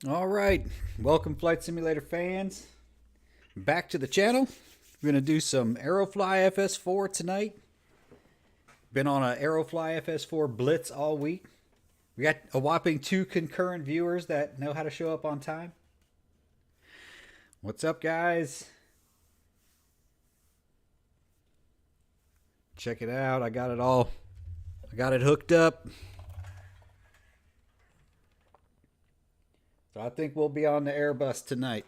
All right, welcome Flight Simulator fans. Back to the channel. We're going to do some Aerofly FS4 tonight. Been on a Aerofly FS4 blitz all week. We got a whopping 2 concurrent viewers that know how to show up on time. What's up, guys? Check it out. I got it hooked up. So I think we'll be on the Airbus tonight.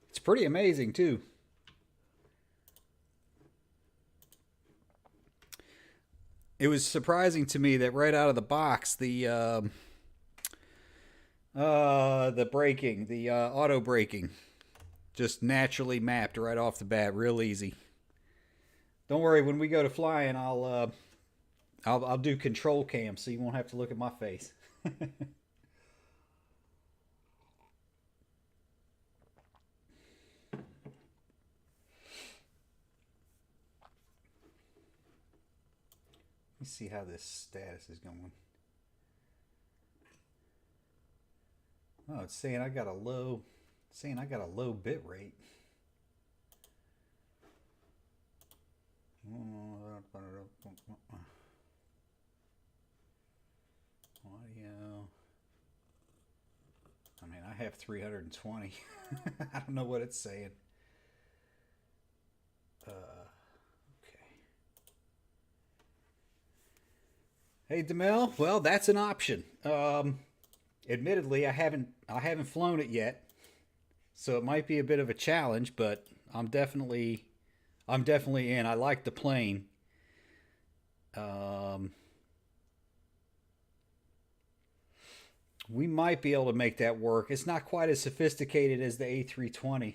It's pretty amazing, too. It was surprising to me that right out of the box, the braking, the auto braking, just naturally mapped right off the bat, real easy. Don't worry, when we go to flying, I'll do control cam, so you won't have to look at my face. Let me see how this status is going. Oh, it's saying I got a low bit rate. Audio. I mean, I have 320. I don't know what it's saying. Okay. Hey, Demel. Well, that's an option. Admittedly, I haven't flown it yet, so it might be a bit of a challenge. But I'm definitely in. I like the plane. We might be able to make that work. It's not quite as sophisticated as the A320.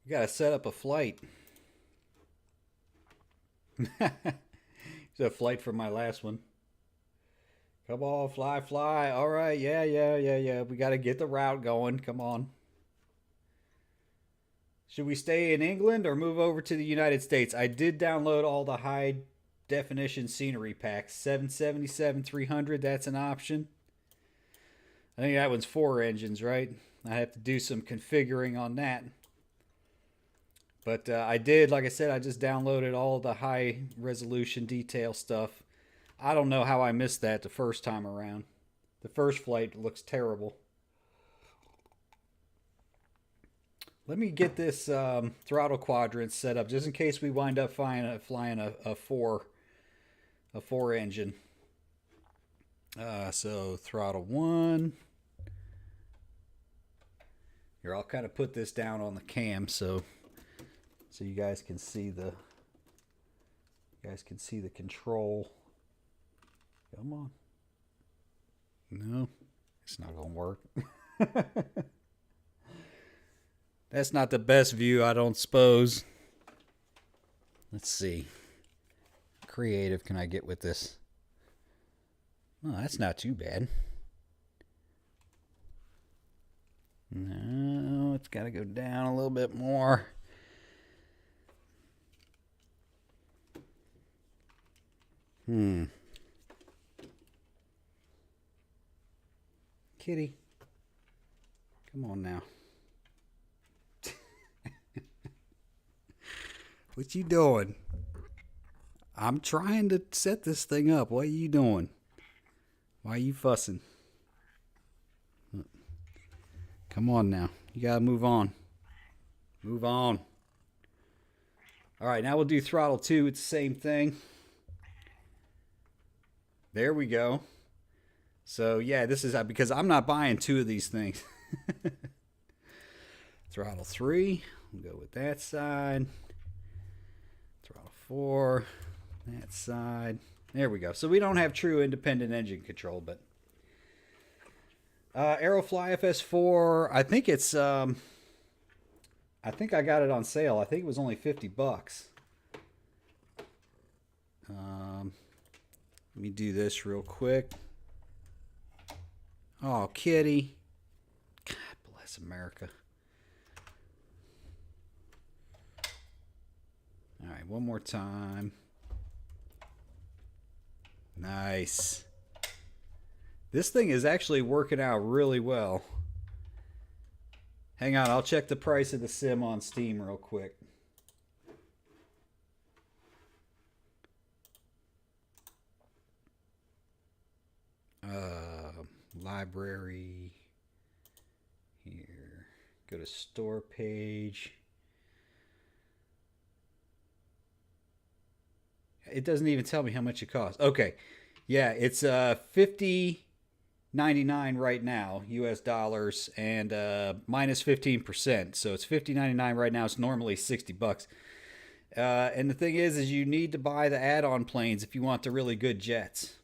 We got to set up a flight. It's a flight from my last one. Come on, fly, fly. All right, yeah. We got to get the route going. Come on. Should we stay in England or move over to the United States? I did download all the high definition scenery packs. 777 300, that's an option. I think that one's 4 engines, right? I have to do some configuring on that. But I did, like I said, I just downloaded all the high resolution detail stuff. I don't know how I missed that the first time around. The first flight looks terrible. Let me get this throttle quadrant set up just in case we wind up flying a four engine. So throttle 1. Here, I'll kind of put this down on the cam so you guys can see the control. Come on. No, it's not gonna work. That's not the best view, I don't suppose. Let's see. Creative can I get with this? Oh, that's not too bad. No, it's got to go down a little bit more. Kitty. Come on now. What you doing? I'm trying to set this thing up. What are you doing? Why are you fussing? Come on now. You gotta move on. Move on. Alright, now we'll do throttle 2. It's the same thing. There we go. So yeah, this is because I'm not buying 2 of these things. Throttle 3. We'll go with that side. Throttle 4. That side. There we go. So we don't have true independent engine control, but Aerofly FS4. I think it's I think I got it on sale. I think it was only $50. Let me do this real quick. Oh, kitty. God bless America. All right, one more time. Nice. This thing is actually working out really well. Hang on, I'll check the price of the sim on Steam real quick. Library. Here. Go to store page. It doesn't even tell me how much it costs. Okay. Yeah, it's $50.99 right now, US dollars, and minus 15%. So it's $50.99 right now. It's normally $60. And the thing is you need to buy the add-on planes if you want the really good jets.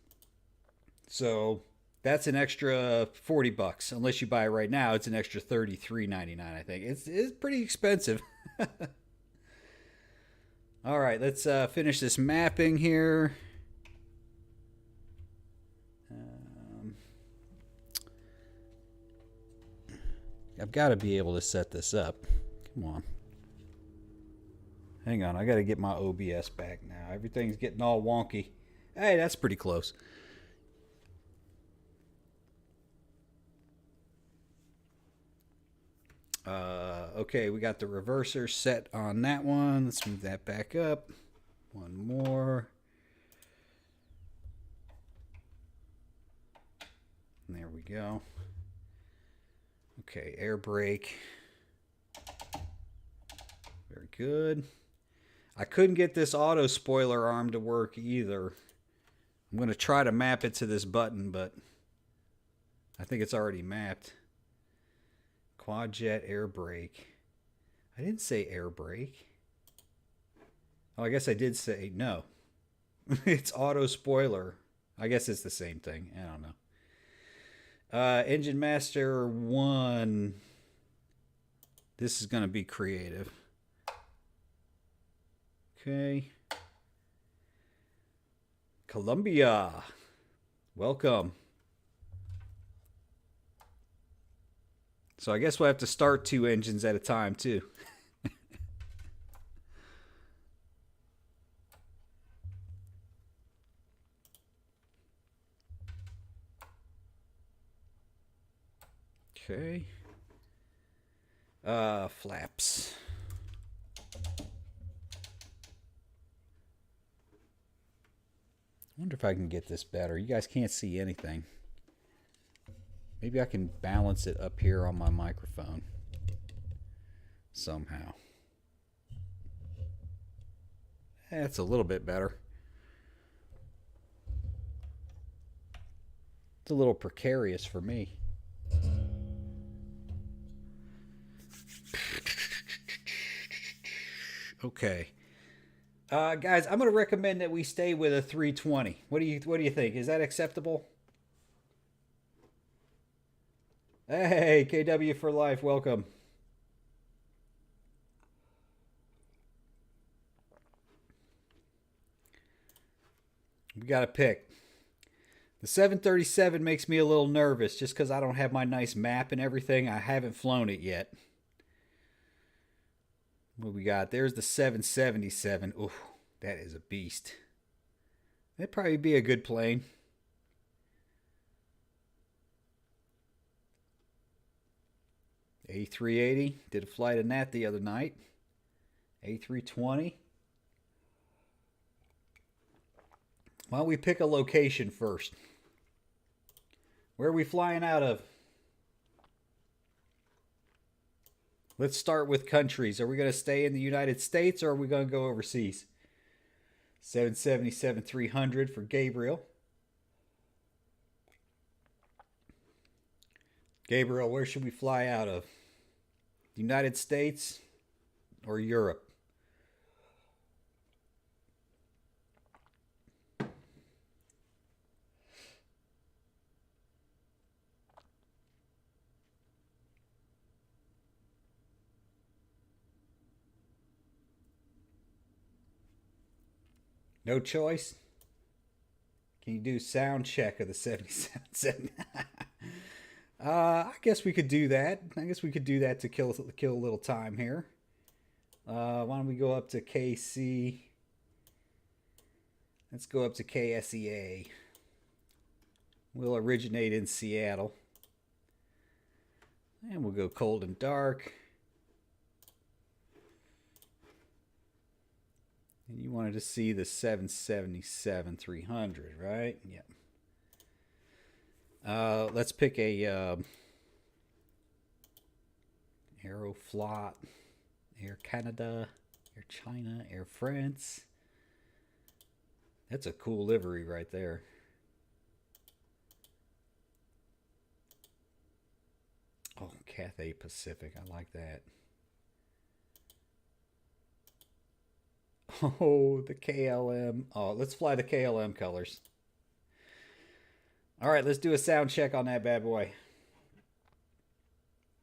So that's an extra $40. Unless you buy it right now, it's an extra $33.99. I think it's pretty expensive. All right, let's finish this mapping here. I've got to be able to set this up. Come on. Hang on, I got to get my OBS back now. Everything's getting all wonky. Hey, that's pretty close. Okay, we got the reverser set on that one. Let's move that back up. One more. And there we go. Okay, air brake. Very good. I couldn't get this auto spoiler arm to work either. I'm going to try to map it to this button, but I think it's already mapped. Quad jet air brake. I didn't say air brake. Oh, I guess I did say no. It's auto spoiler. I guess it's the same thing. I don't know. Engine Master 1. This is going to be creative. Okay. Columbia. Welcome. So I guess we'll have to start 2 engines at a time, too. Okay. Flaps. I wonder if I can get this better. You guys can't see anything. Maybe I can balance it up here on my microphone somehow. That's a little bit better. It's a little precarious for me. Okay. Guys, I'm going to recommend that we stay with a 320. What do you think? Is that acceptable? Hey, KW for life, welcome. We got to pick. The 737 makes me a little nervous just because I don't have my nice map and everything. I haven't flown it yet. What we got? There's the 777. Ooh, that is a beast. That'd probably be a good plane. A380. Did a flight in that the other night. A320. Why don't we pick a location first? Where are we flying out of? Let's start with countries. Are we going to stay in the United States or are we going to go overseas? 777-300 for Gabriel. Gabriel, where should we fly out of? United States or Europe? No choice? Can you do sound check of the 77? I guess we could do that. I guess we could do that to kill a little time here. Why don't we go up to KC? Let's go up to KSEA. We'll originate in Seattle. And we'll go cold and dark. And you wanted to see the 777-300, right? Yep. Let's pick a Aerofly, Air Canada, Air China, Air France. That's a cool livery right there. Oh, Cathay Pacific. I like that. Oh, the KLM. Oh, let's fly the KLM colors. All right, let's do a sound check on that bad boy.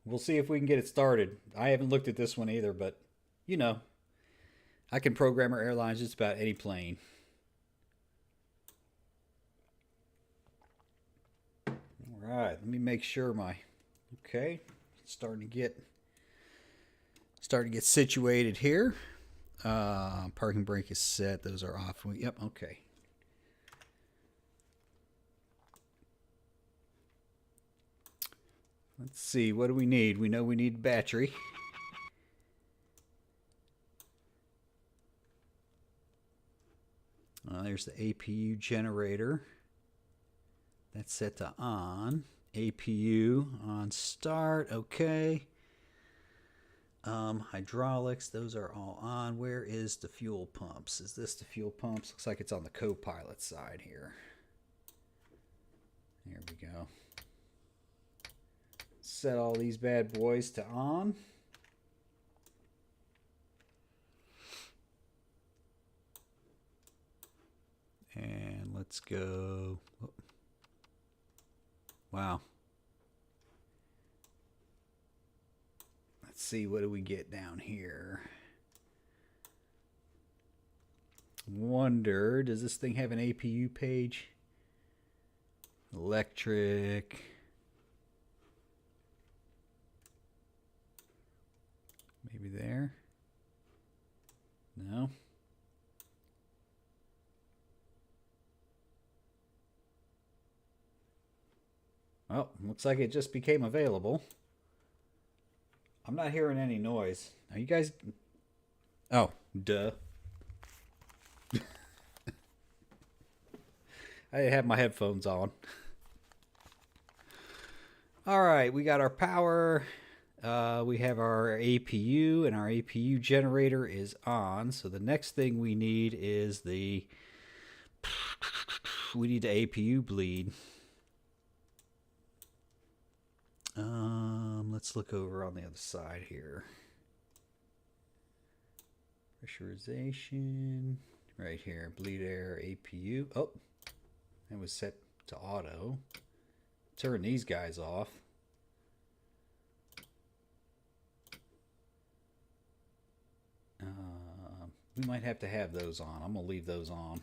We'll see if we can get it started. I haven't looked at this one either, but you know, I can Progrmr Airlines just about any plane. All right, let me make sure my okay, starting to get situated here. Parking brake is set. Those are off. Yep. Okay. Let's see. What do we need? We know we need battery. There's the APU generator. That's set to on. APU on start. Okay. Hydraulics, those are all on. Where is the fuel pumps? Is this the fuel pumps? Looks like it's on the co-pilot side here. There we go. Set all these bad boys to on. And let's go. Wow. Let's see, what do we get down here? Wonder, does this thing have an APU page? Electric. Maybe there. No. Oh, looks like it just became available. I'm not hearing any noise. Are you guys... Oh, duh. I have my headphones on. All right, we got our power. We have our APU, and our APU generator is on. So the next thing we need is the... We need the APU bleed. Let's look over on the other side here. Pressurization. Right here. Bleed air, APU. Oh, that was set to auto. Turn these guys off. We might have to have those on. I'm going to leave those on.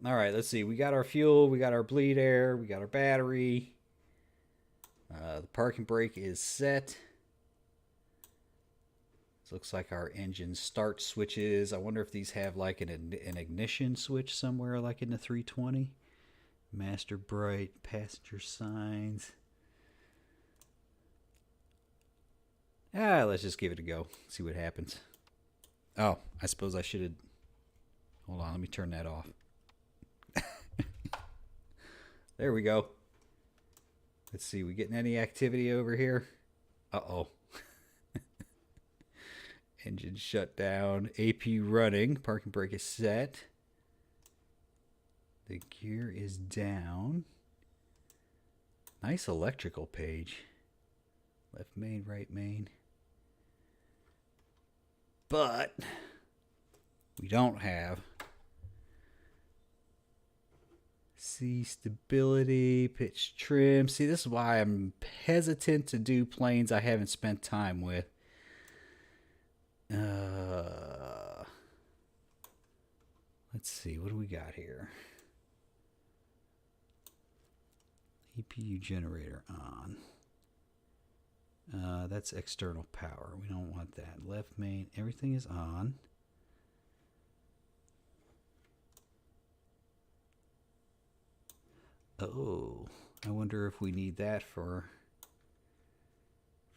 All right, let's see. We got our fuel, we got our bleed air, we got our battery. The parking brake is set. This looks like our engine start switches. I wonder if these have like an ignition switch somewhere like in the 320. Master bright, passenger signs. Let's just give it a go. See what happens. Oh, I suppose I should have... Hold on, let me turn that off. There we go. Let's see, we getting any activity over here? Uh-oh. Engine shut down. AP running. Parking brake is set. The gear is down. Nice electrical page. Left main, right main. But we don't have... See, stability, pitch trim. See, this is why I'm hesitant to do planes I haven't spent time with. Let's see, what do we got here? EPU generator on. That's external power. We don't want that. Left main, everything is on. Oh, I wonder if we need that for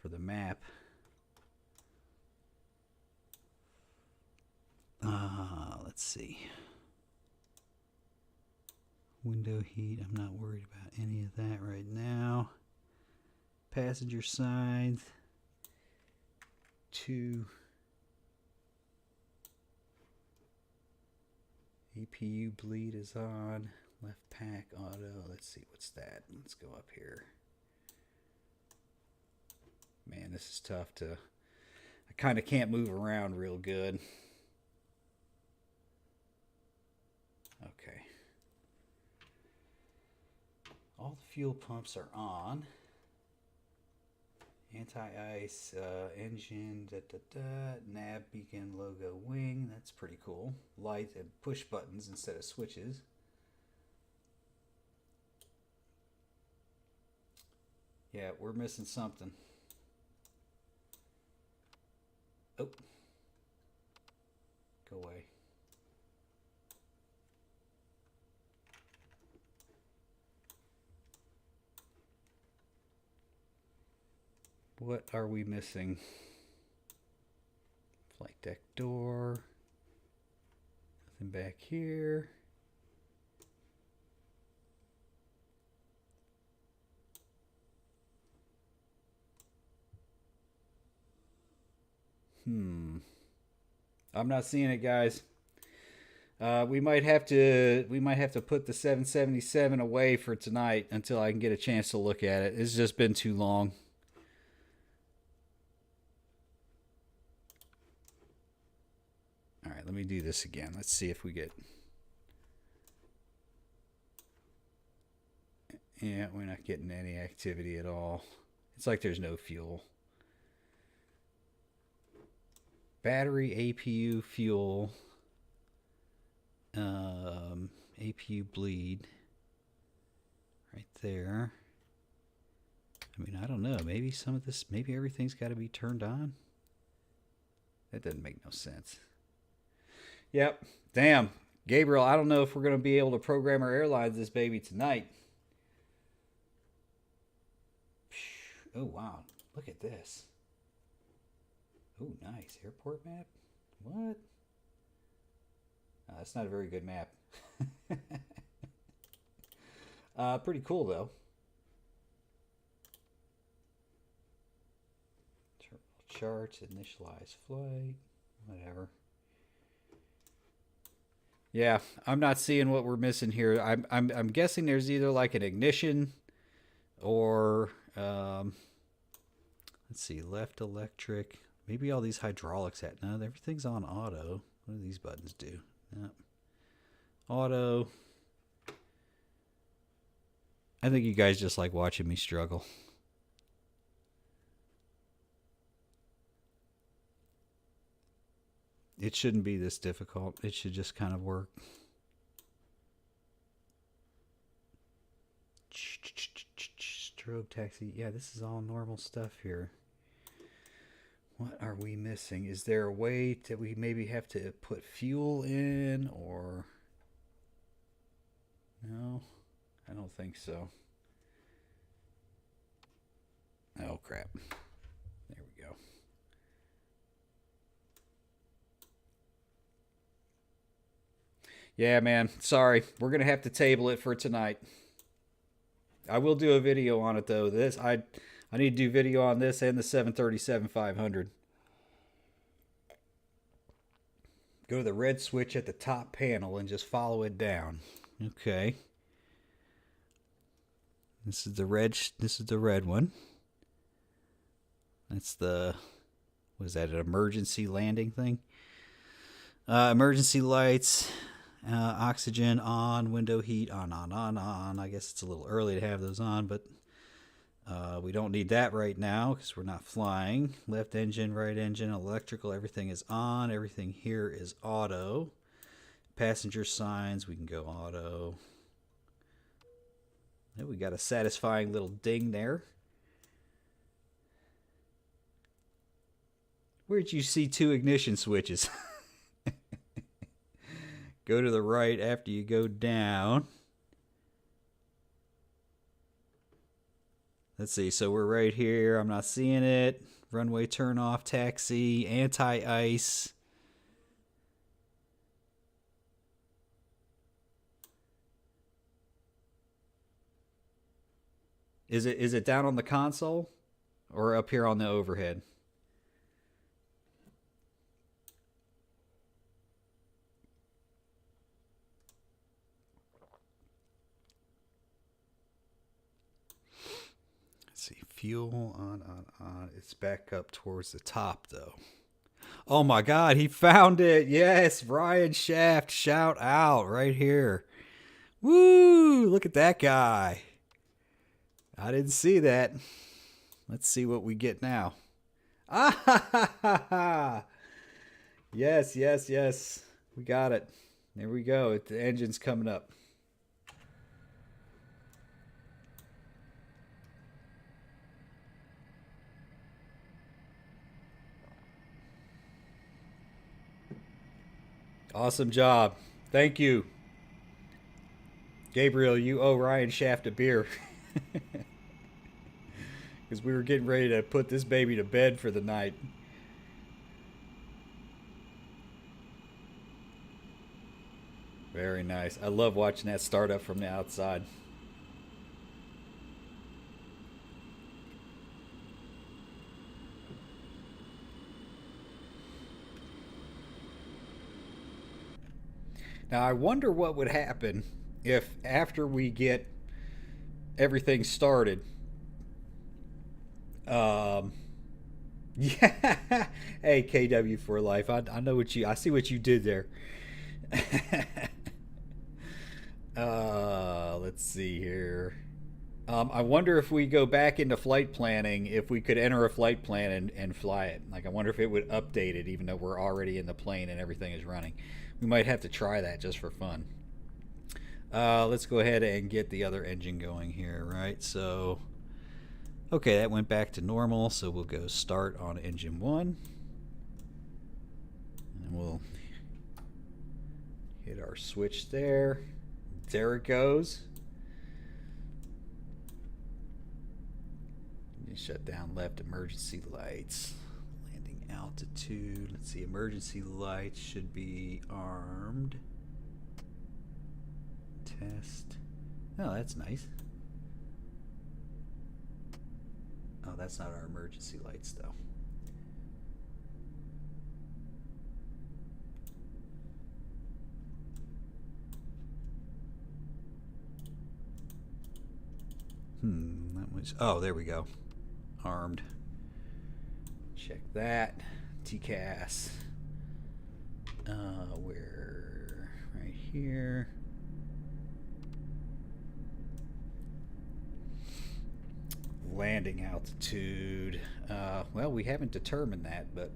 the map. Let's see. Window heat, I'm not worried about any of that right now. Passenger side, 2. EPU bleed is on. Left pack auto. Let's see, what's that? Let's go up here. Man, this is tough to... I kind of can't move around real good. Okay. All the fuel pumps are on. Anti-ice, engine, nav beacon logo wing. That's pretty cool. Light and push buttons instead of switches. Yeah, we're missing something. Oh. Go away. What are we missing? Flight deck door. Nothing back here. I'm not seeing it, guys. We might have to put the 777 away for tonight until I can get a chance to look at it. It's just been too long. All right, let me do this again. Let's see if we get... Yeah, we're not getting any activity at all. It's like there's no fuel. Battery, APU, fuel, APU bleed, right there. I mean, I don't know. Maybe some of this, maybe everything's got to be turned on. That doesn't make no sense. Yep. Damn. Gabriel, I don't know if we're going to be able to Progrmr Airlines this baby tonight. Oh, wow. Look at this. Oh, nice. Airport map? What? That's not a very good map. Pretty cool, though. Terminal charts, initialize flight, whatever. Yeah, I'm not seeing what we're missing here. I'm guessing there's either like an ignition or let's see, left electric. Maybe all these hydraulics at no, everything's on auto. What do these buttons do? Yep. Auto. I think you guys just like watching me struggle. It shouldn't be this difficult. It should just kind of work. Strobe taxi. Yeah, this is all normal stuff here. What are we missing? Is there a way that we maybe have to put fuel in or... No, I don't think so. Oh, crap. There we go. Yeah, man. Sorry. We're going to have to table it for tonight. I will do a video on it, though. I need to do video on this and the 737-500. Go to the red switch at the top panel and just follow it down. Okay. This is the red one. That's the, what is that, an emergency landing thing? Emergency lights, oxygen on, window heat on. I guess it's a little early to have those on, but we don't need that right now because we're not flying. Left engine, right engine, electrical, everything is on. Everything here is auto. Passenger signs, we can go auto. And we got a satisfying little ding there. Where'd you see 2 ignition switches? Go to the right after you go down. Let's see. So we're right here. I'm not seeing it. Runway turn off, taxi, anti-ice. Is it down on the console or up here on the overhead? Let's see. Fuel on. It's back up towards the top though. Oh my God, he found it. Yes, Ryan Shaft, shout out right here. Woo, look at that guy. I didn't see that. Let's see what we get now. Ah, ha, ha, ha, ha. Yes, yes, yes. We got it. There we go. The engine's coming up. Awesome job. Thank you. Gabriel, you owe Ryan Shaft a beer. Because we were getting ready to put this baby to bed for the night. Very nice. I love watching that start up from the outside. Now I wonder what would happen if after we get everything started. Yeah. Hey, KW for life. I know what I see what you did there. Let's see here. I wonder if we go back into flight planning, if we could enter a flight plan and fly it. Like, I wonder if it would update it, even though we're already in the plane and everything is running. We might have to try that just for fun. Let's go ahead and get the other engine going here, right? So, okay, that went back to normal. So we'll go start on engine 1. And we'll hit our switch there. There it goes. Shut down left emergency lights. Landing altitude. Let's see, emergency lights should be armed. Test. Oh, that's nice. Oh, that's not our emergency lights though. That was, oh, there we go. Armed. Check that. TCAS. We're right here. Landing altitude. Well, we haven't determined that, but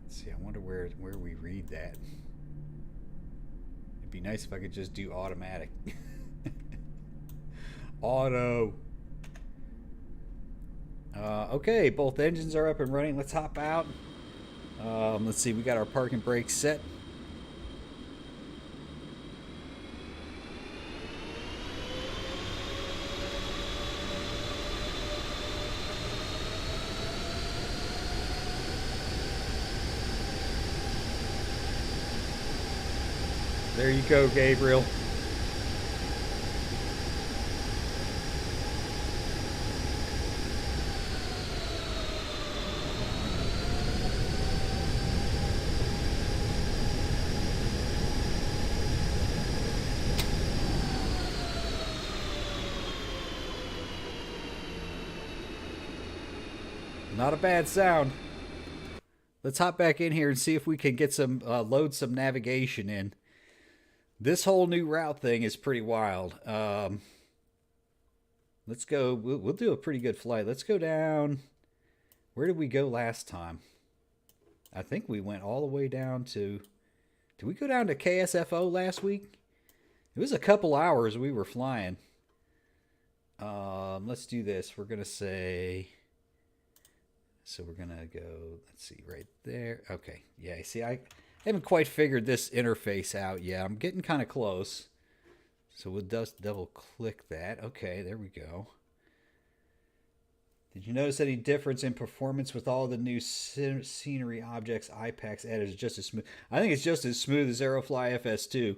let's see. I wonder where we read that. It'd be nice if I could just do automatic. Auto. Okay, both engines are up and running. Let's hop out. Let's see, we got our parking brake set. There you go, Gabriel. Not a bad sound. Let's hop back in here and see if we can get some load some navigation in. This whole new route thing is pretty wild. Let's go. We'll do a pretty good flight. Let's go down. Where did we go last time? I think we went all the way down to... Did we go down to KSFO last week? It was a couple hours we were flying. Let's do this. We're going to say... So we're going to go, let's see, right there. Okay. Yeah, see, I haven't quite figured this interface out yet. I'm getting kind of close. So we'll just double click that. Okay, there we go. Did you notice any difference in performance with all the new scenery objects iPACs added? Is just as smooth? I think it's just as smooth as Aerofly FS2.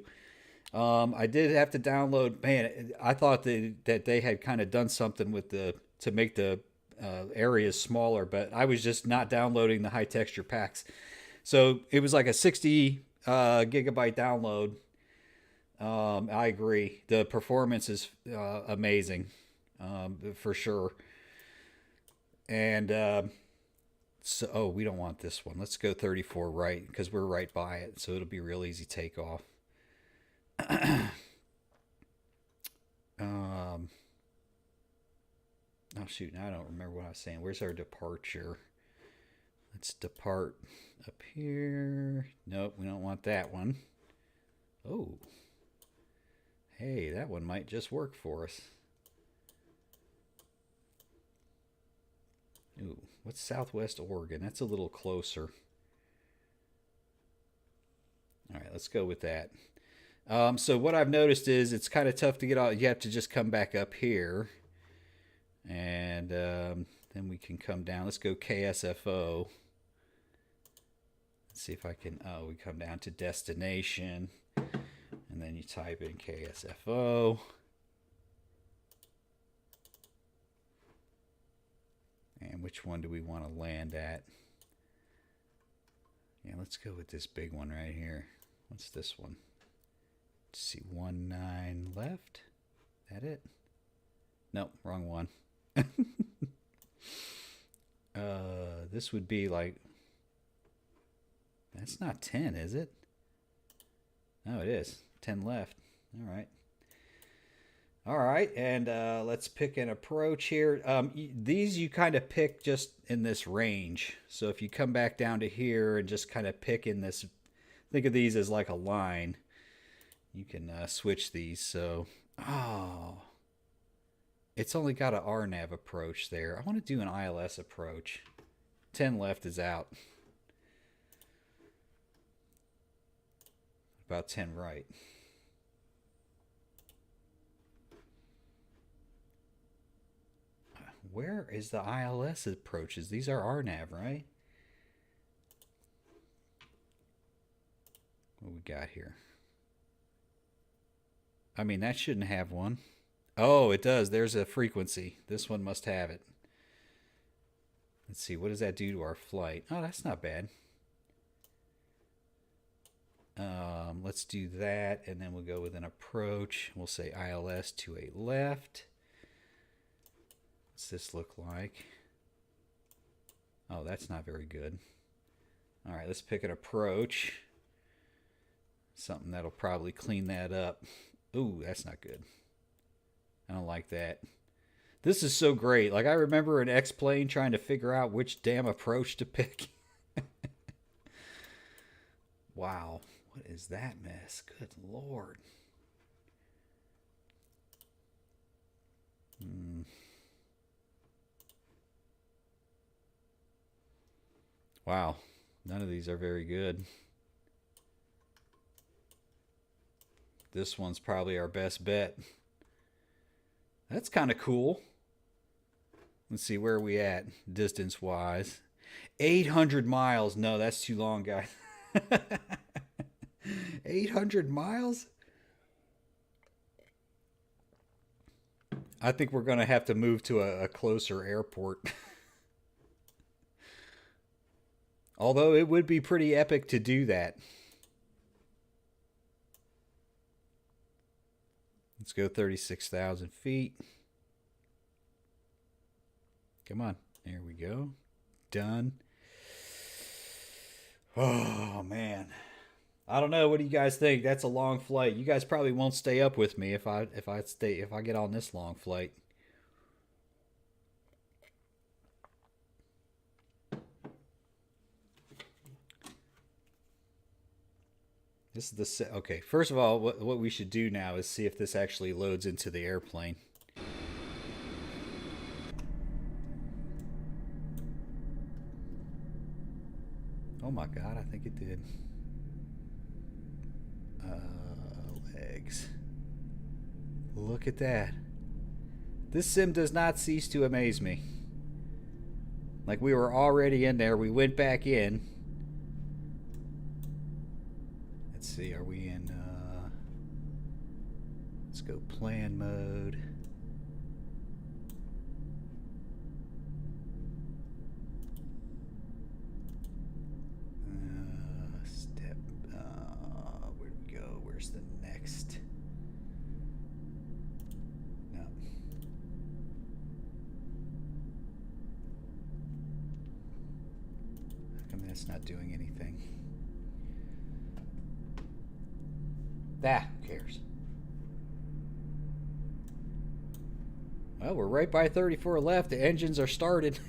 I did have to download. Man, I thought that they had kind of done something with to make the areas smaller, but I was just not downloading the high texture packs. So it was like a 60 gigabyte download. I agree. The performance is amazing, for sure. And so, we don't want this one. Let's go 34 right because we're right by it, so it'll be real easy takeoff. Oh shoot, now I don't remember what I was saying. Where's our departure? Let's depart up here. Nope, we don't want that one. Oh. Hey, that one might just work for us. Ooh, what's Southwest Oregon? That's a little closer. All right, let's go with that. So what I've noticed is it's kind of tough to get out. You have to just come back up here. And then we can come down. Let's go KSFO. Let's see if I can, we come down to destination. And then you type in KSFO. And which one do we want to land at? Yeah, let's go with this big one right here. What's this one? Let's see, 19 left. That it? Nope, wrong one. This would be like, that's not 10, is it? No, it is. 10 left. All right. All right, and let's pick an approach here. These you kind of pick just in this range. So if you come back down to here and just kind of pick in this, think of these as like a line. You can switch these. So, it's only got an RNAV approach there. I want to do an ILS approach. 10 left is out. About 10 right. Where is the ILS approaches? These are RNAV, right? What we got here? I mean, that shouldn't have one. Oh, it does. There's a frequency. This one must have it. Let's see. What does that do to our flight? Oh, that's not bad. Let's do that, and then we'll go with an approach. We'll say ILS to a left. What's this look like? Oh, that's not very good. All right, let's pick an approach. Something that'll probably clean that up. Ooh, that's not good. I don't like that. This is so great. Like, I remember an X-plane trying to figure out which damn approach to pick. Wow. What is that mess? Good Lord. Wow. None of these are very good. This one's probably our best bet. That's kind of cool. Let's see, where are we at distance-wise? 800 miles. No, that's too long, guys. 800 miles? I think we're going to have to move to a closer airport. Although it would be pretty epic to do that. Let's go 36,000 feet. Come on. There we go. Done. Oh, man. I don't know. What do you guys think? That's a long flight. You guys probably won't stay up with me if I get on this long flight. This is the okay. First of all, what we should do now is see if this actually loads into the airplane. Oh my god, I think it did. Legs. Look at that. This sim does not cease to amaze me. Like, we were already in there. We went back in. Let's see, are we in, let's go plan mode. Where do we go? Where's the next? No. How come that's not doing anything? Ah, who cares? Well, we're right by 34 left. The engines are started.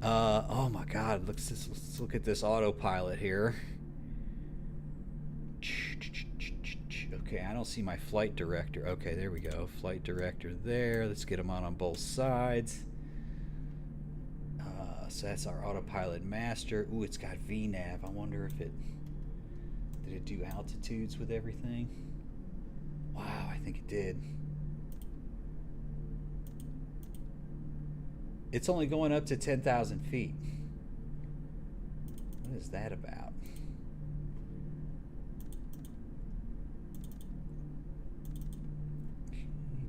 Oh my god, let's look at this autopilot here. Okay, I don't see my flight director. Okay, there we go. Flight director there. Let's get them on both sides. So that's our autopilot master. Ooh, it's got V-nav. I wonder if did it do altitudes with everything? Wow, I think it did. It's only going up to 10,000 feet. What is that about?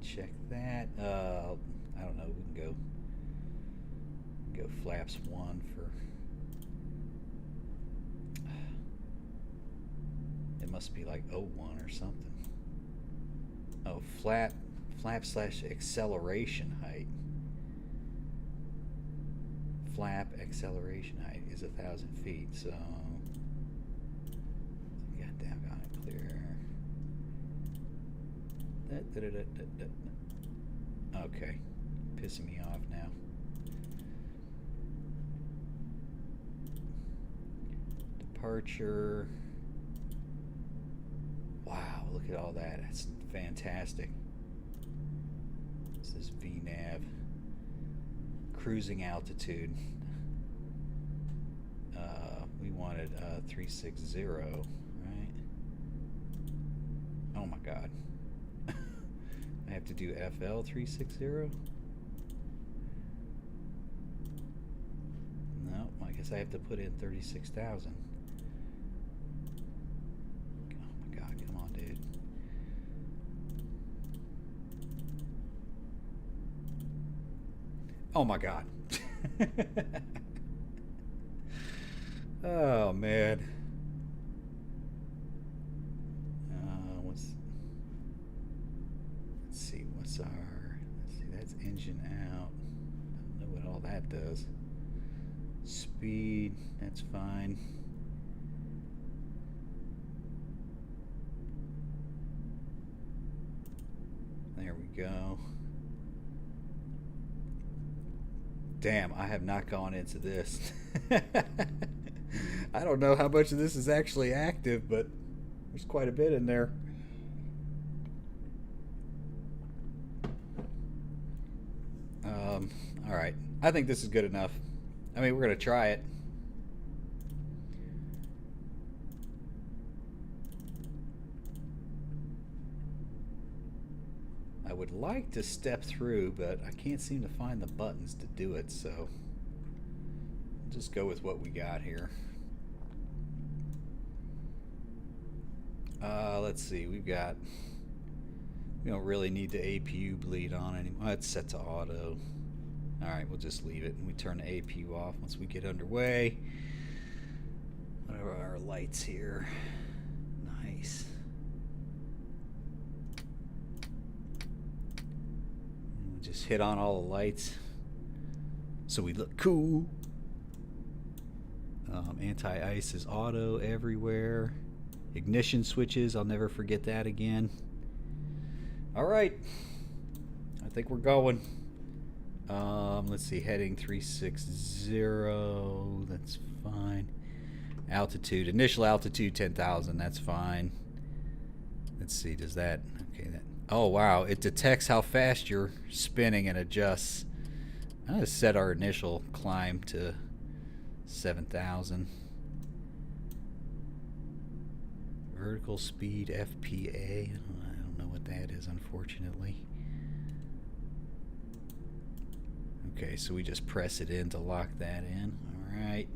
Check that. I don't know. We can go flaps 1 for. It must be like 01 or something. Oh, flap / acceleration height. Flap acceleration height is 1,000 feet, so got doggone it clear. Okay, pissing me off now. Departure. Wow, look at all that. That's fantastic. This is V-nav. Cruising altitude. We wanted 360, right? Oh my god. I have to do FL 360? No, I guess I have to put in 36,000. Oh my god, come on, dude. Oh my god. Oh man. Let's see, that's engine out. I don't know what all that does. Speed, that's fine. There we go. Damn, I have not gone into this. I don't know how much of this is actually active, but there's quite a bit in there. All right. I think this is good enough. I mean, we're going to try it. I would like to step through, but I can't seem to find the buttons to do it, so I'll just go with what we got here. Let's see, we don't really need the APU bleed on anymore. It's set to auto. Alright, we'll just leave it and we turn the APU off once we get underway. What are our lights here? Nice. We'll just hit on all the lights so we look cool. Anti-ice is auto everywhere. Ignition switches, I'll never forget that again. Alright, I think we're going. Let's see, heading 360, that's fine. Altitude, initial altitude 10,000. That's fine. Let's see, does that, okay, that, oh wow, it detects how fast you're spinning and adjusts. I'm gonna set our initial climb to 7,000. Vertical speed FPA, I don't know what that is, unfortunately. Okay, so we just press it in to lock that in. All right.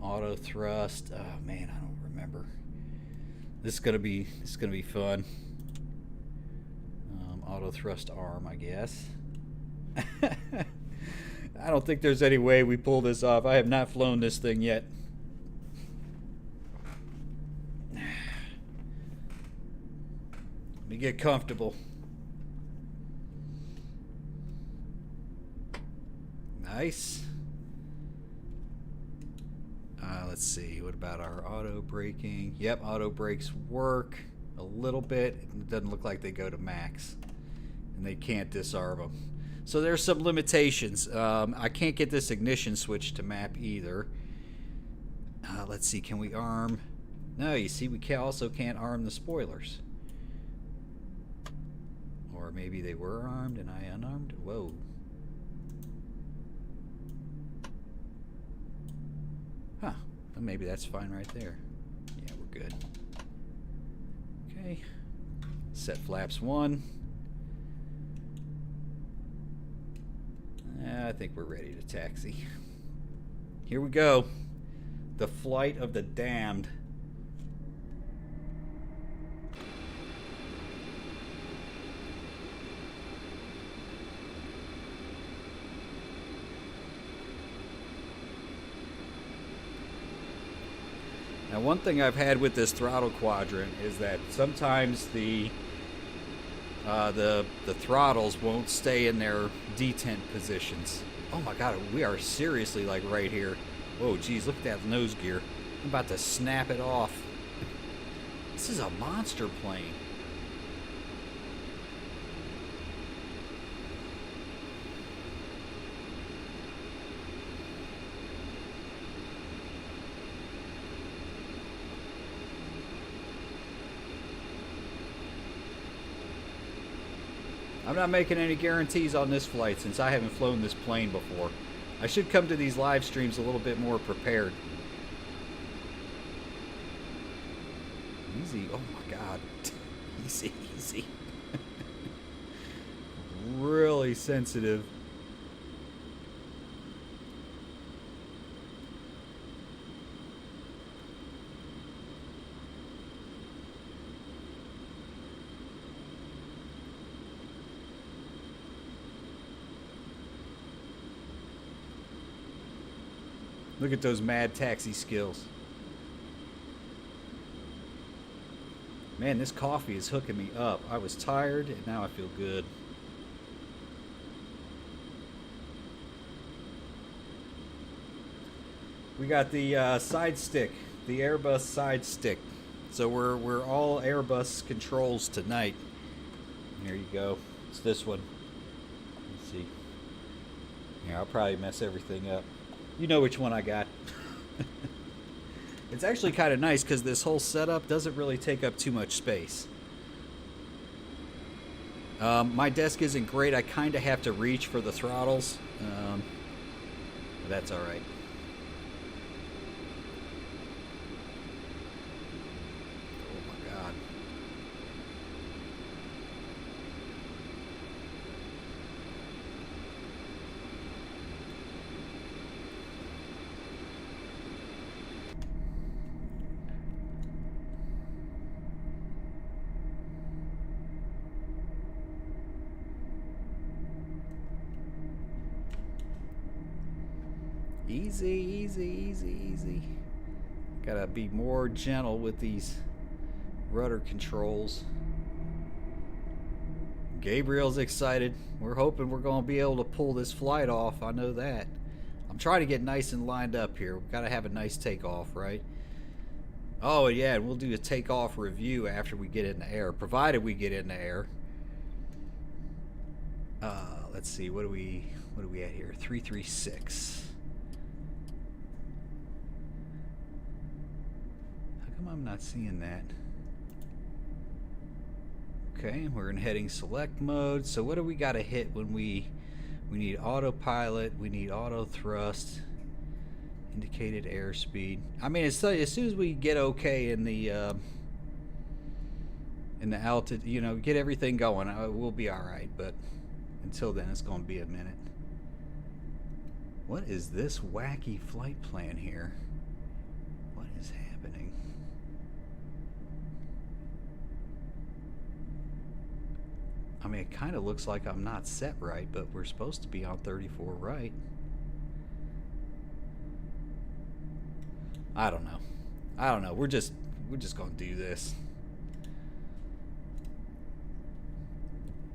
Auto thrust. Oh man, I don't remember. This is gonna be fun. Auto thrust arm, I guess. I don't think there's any way we pull this off. I have not flown this thing yet. Let me get comfortable. Nice. Let's see. What about our auto braking? Yep, auto brakes work a little bit. It doesn't look like they go to max. And they can't disarm them. So there's some limitations. I can't get this ignition switch to map either. Let's see. Can we arm? No, you see, we also can't arm the spoilers. Or maybe they were armed and I unarmed? Whoa. Huh. Well, maybe that's fine right there. Yeah, we're good. Okay. Set flaps 1. I think we're ready to taxi. Here we go. The flight of the damned. Now, one thing I've had with this throttle quadrant is that sometimes the throttles won't stay in their detent positions. Oh my god, we are seriously like right here. Whoa, geez, look at that nose gear. I'm about to snap it off. This is a monster plane. I'm not making any guarantees on this flight since I haven't flown this plane before. I should come to these live streams a little bit more prepared. Easy. Oh my god. Easy, easy. Really sensitive. Look at those mad taxi skills. Man, this coffee is hooking me up. I was tired and now I feel good. We got the side stick, the Airbus side stick. So we're all Airbus controls tonight. Here you go. It's this one. Let's see. Yeah, I'll probably mess everything up. You know which one I got. It's actually kind of nice because this whole setup doesn't really take up too much space. My desk isn't great. I kind of have to reach for the throttles. But that's all right. Oh my God. Easy, easy, easy, easy. Gotta be more gentle with these rudder controls. Gabriel's excited. We're hoping we're gonna be able to pull this flight off. I know that. I'm trying to get nice and lined up here. We've gotta have a nice takeoff, right? Oh yeah, and we'll do a takeoff review after we get in the air, provided we get in the air. Let's see, what are we at here? 336. come I'm not seeing that? Okay, we're in heading select mode. So what do we got to hit when we need autopilot, we need auto thrust, indicated airspeed. I mean, as soon as we get okay in the altitude, you know, get everything going, we'll be all right. But until then, it's going to be a minute. What is this wacky flight plan here? What is happening? I mean, it kind of looks like I'm not set right, but we're supposed to be on 34 right. I don't know. I don't know. We're just gonna do this.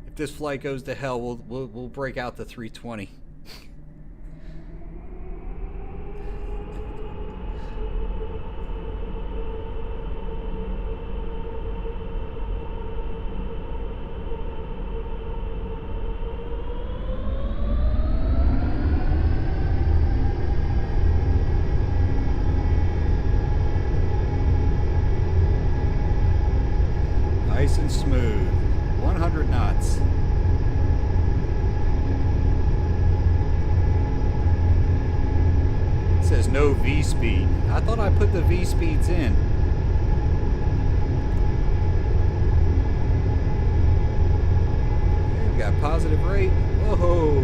If this flight goes to hell, we'll break out the 320. Nice and smooth. 100 knots. It says no V speed. I thought I put the V speeds in. Okay, we got positive rate. Whoa.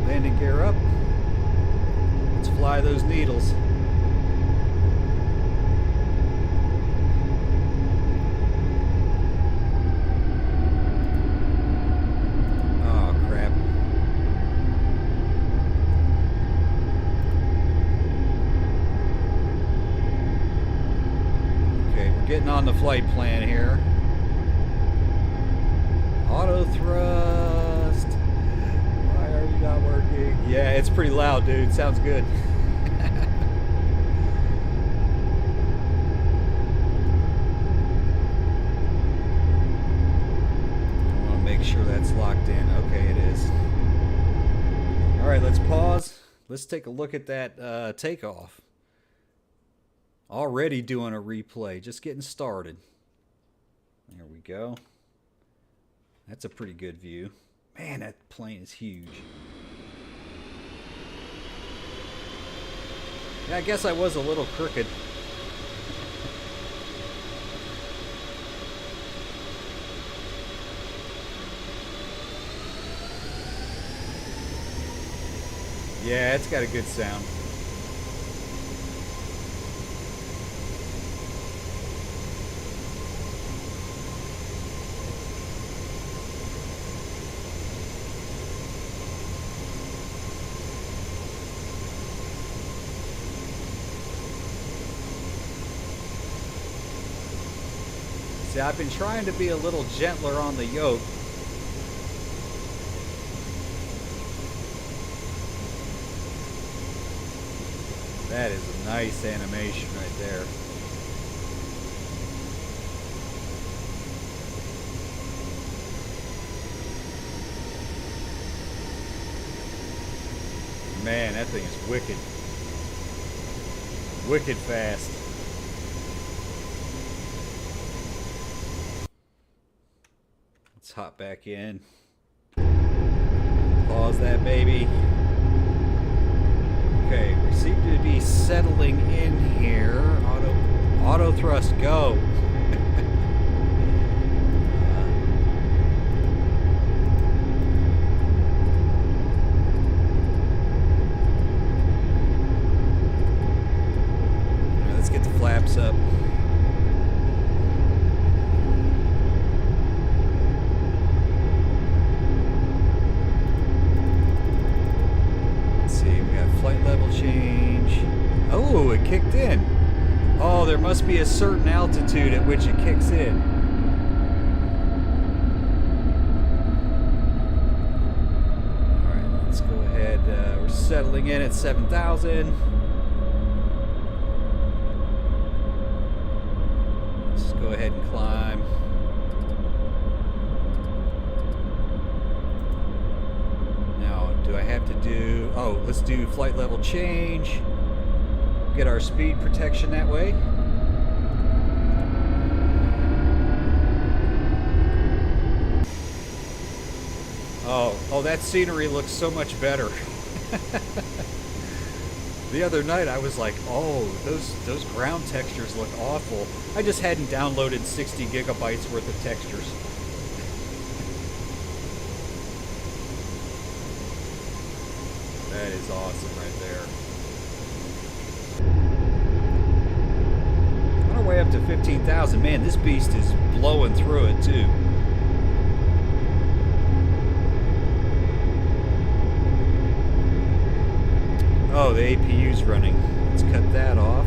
Landing gear up. Let's fly those needles. Getting on the flight plan here. Auto thrust. Why are you not working? Yeah, it's pretty loud, dude. Sounds good. I want to make sure that's locked in. Okay, it is. All right, let's pause. Let's take a look at that takeoff. Already doing a replay, just getting started. There we go. That's a pretty good view. Man, that plane is huge. Yeah, I guess I was a little crooked. Yeah, it's got a good sound. See, I've been trying to be a little gentler on the yoke. That is a nice animation right there. Man, that thing is wicked. Wicked fast. Let's hop back in. Pause that baby. Okay, we seem to be settling in here. Auto thrust, go. Let's get the flaps up. Flight level change. Oh, it kicked in. Oh, there must be a certain altitude at which it kicks in. Alright, let's go ahead. We're settling in at 7,000. Let's just go ahead and climb. Do I have to do... Oh, let's do flight level change. Get our speed protection that way. Oh, that scenery looks so much better. The other night I was like, oh, those ground textures look awful. I just hadn't downloaded 60 gigabytes worth of textures. That is awesome right there. On our way up to 15,000, man, this beast is blowing through it too. Oh, the APU's running. Let's cut that off.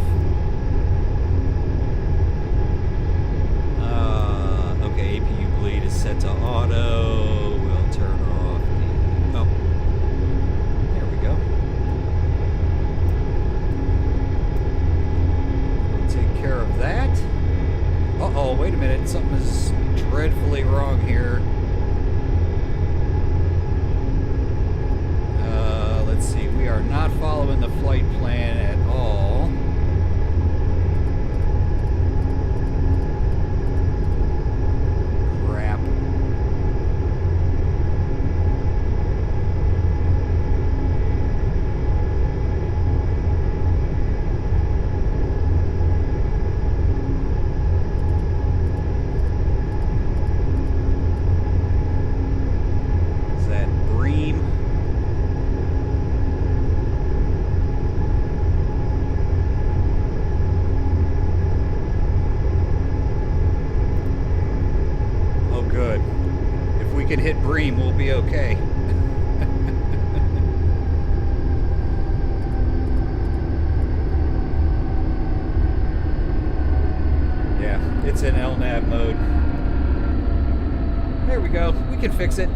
Okay, APU bleed is set to auto. We'll turn off the... Oh. There we go. We'll take care of that. Uh-oh, wait a minute. Something is dreadfully wrong here. Let's see, we are not following the flight plan at all. Crap. Is that Bream? Good. If we can hit Bream, we'll be okay. Yeah, it's in LNAV mode. There we go. We can fix it.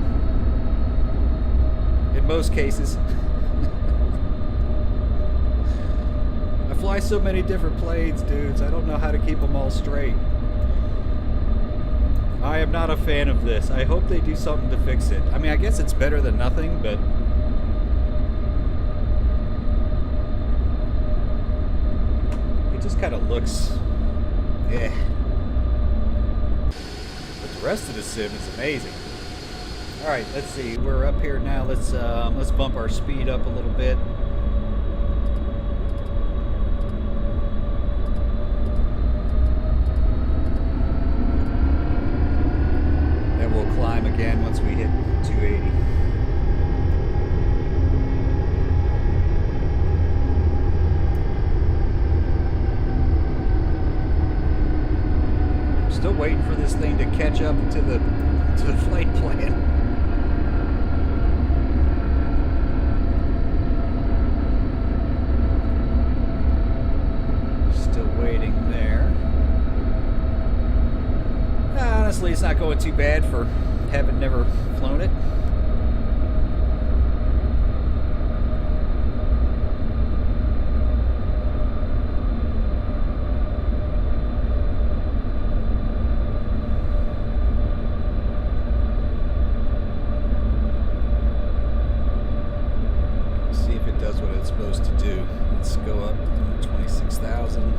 In most cases. I fly so many different planes, dudes. I don't know how to keep them all straight. I am not a fan of this. I hope they do something to fix it. I mean, I guess it's better than nothing, but... it just kind of looks... eh. But the rest of the sim is amazing. Alright, let's see. We're up here now. Let's bump our speed up a little bit. Climb again once we hit 280. I'm still waiting for this thing to catch up to the flight plan. Still waiting there. Honestly, it's not going too bad for having never flown it. Let's see if it does what it's supposed to do. Let's go up to 26,000.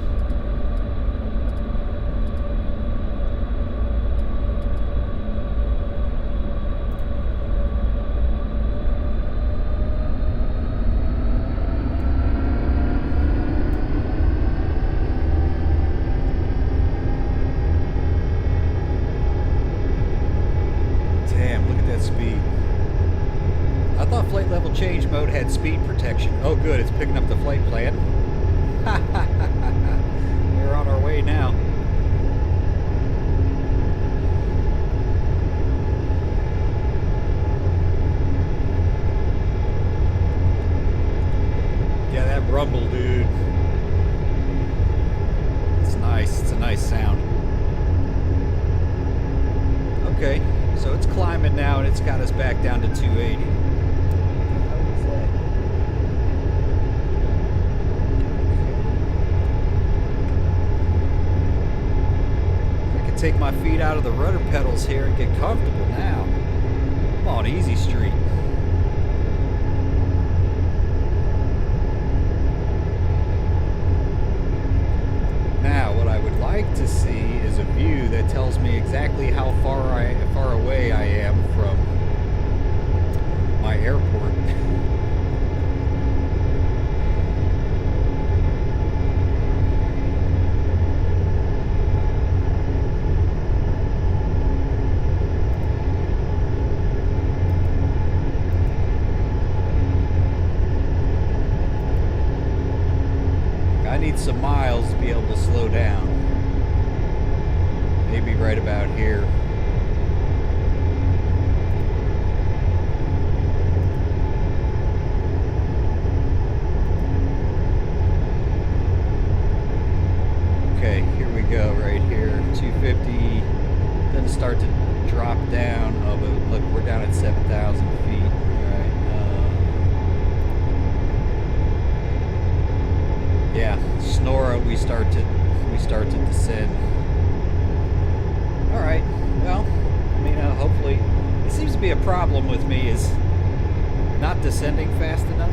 Speed. I thought flight level change mode had speed protection. Oh good, it's picking up the flight plan. We're on our way now. Yeah, that rumble, dude. It's nice. It's a nice sound. Okay. So it's climbing now, and it's got us back down to 280. How was that? I can take my feet out of the rudder pedals here and get comfortable now. I'm on easy street. me exactly how far away I am from my airport. I need some miles to be able to slow down. Maybe right about here. Okay, here we go, right here. 250. Then start to drop down. Oh, but look, we're down at 7,000 feet. Alright. Yeah, Sonora, we start to descend. All right. Well, I mean, hopefully, it seems to be a problem with me is not descending fast enough.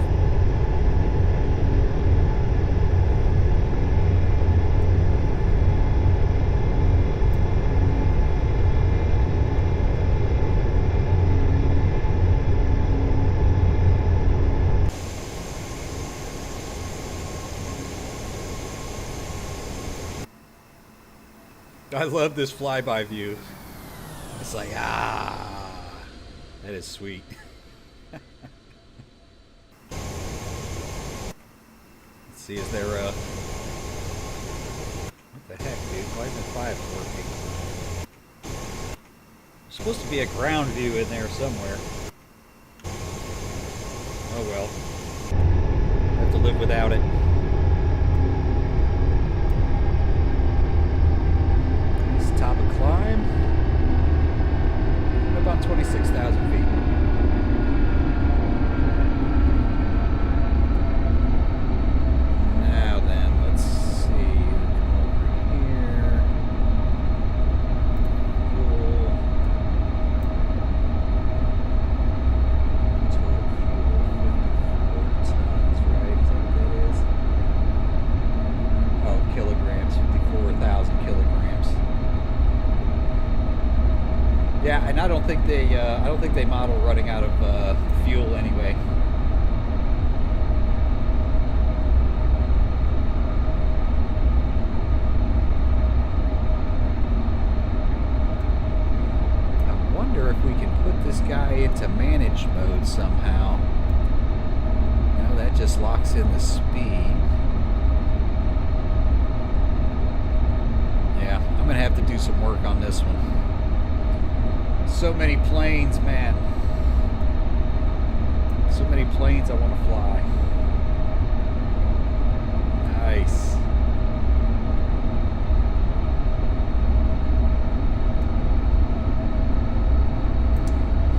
I love this flyby view. It's like, that is sweet. Let's see, is there a... What the heck, dude? Why isn't 5 working? There's supposed to be a ground view in there somewhere. Oh well. I have to live without it. Top of climb. About 26,000 feet. Now then, let's see. Over here. Fuel. Total fuel 54 tons, right? Is that what that is? Oh, kilograms. 54,000 kilograms. Yeah, and I don't think they model running out of fuel anyway. I wonder if we can put this guy into managed mode somehow. No, that just locks in the speed. Yeah, I'm gonna have to do some work on this one. So many planes, man. So many planes I want to fly. Nice.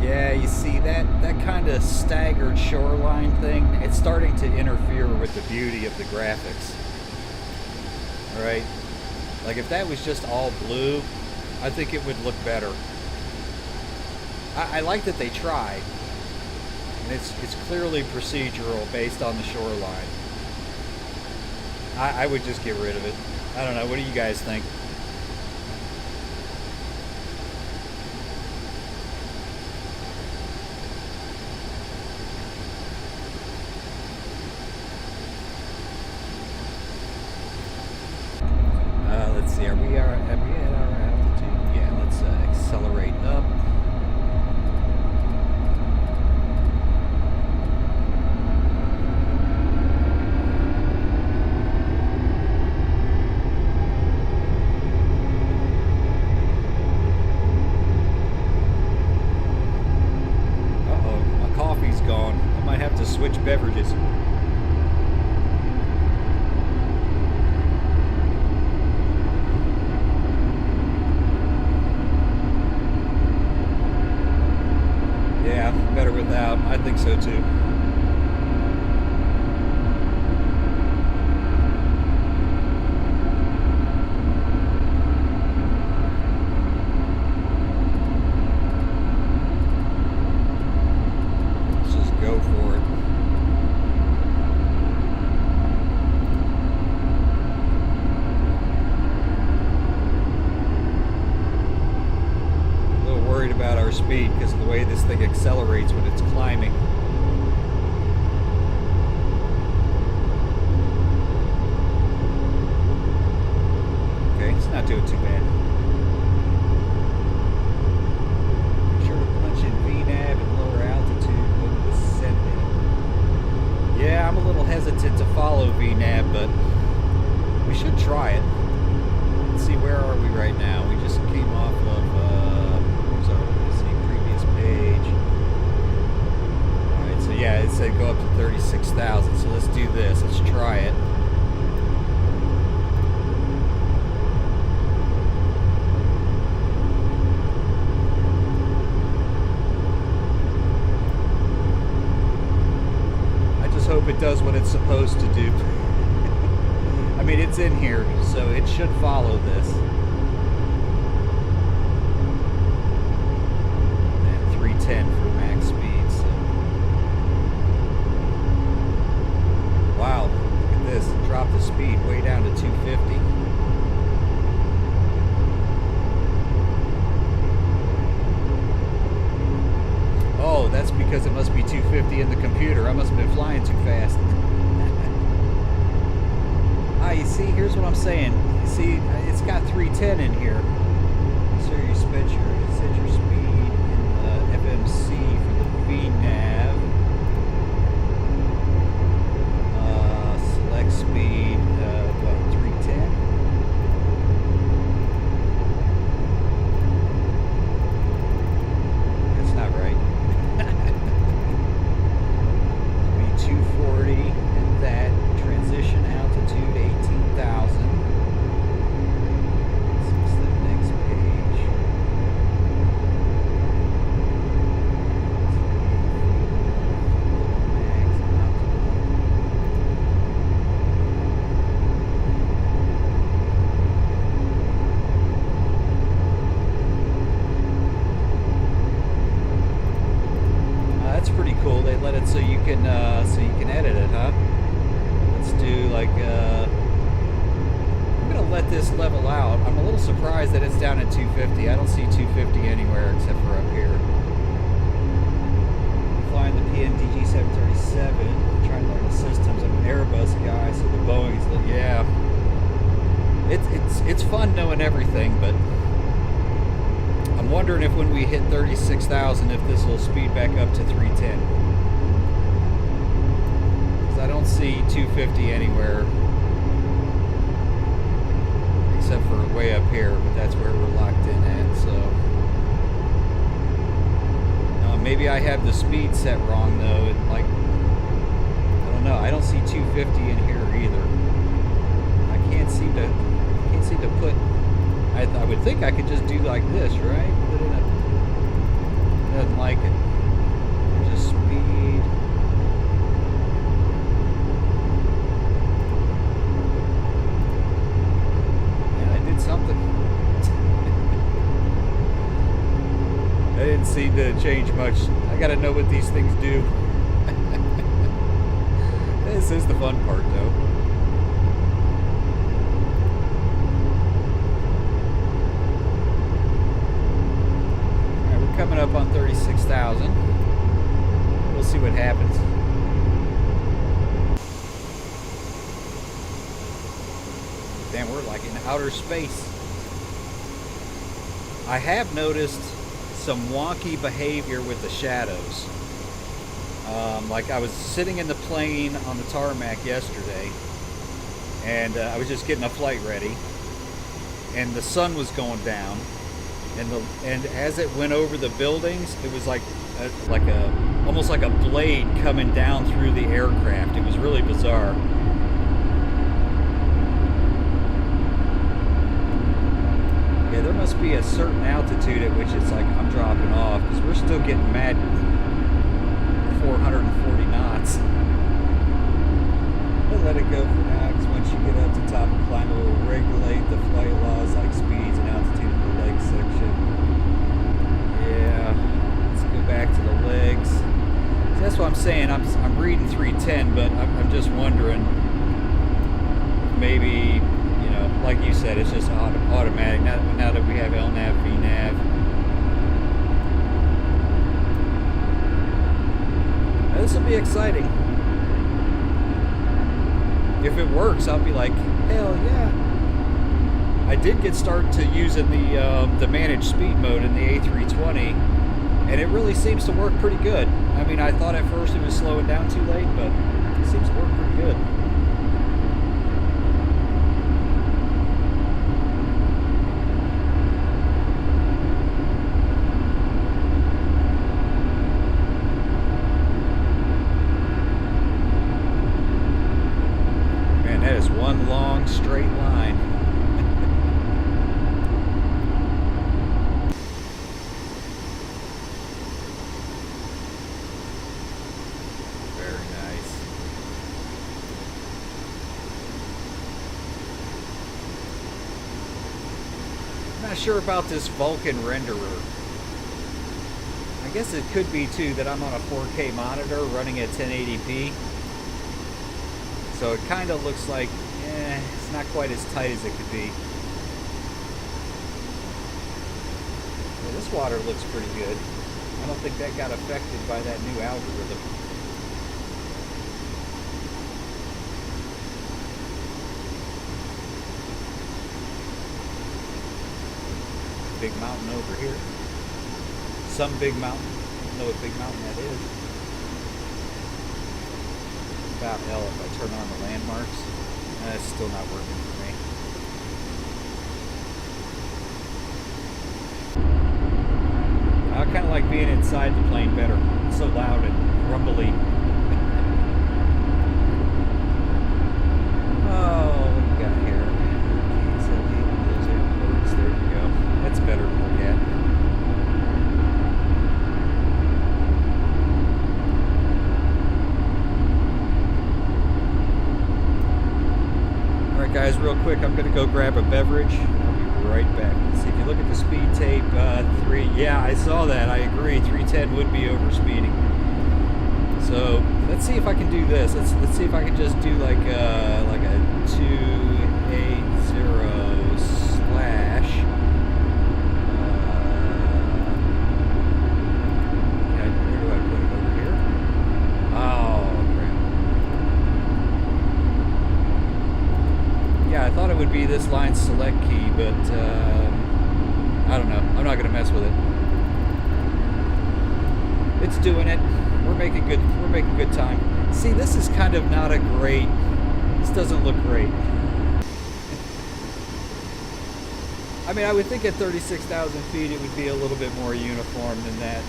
Yeah, you see that kind of staggered shoreline thing, it's starting to interfere with the beauty of the graphics. All right? Like if that was just all blue, I think it would look better. I like that they tried, and it's clearly procedural based on the shoreline. I would just get rid of it. I don't know. What do you guys think? Let's see. Are we at our altitude? Yeah. Let's accelerate up. Switch beverages. Yeah, better without. I think so too. Let's just go for it. our speed because of the way this thing accelerates when it's climbing. Okay, it's not doing too bad. Make sure to punch in V-nav and lower altitude when descending. Yeah, I'm a little hesitant to follow V-nav, but we should try it. Let's see, where are we right now? We just came off of, let's see, previous page. Alright, so yeah, it said go up to 36,000, so let's do this. Let's try it. I just hope it does what it's supposed to do. I mean, it's in here, so it should follow this. And 310 for max speed, so. Wow, look at this. Drop the speed way down to 250. Oh, that's because it must be 250 in the computer. I must have been flying too fast. You see, here's what I'm saying. You see, it's got 310 in here. So you set your speed in the FMC for the V-nav. Select speed, what, 310? That's not right. Speed 240 and that. Transition altitude 18,000. What's the next page? That's pretty cool. They let it so you can edit it, huh? Do like I'm gonna let this level out. I'm a little surprised that it's down at 250. I don't see 250 anywhere except for up here. Flying the PMDG 737, trying to learn the systems. I'm an Airbus guy, so the Boeing's yeah. It's fun knowing everything, but I'm wondering if when we hit 36,000, if this will speed back up to 310. I don't see 250 anywhere except for way up here, but that's where we're locked in at, so maybe I have the speed set wrong though. I don't know, I don't see 250 in here either. I can't seem to put, I would think I could just do like this, right? Put in it doesn't like it. Just speed. Something. I didn't seem to change much. I gotta know what these things do. This is the fun part though. Alright, we're coming up on 36,000. We'll see what happens. Damn, we're like in outer space. I have noticed some wonky behavior with the shadows. Like I was sitting in the plane on the tarmac yesterday, and I was just getting a flight ready, and the sun was going down, and as it went over the buildings, it was like almost like a blade coming down through the aircraft. It was really bizarre. Yeah, there must be a certain altitude at which it's like I'm dropping off, because we're still getting mad 440 knots. We'll let it go for now, because once you get up to top and climb, it will regulate the flight laws like speeds and altitude in the leg section. Yeah, let's go back to the legs. So that's what I'm saying. I'm reading 310, but I'm just wondering if maybe, you know, like you said, it's just automatic. Now that we have LNAV, V-nav. this will be exciting. If it works, I'll be like, hell yeah. I did get started to using the managed speed mode in the A320, and it really seems to work pretty good. I mean, I thought at first it was slowing down too late, but it seems to work pretty good. Man, that is one long straight line. Not sure about this Vulkan renderer. I guess it could be too that I'm on a 4K monitor running at 1080p. So it kind of looks like, it's not quite as tight as it could be. Yeah, this water looks pretty good. I don't think that got affected by that new algorithm. Big mountain over here. Some big mountain. I don't know what big mountain that is. About L if I turn on the landmarks. That's still not working for me. I kind of like being inside the plane better. It's so loud and rumbly. Oh, what do we got here? Those airports. There we go. That's better to look at. Alright guys, real quick, I'm going to go grab a beverage. I'll be right back. See, if you look at the speed tape, 3, yeah, I saw that, I agree, 310 would be overspeeding. So, let's see if I can do this. Let's see if I can just do like a 280 slash. Where do I put it over here? Oh, crap. Yeah, I thought it would be this line select key, but I don't know. I'm not gonna mess with it. It's doing it. We're making good time. See, this is kind of not a great. This doesn't look great. I mean, I would think at 36,000 feet it would be a little bit more uniform than that.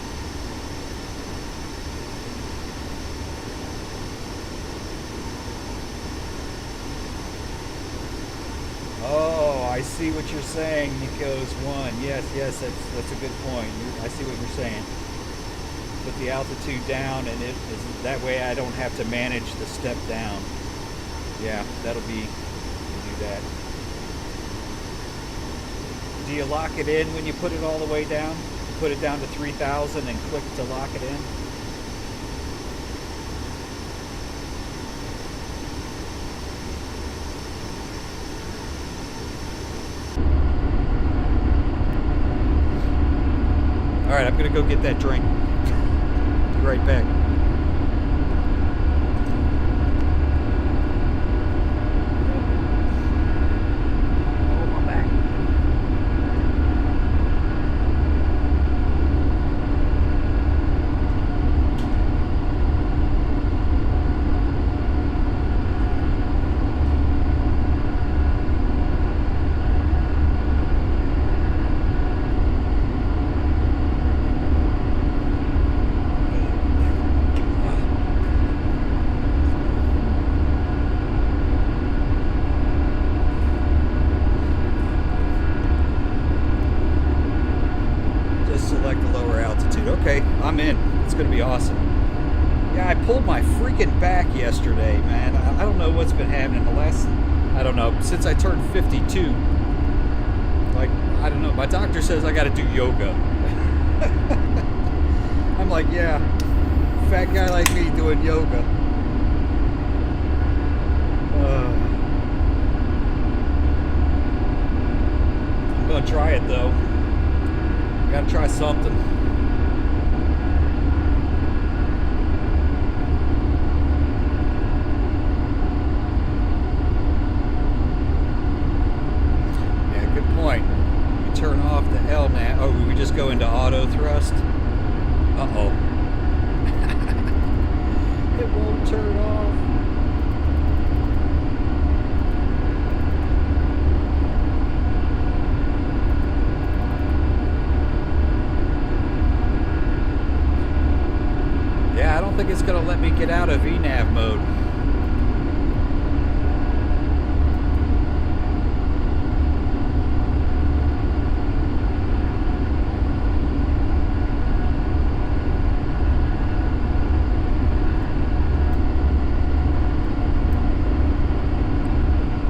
Oh, I see what you're saying, Nico's one. Yes, that's a good point. I see what you're saying. Put the altitude down, and that way I don't have to manage the step down. Yeah, that'll be, do that. Do you lock it in when you put it all the way down? Put it down to 3,000 and click to lock it in? Alright, I'm gonna go get that drink. Be right back. Okay, I'm in. It's gonna be awesome. Yeah, I pulled my freaking back yesterday, man. I don't know what's been happening the last, I don't know, since I turned 52. Like, I don't know, my doctor says I gotta do yoga. I'm like, yeah, fat guy like me doing yoga. I'm gonna try it though. I gotta try something. think it's going to let me get out of V-nav mode.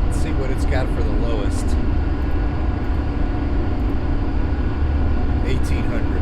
Let's see what it's got for the lowest. 1800.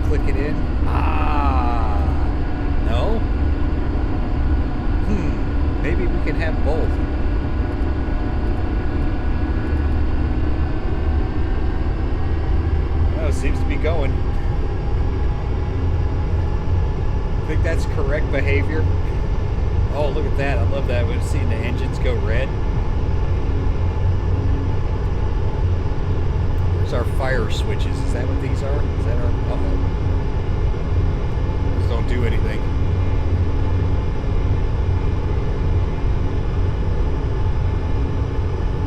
Click it in. No? Maybe we can have both. Oh, it seems to be going. I think that's correct behavior. Oh, look at that. I love that. We've seen the engines go red. There's our fire switches. Is that what these are? Is that our... Uh-oh. Don't do anything.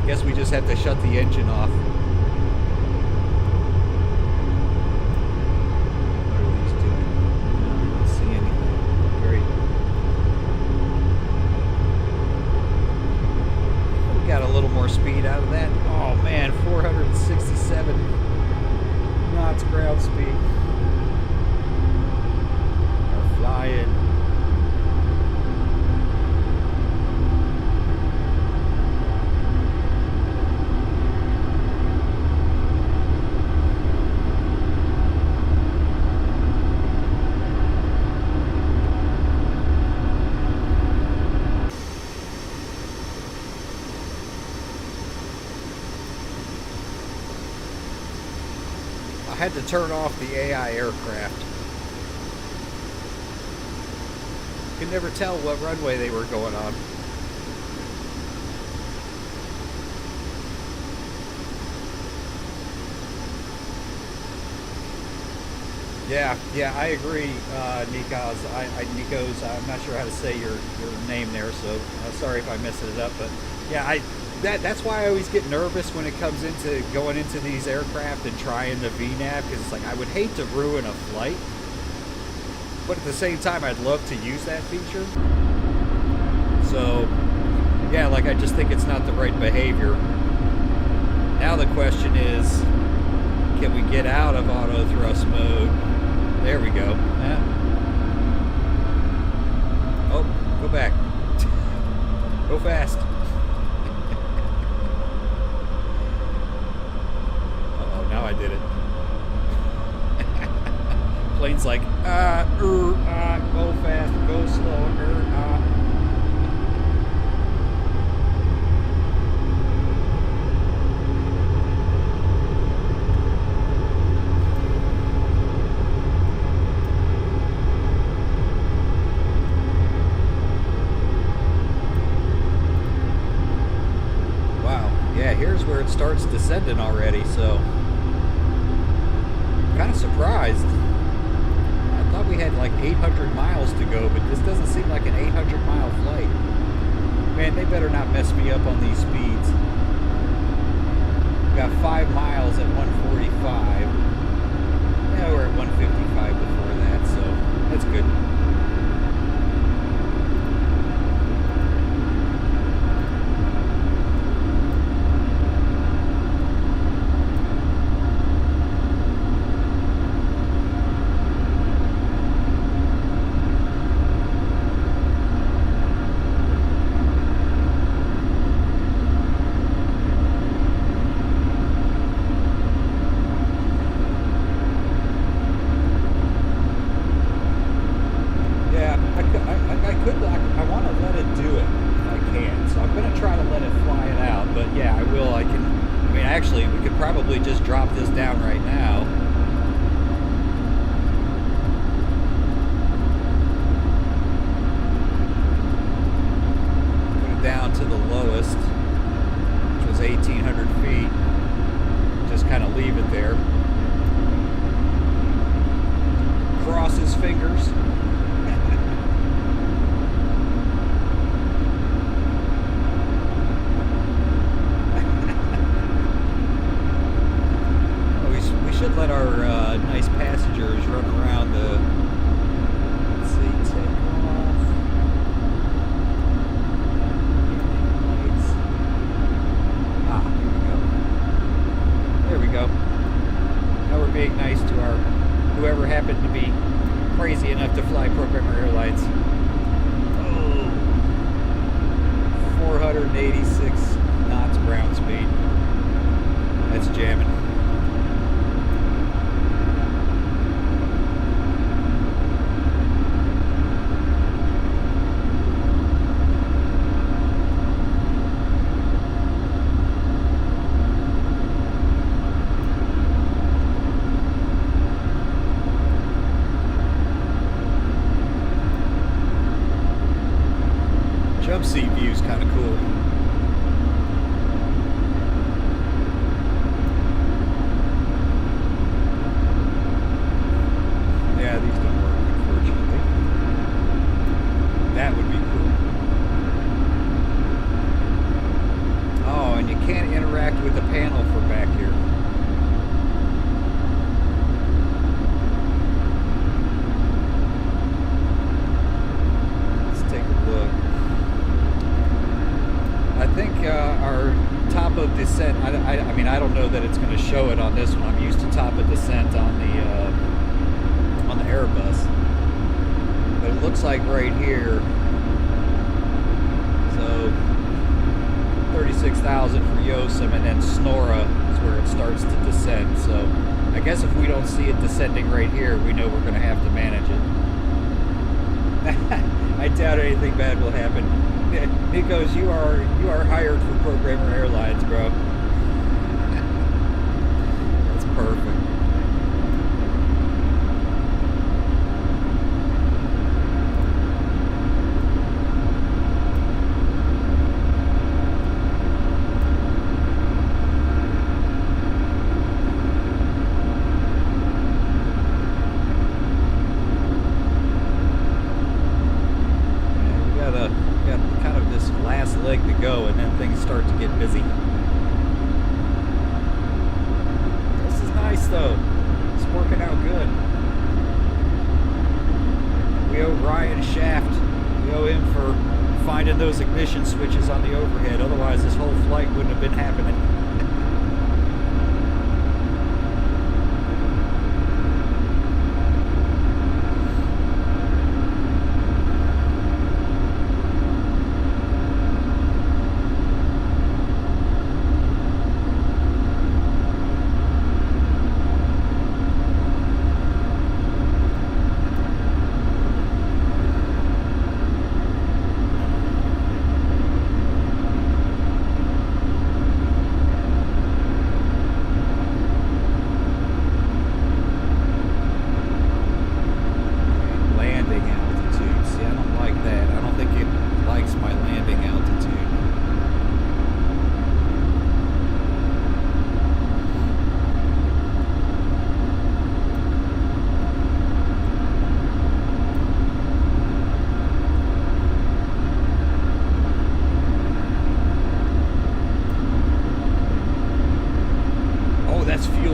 Guess we just have to shut the engine off. What are these doing? I don't see anything. Great. We got a little more speed out of that. Oh man, 467 knots ground speed. Flying. I had to turn off the AI aircraft. Could never tell what runway they were going on. Yeah, I agree, Nikos. Nikos, I'm not sure how to say your name there, so sorry if I messed it up. But yeah, that's why I always get nervous when it comes into going into these aircraft and trying the V-nav, because it's like I would hate to ruin a flight. But at the same time, I'd love to use that feature. So, yeah, like I just think it's not the right behavior. Now the question is, can we get out of auto thrust mode? There we go. Yeah. Oh, go back. Go fast. Uh-oh, now I did it. Plane's like, go fast, go slow, Wow, yeah, here's where it starts descending already, so I'm kind of surprised. I thought we had like 800 miles to go, but this doesn't seem like an 800-mile flight. Man, they better not mess me up on these speeds. We got 5 miles at 145. Yeah, we're at 155 before that, so that's good. I want to let it do it if I can, so I'm going to try to let it fly it out, but yeah, I will. I mean, actually, we could probably just drop this down right now. Put it down to the lowest. 1,800 feet. Just kind of leave it there. Cross his fingers. We should let our nice passengers run around the. Let's see, takeoff. Here we go. Now we're being nice to our whoever happened to be crazy enough to fly Progrmr Airlines. Oh, 486 knots ground speed. That's jamming. Jump seat view is kind of cool. Yeah, these don't work, unfortunately. That would be cool. Oh, and you can't interact with the panel from back here. Let's take a look. I think our top of descent, I mean, I don't know that it's going to show it on this one. I'm used to top of descent on the Airbus. But it looks like right here, so 36,000 for Yosem, and then Snora is where it starts to descend. So I guess if we don't see it descending right here, we know we're going to have to manage it. I doubt anything bad will happen. Nikos, you are hired for Progrmr Airlines, bro. That's perfect. Leg to go, and then things start to get busy. This is nice though. It's working out good. We owe Ryan Shaft. We owe him for finding those ignition switches on the overhead. Otherwise, this whole flight wouldn't have been happening.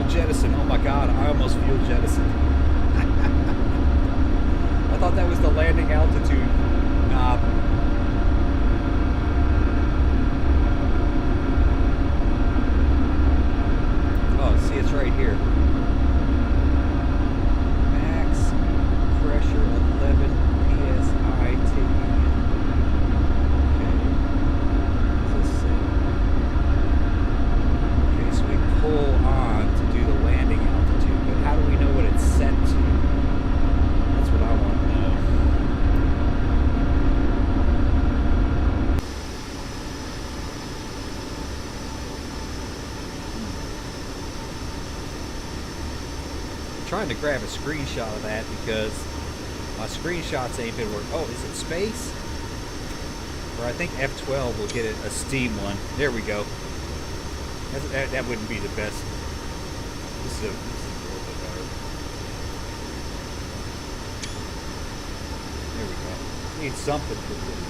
Jettison. Oh my god, I almost fuel jettisoned. I thought that was the landing altitude knob. Oh, see, it's right here. Max pressure 11 psi taking in. Okay. What does this say? Okay, so we pull on to do the landing altitude, but how do we know what it's set to? That's what I want to know. I'm trying to grab a screenshot of that because my screenshots ain't been working. Oh, is it space? Or I think F12 will get it a Steam one. There we go. That wouldn't be the best. This is a little bit better. There we go. Need something for video.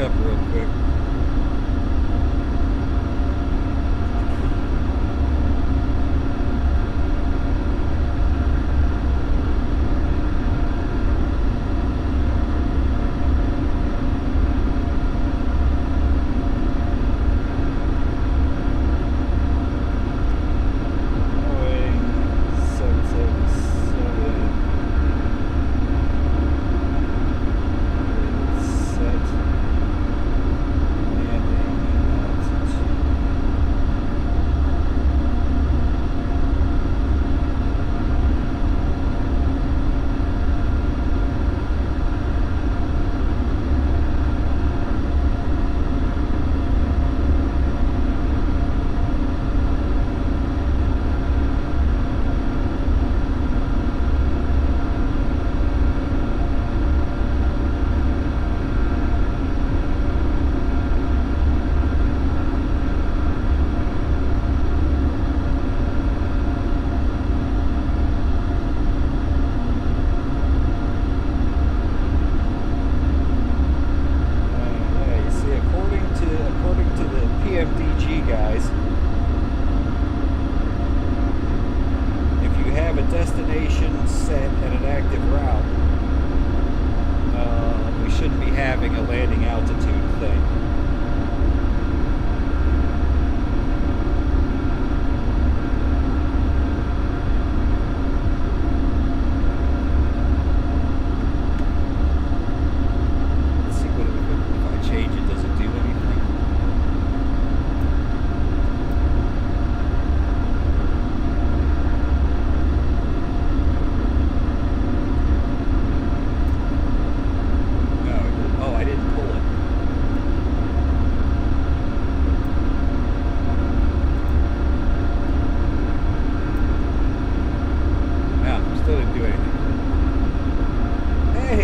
Up real quick. Destination set at an active route, we shouldn't be having a landing altitude thing. Let's see if I change it, does it do anything?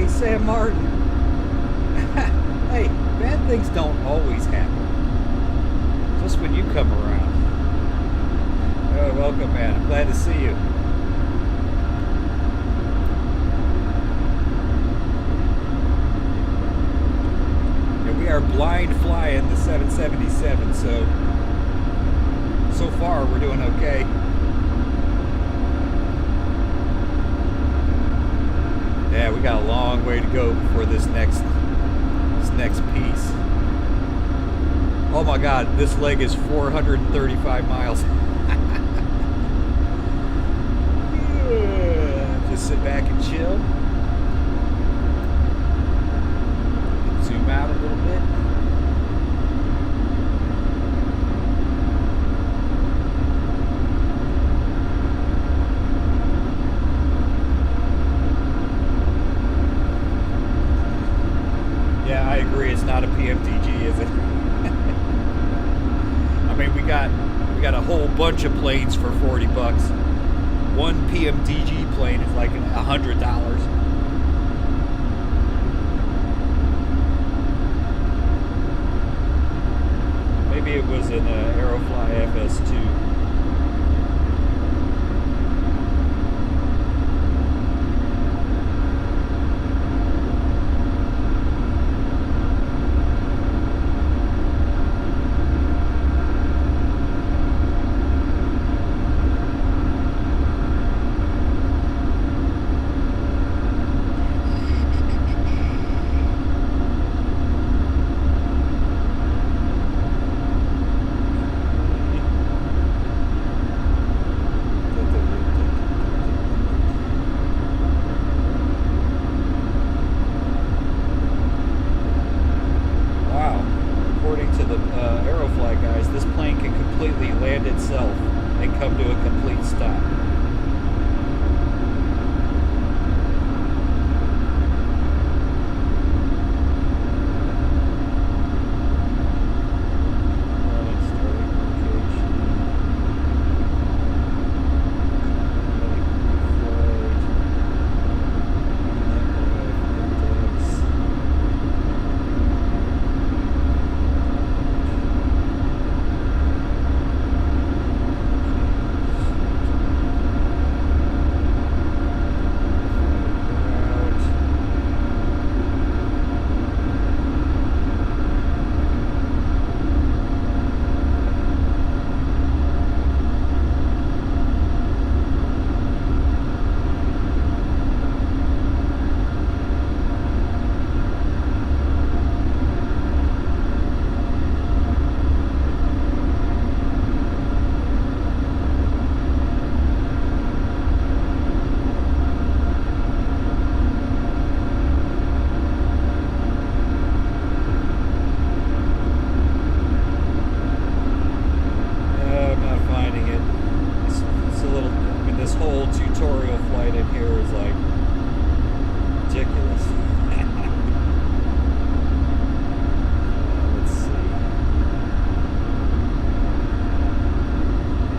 Sam Martin. Hey, bad things don't always happen. Just when you come around. Oh, welcome, man. I'm glad to see you. Yeah, we are blind flying the 777, so far we're doing okay. Yeah, we got a long way to go before this next piece. Oh my God, this leg is 435 miles. Just sit back and chill. Zoom out a little bit. I agree. It's not a PMDG, is it? I mean, we got a whole bunch of planes for $40. One PMDG plane is like $100. Maybe it was an Aerofly FS2. tutorial flight in here is like ridiculous. Let's see.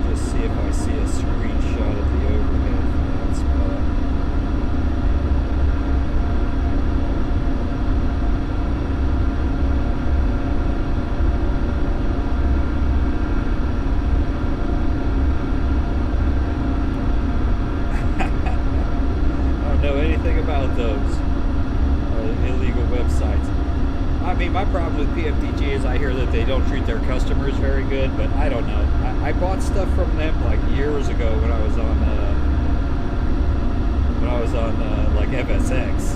Just see if I see a screenshot of the overhead for that spot. About those illegal websites. I mean, my problem with PFDG is I hear that they don't treat their customers very good, but I don't know. I bought stuff from them like years ago when I was on like FSX.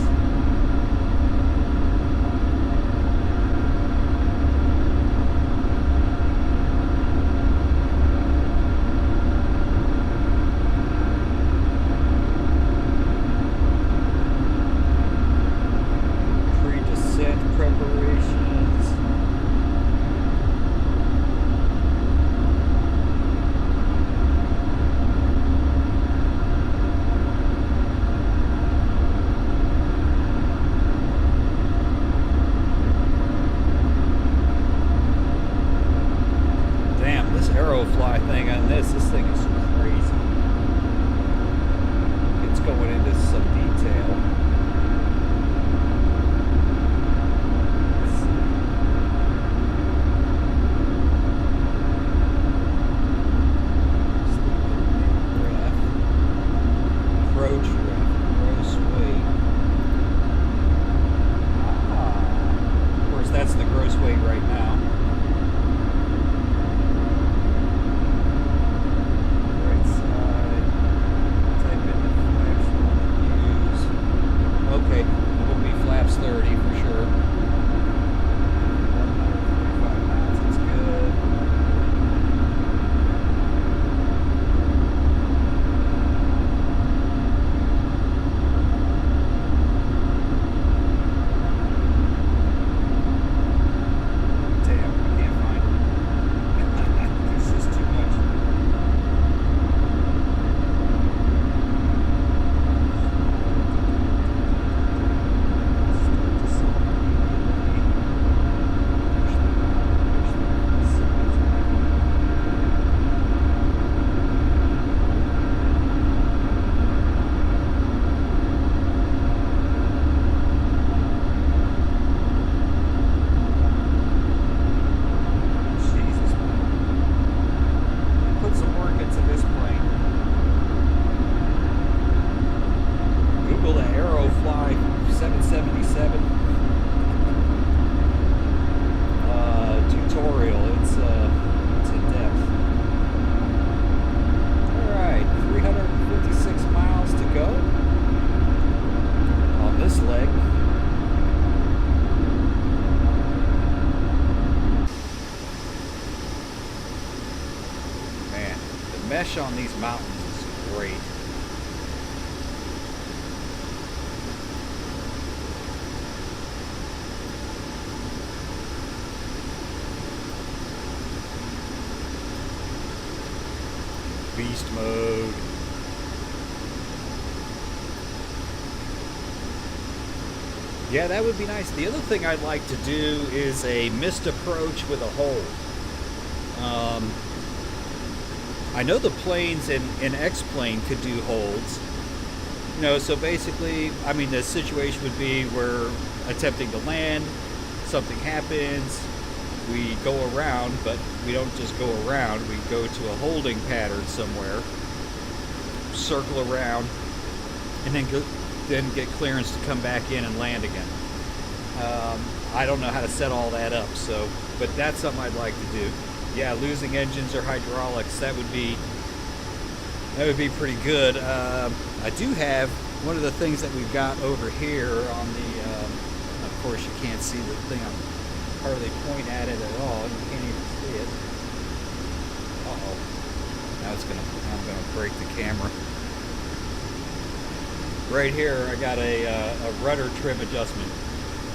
Aerofly thing on this thing is crazy. It's going into some detail. Let's see. Approach ref, gross weight. Of course, that's the gross weight right now. Aerofly 777 tutorial. It's in depth. Alright, 356 miles to go on this leg. Man, the mesh on these mountains is great. Beast mode. Yeah, that would be nice. The other thing I'd like to do is a missed approach with a hold. I know the planes in X-plane could do holds. You know, so basically, I mean, the situation would be we're attempting to land, something happens, we go around, but we don't just go around, we go to a holding pattern somewhere, circle around, and then get clearance to come back in and land again. I don't know how to set all that up, so, but that's something I'd like to do. Yeah, losing engines or hydraulics, that would be pretty good. I do have one of the things that we've got over here on the, of course you can't see the thing, I'm hardly point at it at all, you can't even see it. Uh-oh, now I'm gonna break the camera. Right here I got a rudder trim adjustment.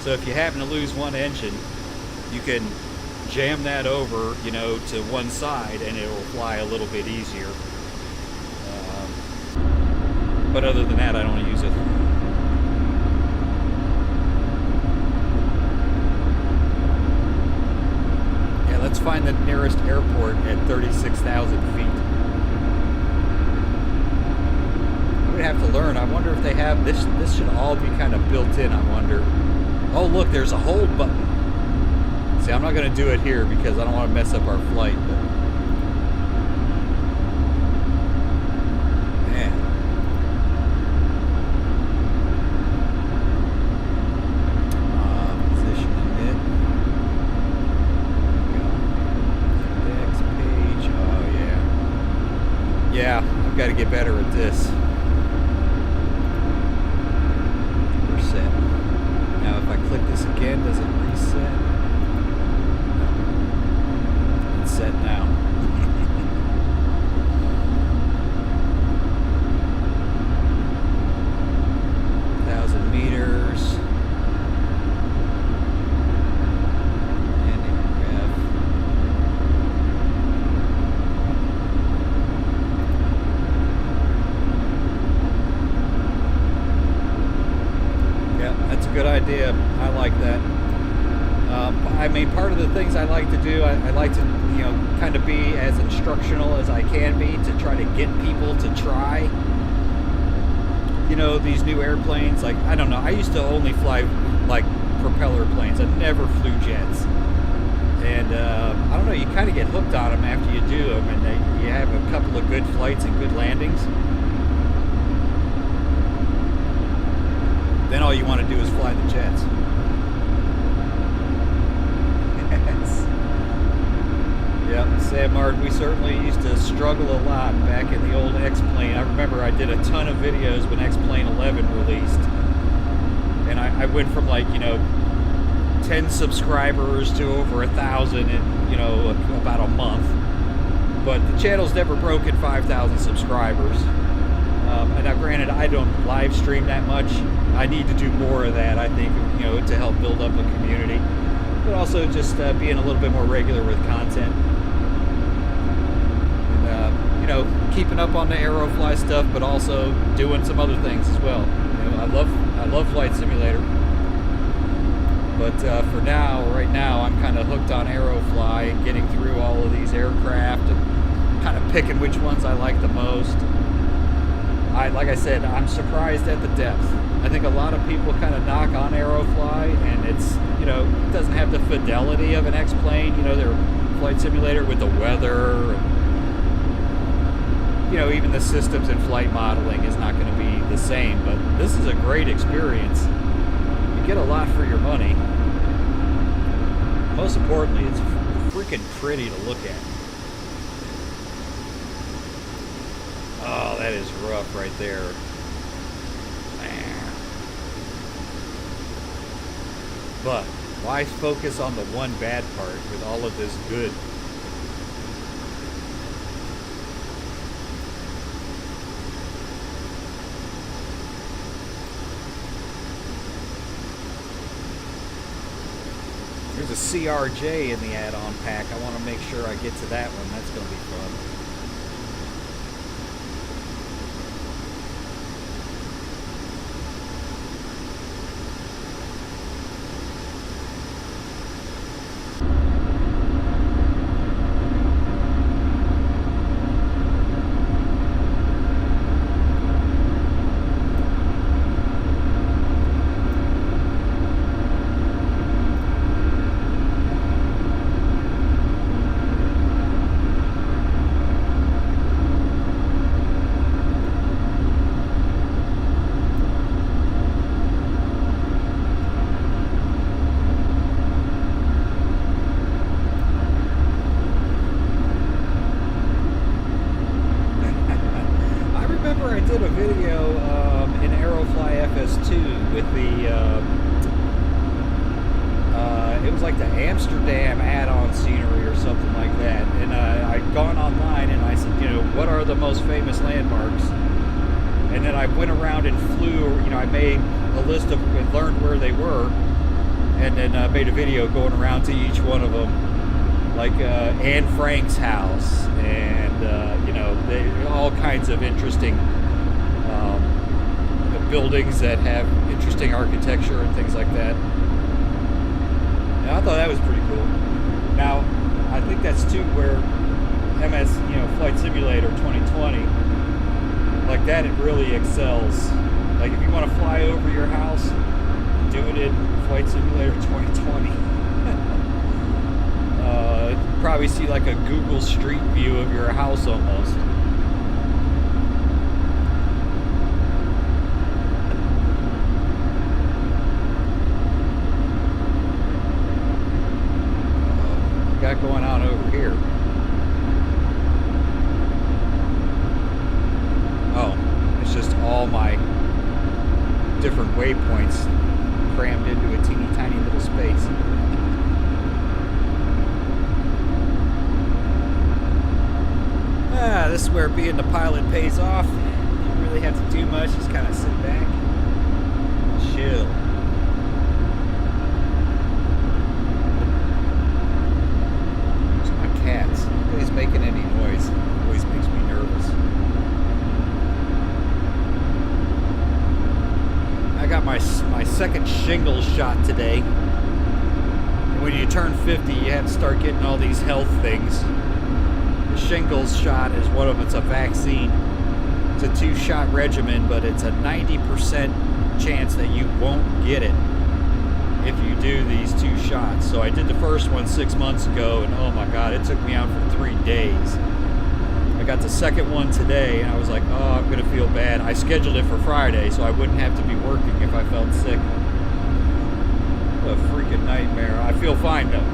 So if you happen to lose one engine, you can jam that over, you know, to one side and it will fly a little bit easier. But other than that, I don't use it. Yeah, let's find the nearest airport at 36,000 feet. We'd have to learn. I wonder if they have this. This should all be kind of built in. I wonder. Oh, look, there's a hold button. See, I'm not going to do it here because I don't want to mess up our flight. But man, position emit. Index page. Oh yeah. Yeah, I've got to get better at this. Click this again, does it reset? No. It's set now. 1,000 meters. Landing ref. Yeah, that's a good idea. I like that. I mean, part of the things I like to do, I like to, you know, kind of be as instructional as I can be to try to get people to try, you know, these new airplanes. Like, I don't know, I used to only fly, like, propeller planes. I never flew jets. And, I don't know, you kind of get hooked on them after you do them, and you have a couple of good flights and good landings. Then all you want to do is fly the jets. Yep, Samard, we certainly used to struggle a lot back in the old X-Plane. I remember I did a ton of videos when X-Plane 11 released. And I went from, like, you know, 10 subscribers to over 1,000 in, you know, about a month. But the channel's never broken 5,000 subscribers. And now, granted, I don't live stream that much. I need to do more of that, I think, you know, to help build up a community. But also just being a little bit more regular with content. And, you know, keeping up on the Aerofly stuff, but also doing some other things as well. You know, I love Flight Simulator. But for now, right now, I'm kind of hooked on Aerofly and getting through all of these aircraft and kind of picking which ones I like the most. Like I said, I'm surprised at the depth. I think a lot of people kind of knock on Aerofly, and it's, you know, it doesn't have the fidelity of an X-Plane, you know, their Flight Simulator with the weather, and, you know, even the systems and flight modeling is not going to be the same, but this is a great experience. You get a lot for your money. Most importantly, it's freaking pretty to look at. Oh, that is rough right there. But why focus on the one bad part with all of this good? There's a CRJ in the add-on pack. I want to make sure I get to that one. That's going to be fun. I did a video in Aerofly FS2 with the, it was like the Amsterdam add-on scenery or something like that. And I'd gone online and I said, you know, what are the most famous landmarks? And then I went around and flew, you know, I made a list of, and learned where they were. And then made a video going around to each one of them. Like Anne Frank's house, and you know, all kinds of interesting buildings that have interesting architecture and things like that. And I thought that was pretty cool. Now, I think that's too where Flight Simulator 2020, like that, it really excels. Like if you want to fly over your house, do it in Flight Simulator 2020. You probably see like a Google Street View of your house almost. Got going on over here? Oh, it's just all my different waypoints crammed into a teeny tiny little space. This is where being the pilot pays off. You don't really have to do much, just kind of sit back, chill. Cats. Nobody's making any noise. Always makes me nervous. I got my second shingles shot today. And when you turn 50, you have to start getting all these health things. The shingles shot is one of them. It's a vaccine. It's a 2-shot regimen, but it's a 90% chance that you won't get it if you do these 2 shots. So I did the first one 6 months ago, and oh my god, it took me out for 3 days. I got the second one today, and I was like, oh, I'm gonna feel bad. I scheduled it for Friday so I wouldn't have to be working if I felt sick. What a freaking nightmare. I feel fine though.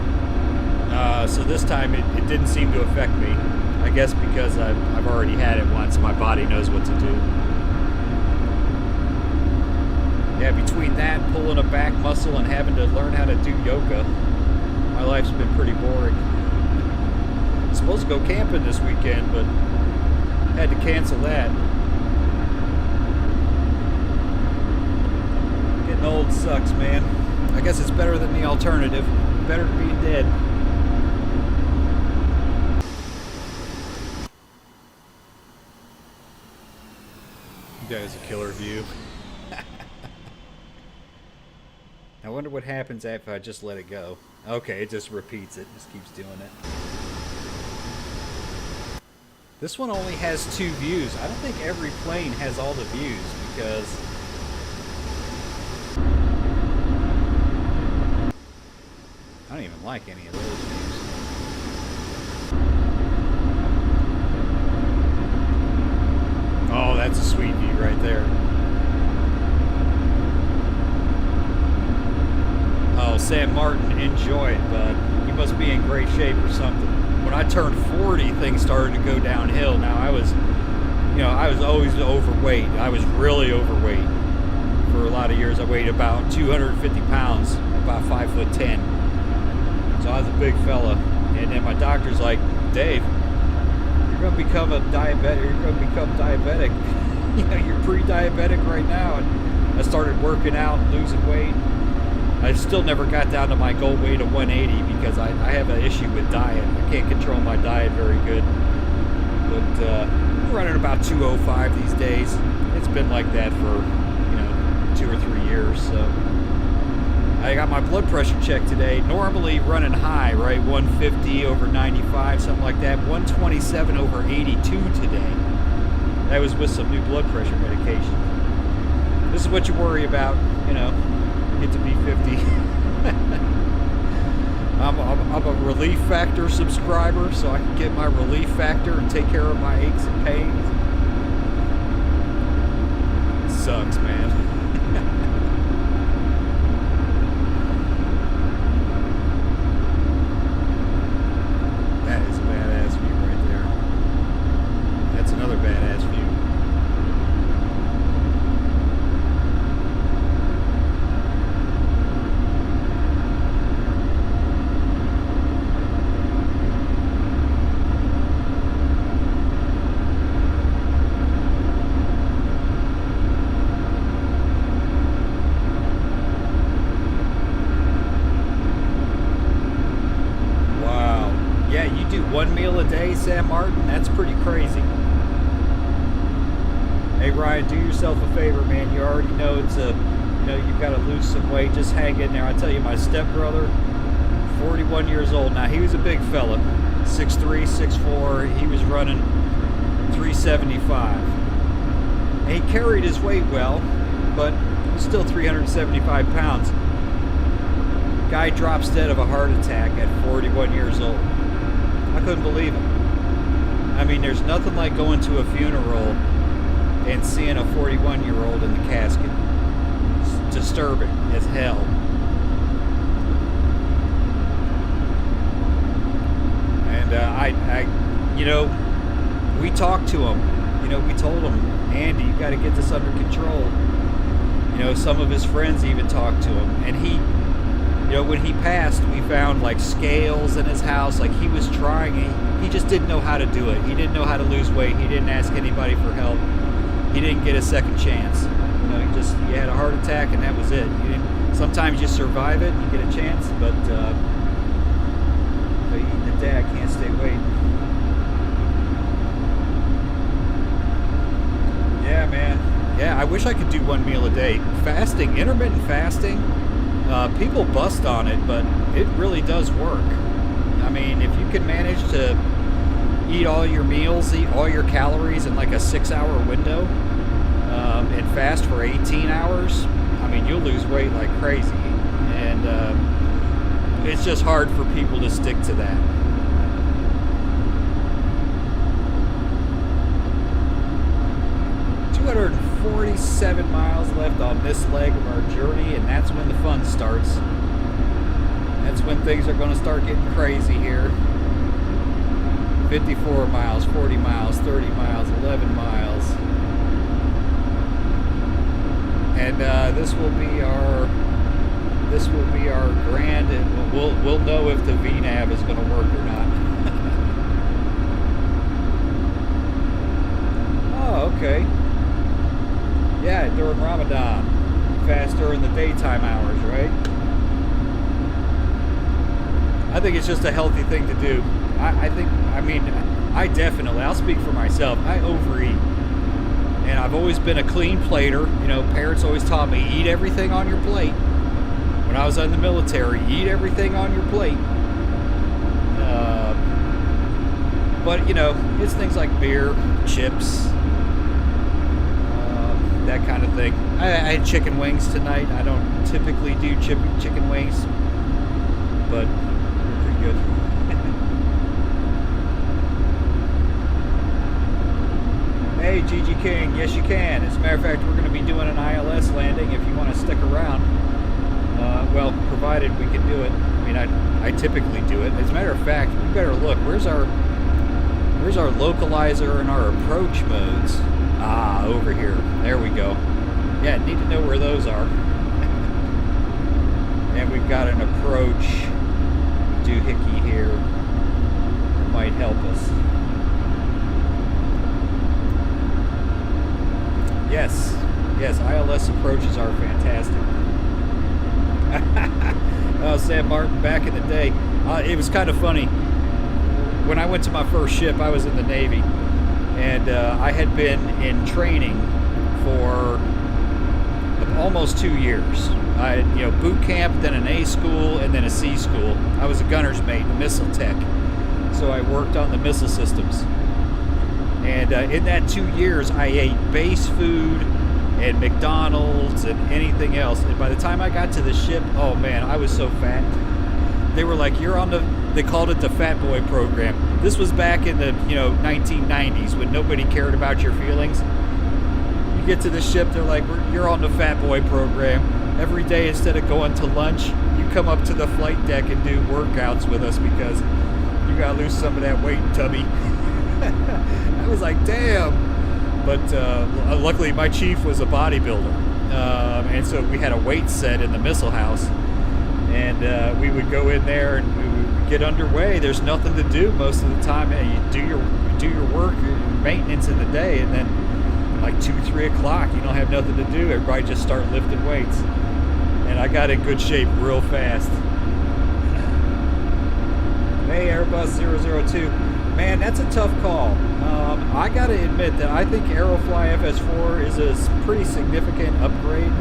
So this time it didn't seem to affect me. I guess because I've already had it once, my body knows what to do. Yeah, between that, pulling a back muscle, and having to learn how to do yoga, my life's been pretty boring. I'm supposed to go camping this weekend, but had to cancel that. Getting old sucks, man. I guess it's better than the alternative. Better than being dead. That was a killer view. I wonder what happens if I just let it go. Okay, it just repeats it. Just keeps doing it. This one only has 2 views. I don't think every plane has all the views because I don't even like any of those views. Oh, that's a sweet view right there. Oh, Sam Martin, enjoy it, bud. You must be in great shape or something. When I turned 40, things started to go downhill. Now I was always overweight. I was really overweight. For a lot of years, I weighed about 250 pounds, about 5'10". So I was a big fella. And then my doctor's like, Dave, you're going to become a diabetic. You're going to become diabetic. You're pre-diabetic right now. And I started working out, losing weight. I still never got down to my goal weight of 180 because I have an issue with diet. I can't control my diet very good. But I'm running about 205 these days. It's been like that for 2 or 3 years. So I got my blood pressure checked today. Normally running high, right? 150 over 95, something like that. 127 over 82 today. That was with some new blood pressure medication. This is what you worry about, get to be 50. I'm a Relief Factor subscriber, so I can get my Relief Factor and take care of my aches and pains. It sucks, man. That is a badass view right there. That's another badass view. One meal a day, Sam Martin? That's pretty crazy. Hey, Ryan, do yourself a favor, man. You already know you've got to lose some weight. Just hang in there. I tell you, my stepbrother, 41 years old now. He was a big fella, 6'3", 6'4". He was running 375. And he carried his weight well, but still 375 pounds. Guy drops dead of a heart attack at 41 years old. I couldn't believe it. I mean, there's nothing like going to a funeral and seeing a 41-year-old in the casket. It's disturbing as hell. And we talked to him. We told him, Andy, you got to get this under control. Some of his friends even talked to him, and he, when he passed, we found like scales in his house. Like, he was trying, he just didn't know how to do it. He didn't know how to lose weight. He didn't ask anybody for help. He didn't get a second chance. He had a heart attack, and that was it. Sometimes you survive it, you get a chance, but eating the day, I can't stay waiting. Yeah, man. Yeah, I wish I could do one meal a day. Fasting, intermittent fasting, people bust on it, but it really does work. I mean, if you can manage to eat all your meals, eat all your calories in like a 6-hour window, and fast for 18 hours, I mean, you'll lose weight like crazy. And it's just hard for people to stick to that. .47 miles left on this leg of our journey, and that's when the fun starts. That's when things are going to start getting crazy here. 54 miles, 40 miles, 30 miles, 11 miles. And this will be our grand, and we'll know if the V-nav is going to work or not. Oh, okay. Yeah, during Ramadan. Fast during the daytime hours, right? I think it's just a healthy thing to do. I definitely, I'll speak for myself, I overeat. And I've always been a clean plater. Parents always taught me, eat everything on your plate. When I was in the military, eat everything on your plate. But, it's things like beer, chips, that kind of thing. I had chicken wings tonight. I don't typically do chicken wings, but they're pretty good. Hey, Gigi King, yes you can. As a matter of fact, we're going to be doing an ILS landing if you want to stick around. Well, provided we can do it. I mean, I typically do it. As a matter of fact, we better look. Where's our localizer and our approach modes? Ah, over here. There we go. Yeah, need to know where those are. And we've got an approach doohickey here that might help us. Yes, ILS approaches are fantastic. Oh, Sam Martin, back in the day. It was kind of funny. When I went to my first ship, I was in the Navy. And I had been in training for almost 2 years. I had, boot camp, then an A school, and then a C school. I was a gunner's mate, a missile tech. So I worked on the missile systems. And in that 2 years, I ate base food and McDonald's and anything else. And by the time I got to the ship, oh man, I was so fat. They were like, they called it the Fat Boy program. This was back in the 1990s when nobody cared about your feelings. You get to the ship, they're like, you're on the Fat Boy program. Every day, instead of going to lunch, you come up to the flight deck and do workouts with us because you gotta lose some of that weight, tubby. I was like, damn. But luckily, my chief was a bodybuilder, and so we had a weight set in the missile house, and we would go in there and we would get underway. There's nothing to do most of the time. You do your work, your maintenance in the day, and then like 2-3 o'clock, you don't have nothing to do. Everybody just start lifting weights, and I got in good shape real fast. Hey, Airbus 002. Man, that's a tough call. I gotta admit that I think Aerofly FS4 is a pretty significant upgrade.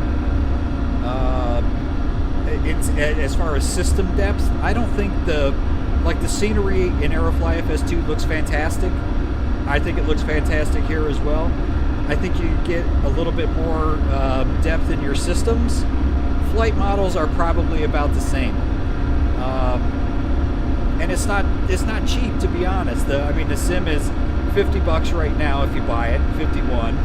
It's as far as system depth. I don't think the scenery in Aerofly FS2 looks fantastic. I think it looks fantastic here as well. I think you get a little bit more depth in your systems. Flight models are probably about the same, and it's not cheap, to be honest. The sim is $50 right now if you buy it, 51.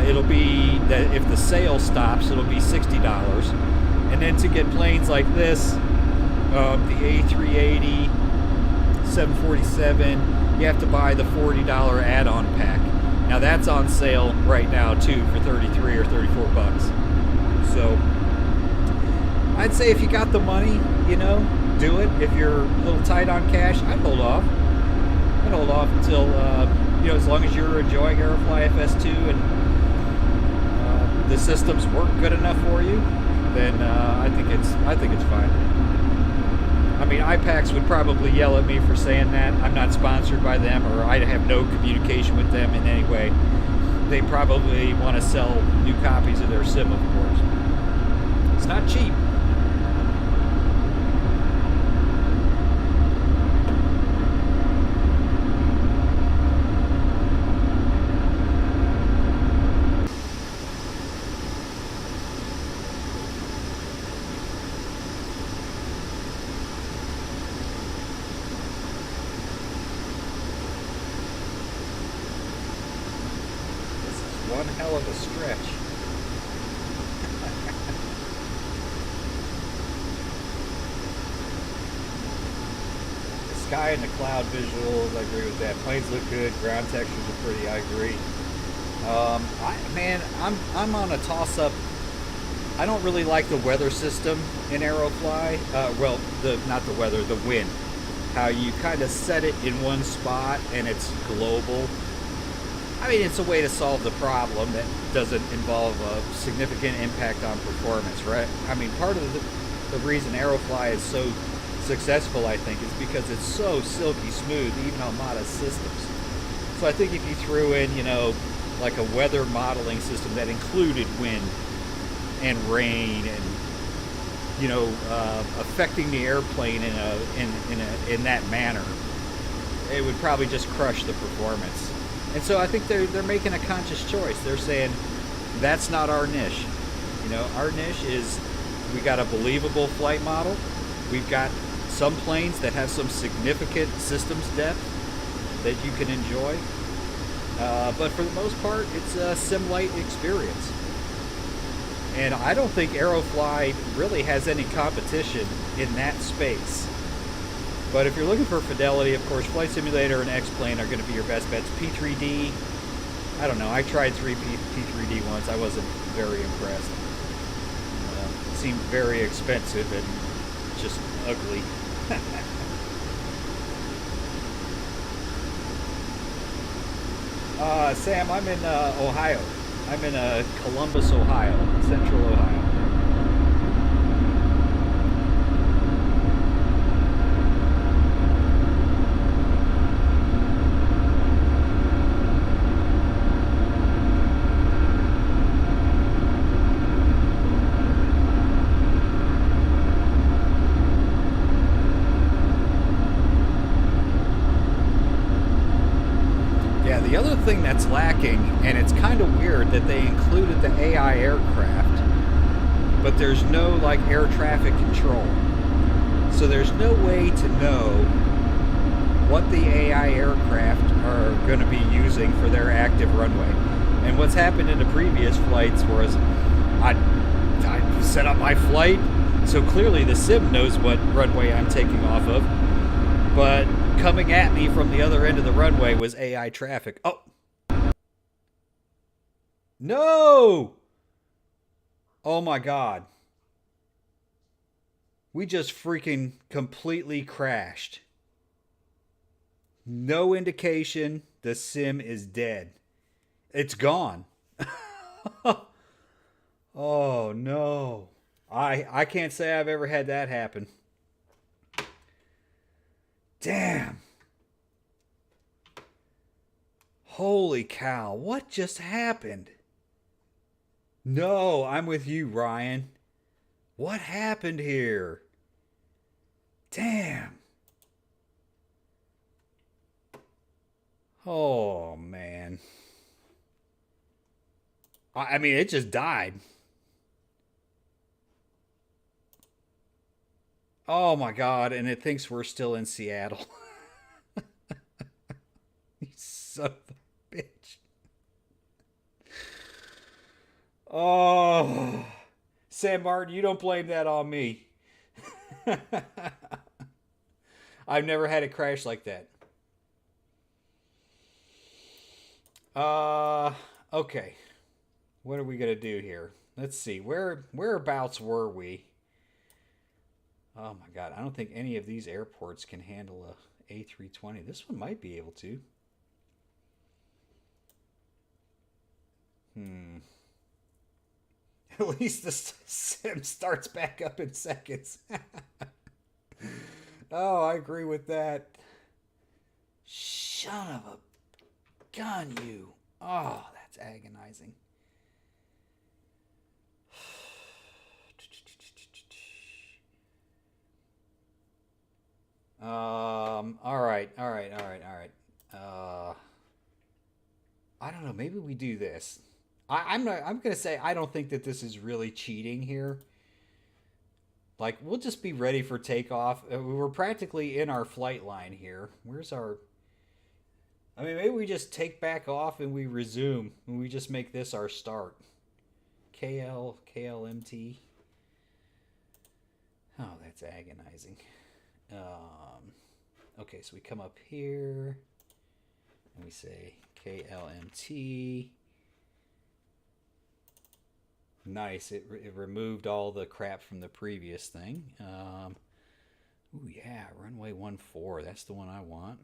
It'll be that if the sale stops, it'll be $60. And then to get planes like this, the A380, 747, you have to buy the $40 add-on pack. Now that's on sale right now too for 33 or 34 bucks. So I'd say if you got the money, do it. If you're a little tight on cash, I'd hold off. I'd hold off until as long as you're enjoying Aerofly FS2 and the systems work good enough for you, then I think it's fine. I mean, iPax would probably yell at me for saying that. I'm not sponsored by them, or I have no communication with them in any way. They probably want to sell new copies of their sim, of course. It's not cheap. One hell of a stretch. The sky and the cloud visuals, I agree with that. Planes look good. Ground textures are pretty. I agree. I'm on a toss-up. I don't really like the weather system in Aerofly. Not the weather, the wind. How you kind of set it in one spot and it's global. I mean, it's a way to solve the problem that doesn't involve a significant impact on performance, right? I mean, part of the reason Aerofly is so successful, I think, is because it's so silky smooth, even on modest systems. So I think if you threw in, like a weather modeling system that included wind and rain and, affecting the airplane in that manner, it would probably just crush the performance. And so I think they're making a conscious choice. They're saying that's not our niche. Our niche is we got a believable flight model. We've got some planes that have some significant systems depth that you can enjoy. But for the most part, it's a sim-light experience. And I don't think Aerofly really has any competition in that space. But if you're looking for fidelity, of course, Flight Simulator and X-Plane are going to be your best bets. P3D, I don't know. I tried P3D once. I wasn't very impressed. It seemed very expensive and just ugly. Sam, I'm in Ohio. I'm in Columbus, Ohio, central Ohio. The other thing that's lacking, and it's kind of weird that they included the AI aircraft, but there's no air traffic control. So there's no way to know what the AI aircraft are going to be using for their active runway. And what's happened in the previous flights was I set up my flight, so clearly the sim knows what runway I'm taking off of, but coming at me from the other end of the runway was AI traffic. Oh. No! Oh my God. We just freaking completely crashed. No indication. The sim is dead. It's gone. Oh no. I can't say I've ever had that happen. Damn. Holy cow, what just happened? No, I'm with you, Ryan. What happened here? Damn. Oh, man. I mean, it just died. Oh, my God. And it thinks we're still in Seattle. You son of a bitch. Oh. Sam Martin, you don't blame that on me. I've never had it crash like that. Okay. What are we gonna do here? Let's see. Whereabouts were we? Oh my God! I don't think any of these airports can handle a A320. This one might be able to. At least the sim starts back up in seconds. Oh, I agree with that. Son of a gun, you. Oh, that's agonizing. All right. I don't know. Maybe we do this. I'm gonna say I don't think that this is really cheating here. Like we'll just be ready for takeoff. We're practically in our flight line here. Where's our? I mean, maybe we just take back off and we resume, and we just make this our start. KLMT. Oh, that's agonizing. Okay, so we come up here and we say KLMT. Nice. It removed all the crap from the previous thing. Ooh, yeah, runway 14. That's the one I want.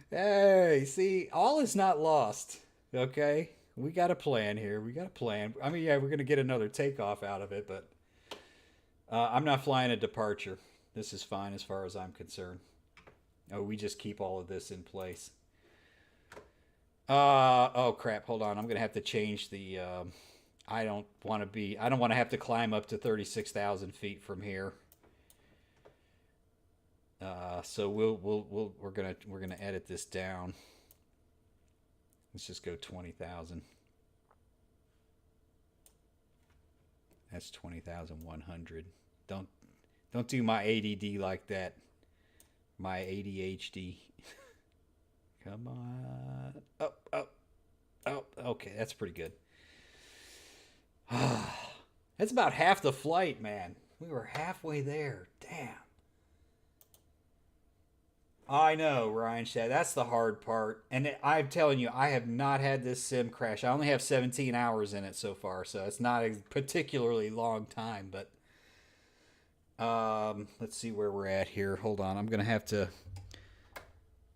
Hey, see, all is not lost. Okay, we got a plan here. We got a plan. I mean, yeah, we're gonna get another takeoff out of it, but I'm not flying a departure. This is fine as far as I'm concerned. Oh, we just keep all of this in place. Oh crap, hold on. I'm going to have to change the I don't want to have to climb up to 36,000 feet from here. So we're going to edit this down. Let's just go 20,000. That's 20,100. Don't do my ADD like that. My ADHD. Come on. Oh, okay, that's pretty good. That's about half the flight, man. We were halfway there. Damn. I know, Ryan said. That's the hard part. And I'm telling you, I have not had this sim crash. I only have 17 hours in it so far, so it's not a particularly long time. But let's see where we're at here. Hold on. I'm going to have to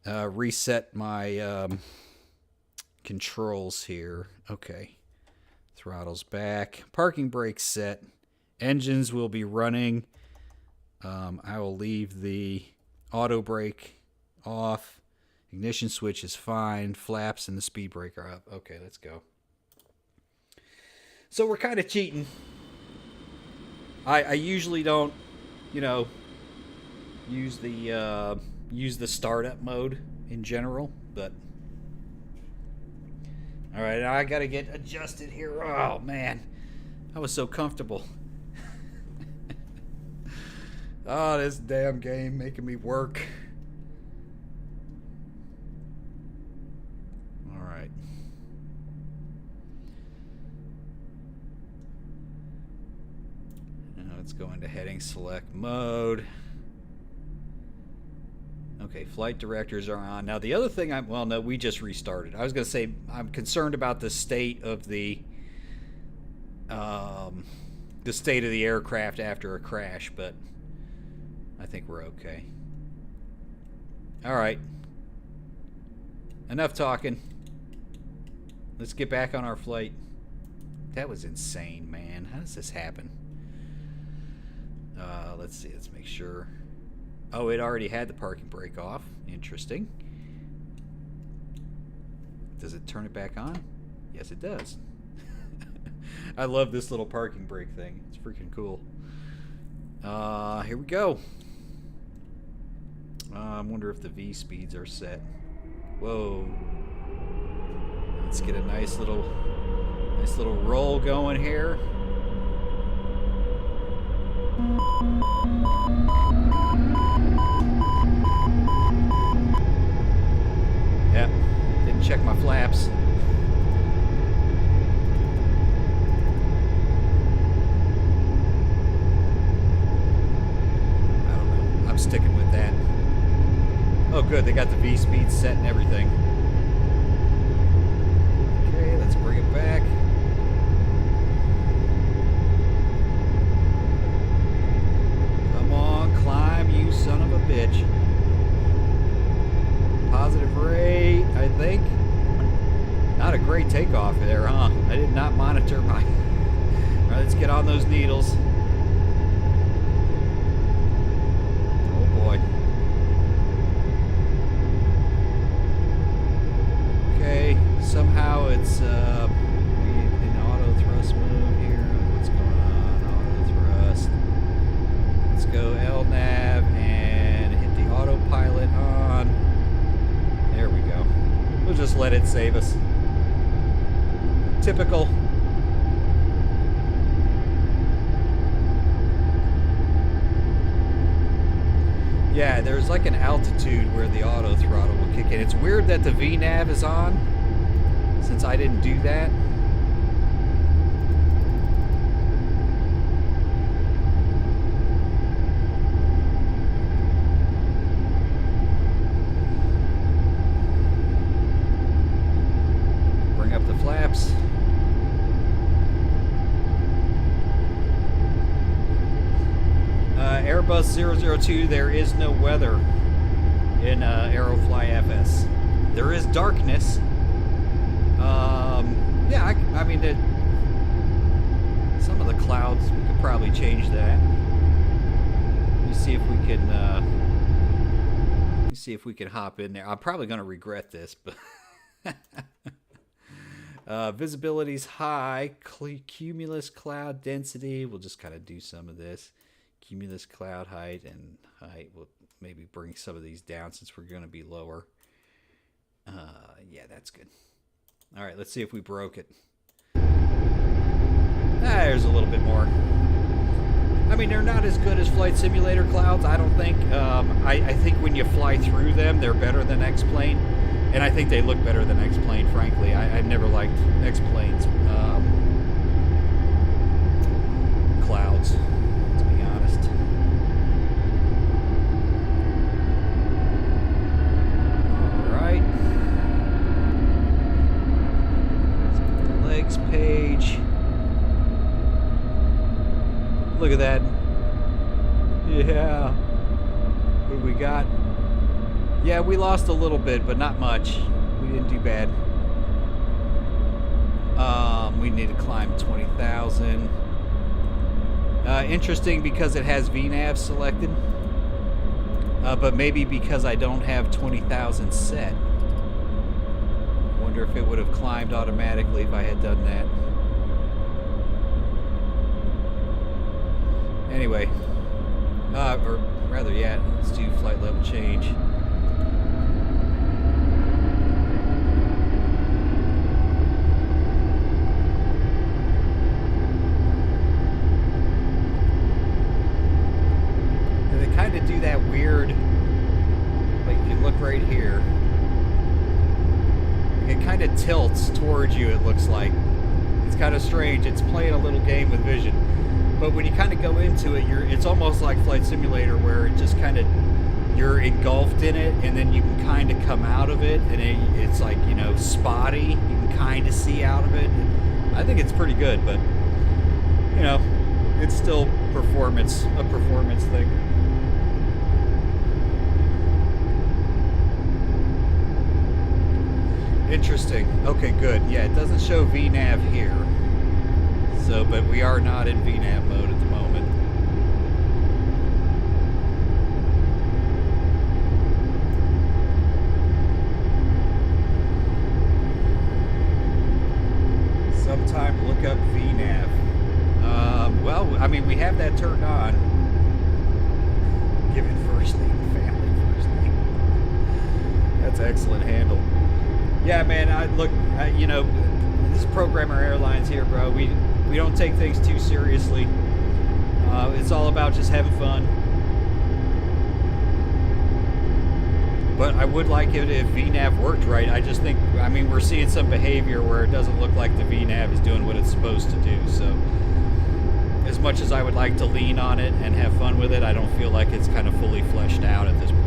reset my controls here. Okay. Throttle's back. Parking brakes set. Engines will be running. I will leave the auto brake off. Ignition switch is fine. Flaps and the speed brake are up. Okay, let's go. So we're kind of cheating. I usually don't, use the startup mode in general, but all right, I gotta get adjusted here. Oh man, I was so comfortable. Oh, this damn game making me work. All right. Now let's go into heading select mode. Okay, flight directors are on. Now the other thing no, we just restarted. I was going to say I'm concerned about the state of the aircraft after a crash, but I think we're okay. All right. Enough talking. Let's get back on our flight. That was insane, man. How does this happen? Let's see. Let's make sure. Oh, it already had the parking brake off. Interesting. Does it turn it back on? Yes, it does. I love this little parking brake thing. It's freaking cool. Here we go. I wonder if the V speeds are set. Whoa. Let's get a nice little roll going here. Yep. Didn't check my flaps. I don't know. I'm sticking with that. Oh, good. They got the V speed set and everything. Okay, let's bring it back. Come on, climb, you son of a bitch. Positive rate, I think. Not a great takeoff there, huh? I did not monitor my... Alright, let's get on those needles. Oh boy. Okay, somehow it's in auto thrust mode here. What's going on? Auto thrust. Let's go LNAV and hit the autopilot on. There we go. We'll just let it save us. Typical. Yeah, there's like an altitude where the auto throttle will kick in. It's weird that the V-nav is on, since I didn't do that. Bring up the flaps. Airbus 002, there is no weather in Aerofly FS. There is darkness. Yeah, I mean, some of the clouds, we could probably change that. Let me see if we can. Let me see if we can hop in there. I'm probably going to regret this, but visibility's high. Cumulus cloud density. We'll just kind of do some of this. Cumulus cloud height and height. We'll maybe bring some of these down since we're going to be lower. Yeah, that's good. All right, let's see if we broke it. There's a little bit more. I mean, they're not as good as Flight Simulator clouds, I don't think. I think when you fly through them, they're better than X-Plane. And I think they look better than X-Plane, frankly. I've never liked X-Plane's clouds. Page. Look at that. Yeah. What do we got? Yeah, we lost a little bit, but not much. We didn't do bad. We need to climb 20,000. Interesting because it has V-nav selected. But maybe because I don't have 20,000 set. Wonder if it would have climbed automatically if I had done that. Anyway, or rather, yeah, let's do flight level change. And they kind of do that weird, like if you look right here. It kind of tilts towards you, it looks like. It's kind of strange. It's playing a little game with vision. But when you kind of go into it, it's almost like Flight Simulator where it just kind of, you're engulfed in it and then you can kind of come out of it and it's like, you know, spotty. You can kind of see out of it. I think it's pretty good, but, you know, it's still a performance thing. Interesting. Okay, good. Yeah, it doesn't show V-nav here. So, but we are not in V-nav mode at the moment. mean, we have that turned on. Give it first name, family first name. That's excellent handle. Yeah, man, you know, this is Progrmr Airlines here, bro. We don't take things too seriously. It's all about just having fun. But I would like it if V-nav worked right. I just think, I mean, we're seeing some behavior where it doesn't look like the V-nav is doing what it's supposed to do. So as much as I would like to lean on it and have fun with it, I don't feel like it's kind of fully fleshed out at this point.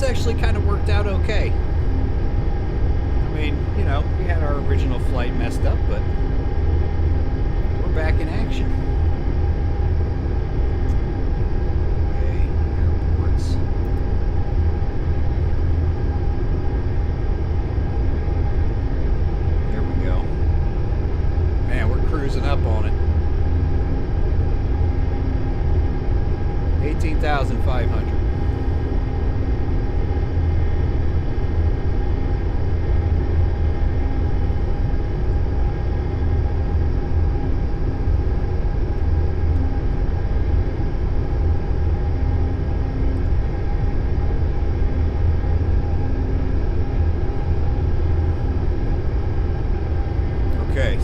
Actually kind of worked out okay. I mean, you know, we had our original flight messed up, but we're back in action. Okay, airports. There we go. Man, we're cruising up on it. 18,500.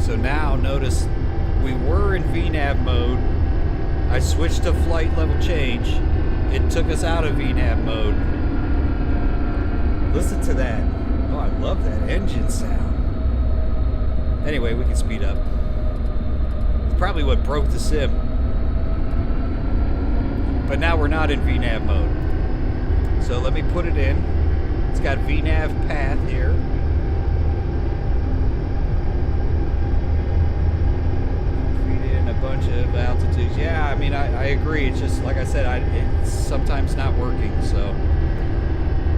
So now notice we were in V-nav mode. I switched to flight level change. It took us out of V-nav mode. Listen to that. Oh, I love that engine sound. Anyway, we can speed up. It's probably what broke the sim. But now we're not in V-nav mode. So let me put it in. It's got V-nav path here. Bunch of altitudes. Yeah, I mean, I agree. It's just like I said, it's sometimes not working. So,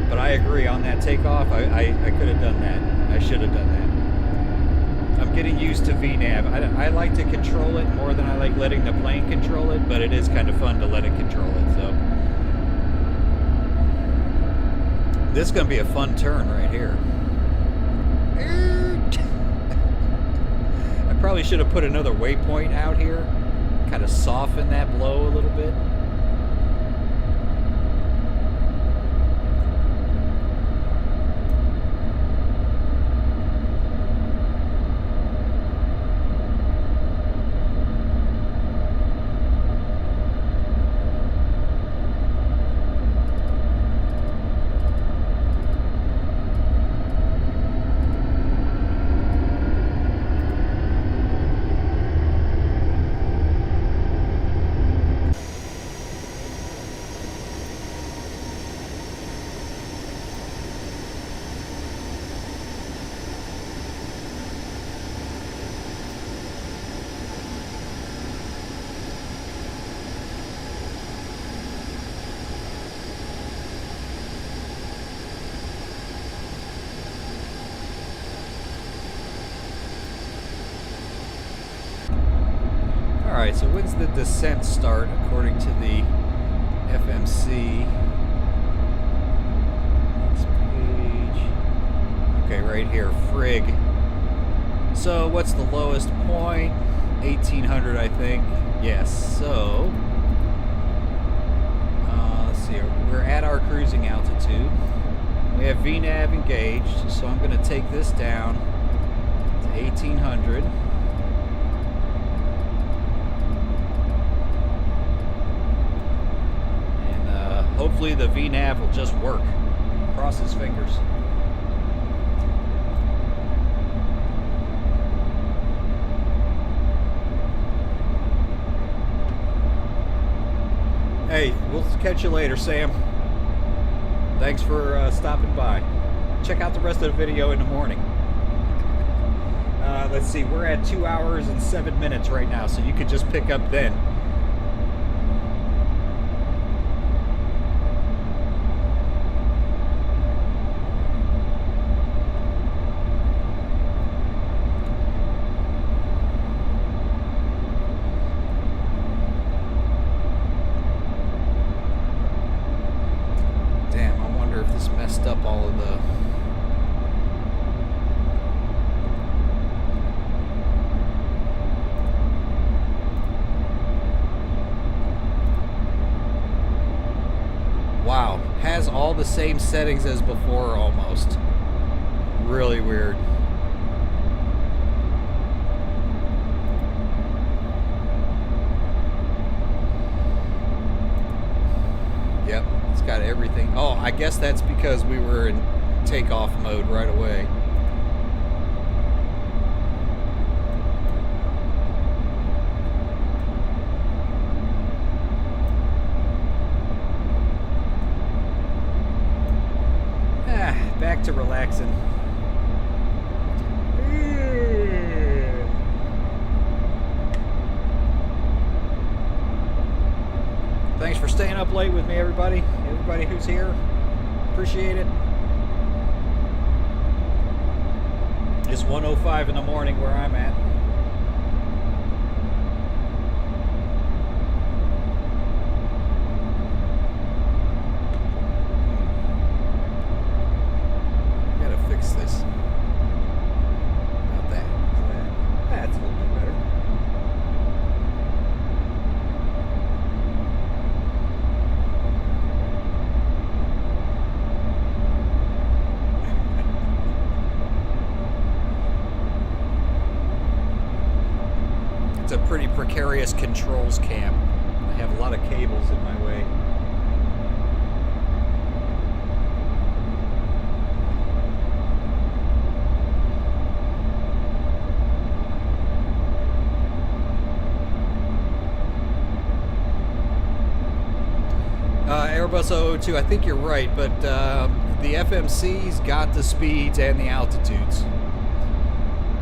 but I agree on that takeoff. I could have done that. I should have done that. I'm getting used to V-nav. I like to control it more than I like letting the plane control it, but it is kind of fun to let it control it. So, this is going to be a fun turn right here. Probably should have put another waypoint out here, kind of soften that blow a little bit. Alright, so when's the descent start according to the FMC? Next page. Okay, right here, Frig. So what's the lowest point? 1800, I think. Yes, so let's see, we're at our cruising altitude. We have V-nav engaged, so I'm going to take this down to 1800. Hopefully the V-nav will just work. Cross his fingers. Hey, we'll catch you later, Sam. Thanks for stopping by. Check out the rest of the video in the morning. Let's see, we're at 2 hours and 7 minutes right now, so you could just pick up then. Damn, I wonder if this messed up all of the... Wow, has all the same settings as before almost. Really weird. Yep, it's got everything. Oh, I guess that's because we were in takeoff mode right away. Back to relaxing. Thanks for staying up late with me, everybody. Everybody who's here. Appreciate it. It's 1:05 in the morning where I'm at. This. About that. That's a little bit better. It's a pretty precarious controls cam. I have a lot of cables in my way. Airbus 002, I think you're right, but the FMC's got the speeds and the altitudes.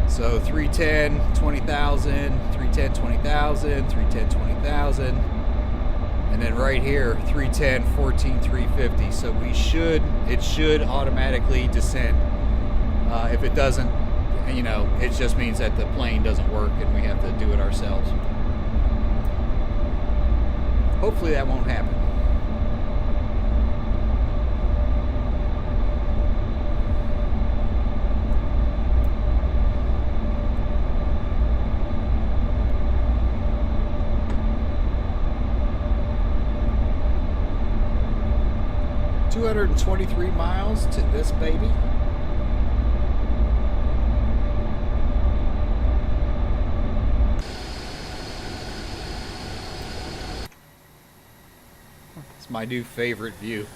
So 310, 20,000, 310, 20,000, 310, 20,000, and then right here, 310, 14,350. So it should automatically descend. If it doesn't, you know, it just means that the plane doesn't work and we have to do it ourselves. Hopefully that won't happen. $223 miles to this baby. It's my new favorite view.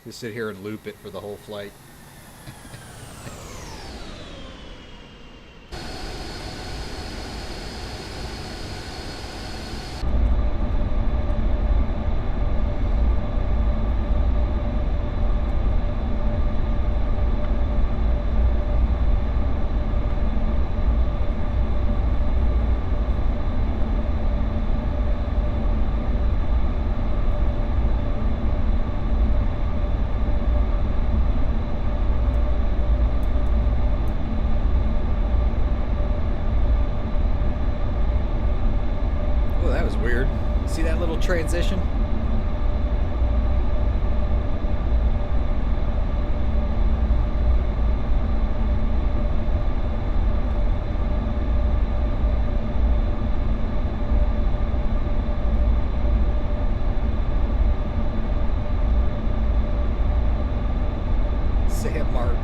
Just sit here and loop it for the whole flight. Transition. Sam Martin.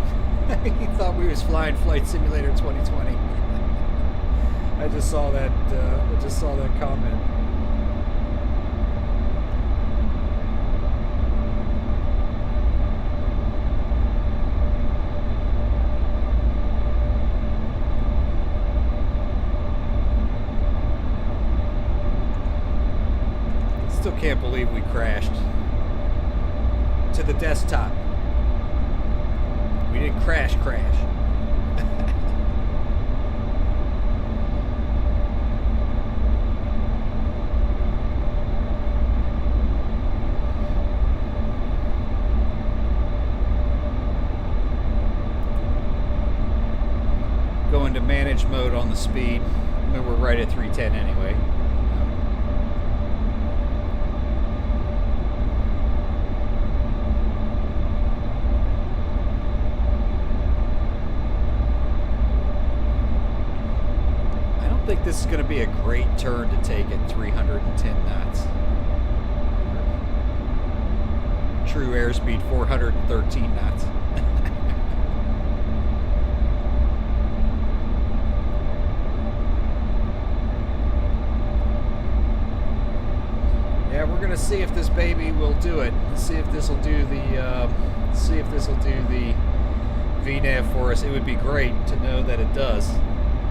He thought we was flying Flight Simulator 2020. I just saw that comment. Can't believe we crashed to the desktop. We didn't crash. Go into manage mode on the speed. I mean, we're right at 310 anyway. I don't think this is going to be a great turn to take at 310 knots. True airspeed 413 knots. Yeah, we're gonna see if this baby will do it. See if this will do the V-nav for us. It would be great to know that it does.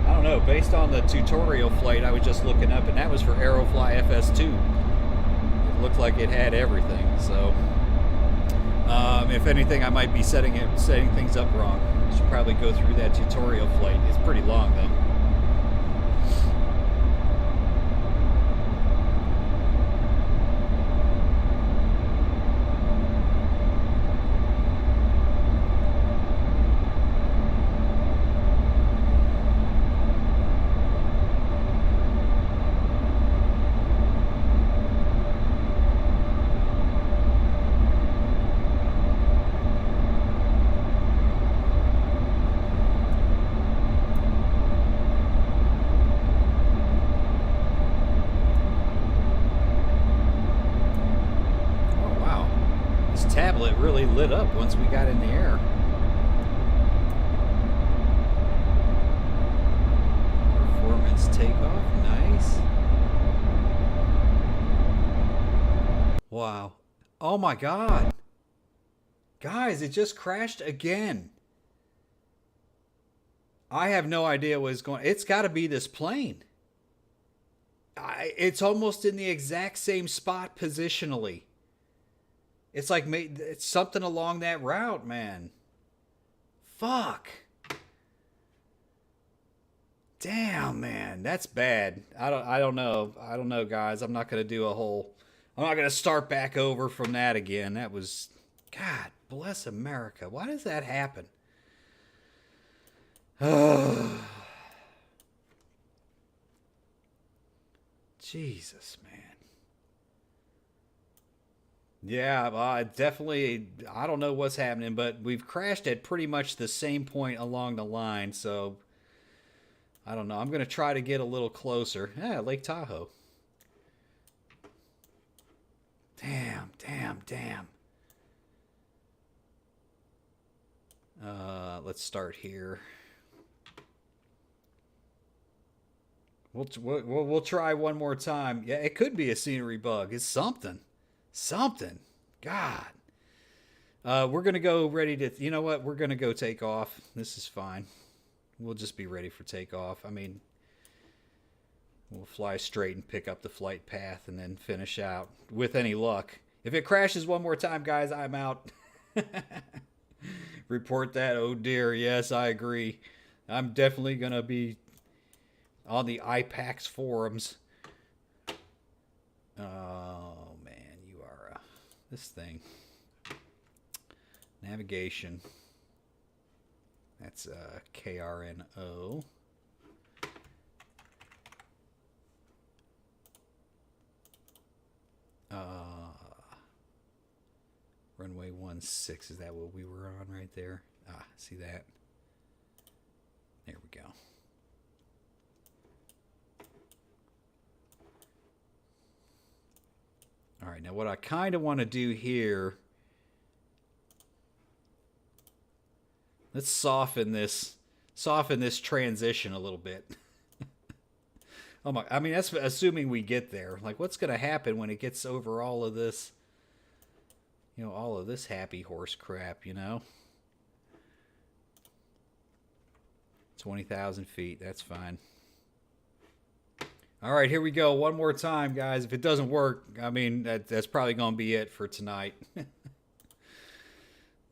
I don't know. Based on the tutorial flight I was just looking up, and that was for Aerofly FS2. It looked like it had everything. So, if anything, I might be setting things up wrong. I should probably go through that tutorial flight. It's pretty long though. Tablet really lit up once we got in the air. Performance takeoff, nice. Wow. Oh my God. Guys, it just crashed again. I have no idea what is going on. It's got to be this plane. It's almost in the exact same spot positionally. It's like it's something along that route, man. Fuck. Damn, man, that's bad. I don't know, guys. I'm not gonna start back over from that again. That was, God bless America. Why does that happen? Jesus, man. Yeah, definitely. I don't know what's happening, but we've crashed at pretty much the same point along the line. So I don't know. I'm going to try to get a little closer. Yeah, Lake Tahoe. Damn. Let's start here. We'll try one more time. Yeah, it could be a scenery bug. It's something. God. We're going to go ready to... You know what? We're going to go take off. This is fine. We'll just be ready for takeoff. I mean, we'll fly straight and pick up the flight path and then finish out with any luck. If it crashes one more time, guys, I'm out. Report that. Oh, dear. Yes, I agree. I'm definitely going to be on the IPAX forums. Oh, man. You are this thing. Navigation. That's KRNO. Runway 16. Is that what we were on right there? Ah, see that? There we go. All right, now what I kind of want to do here, let's soften this transition a little bit. Oh my, I mean, that's assuming we get there. Like, what's going to happen when it gets over all of this, you know, all of this happy horse crap, you know? 20,000 feet, that's fine. All right, here we go. One more time, guys. If it doesn't work, I mean, that's probably going to be it for tonight.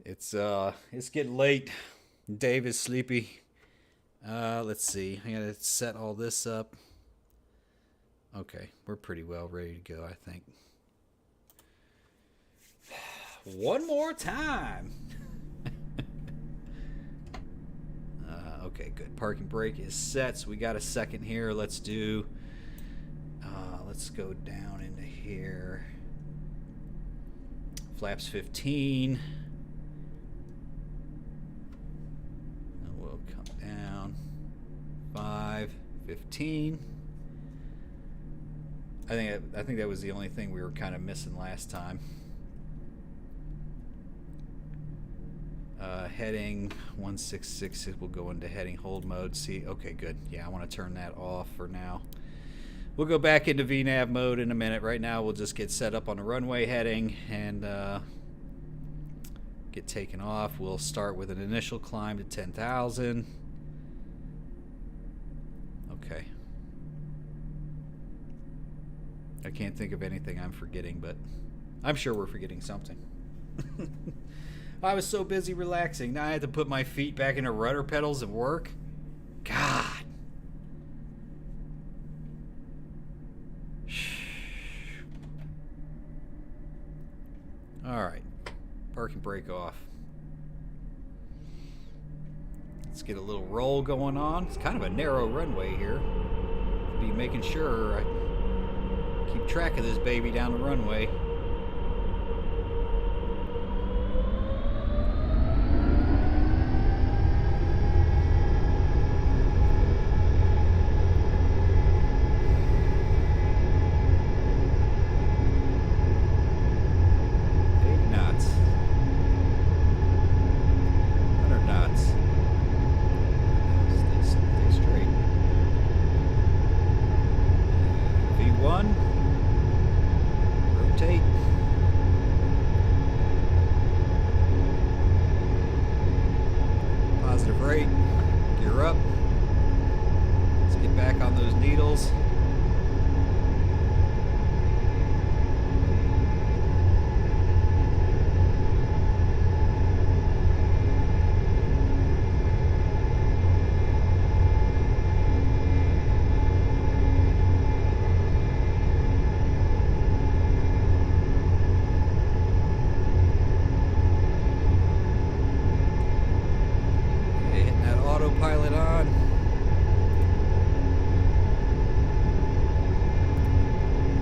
It's getting late. Dave is sleepy. Let's see. I gotta set all this up. Okay, we're pretty well ready to go, I think. One more time. Okay, good. Parking brake is set, so we got a second here. Let's do. Let's go down into here. Flaps 15. And we'll come down. 5, 15. I think that was the only thing we were kind of missing last time. Heading 166 will go into heading hold mode. See, okay, good. Yeah, I want to turn that off for now. We'll go back into V-nav mode in a minute. Right now, we'll just get set up on the runway heading and get taken off. We'll start with an initial climb to 10,000. Okay. I can't think of anything I'm forgetting, but I'm sure we're forgetting something. I was so busy relaxing. Now I had to put my feet back into rudder pedals and work. God. All right. Parking brake off. Let's get a little roll going on. It's kind of a narrow runway here. Be making sure I keep track of this baby down the runway.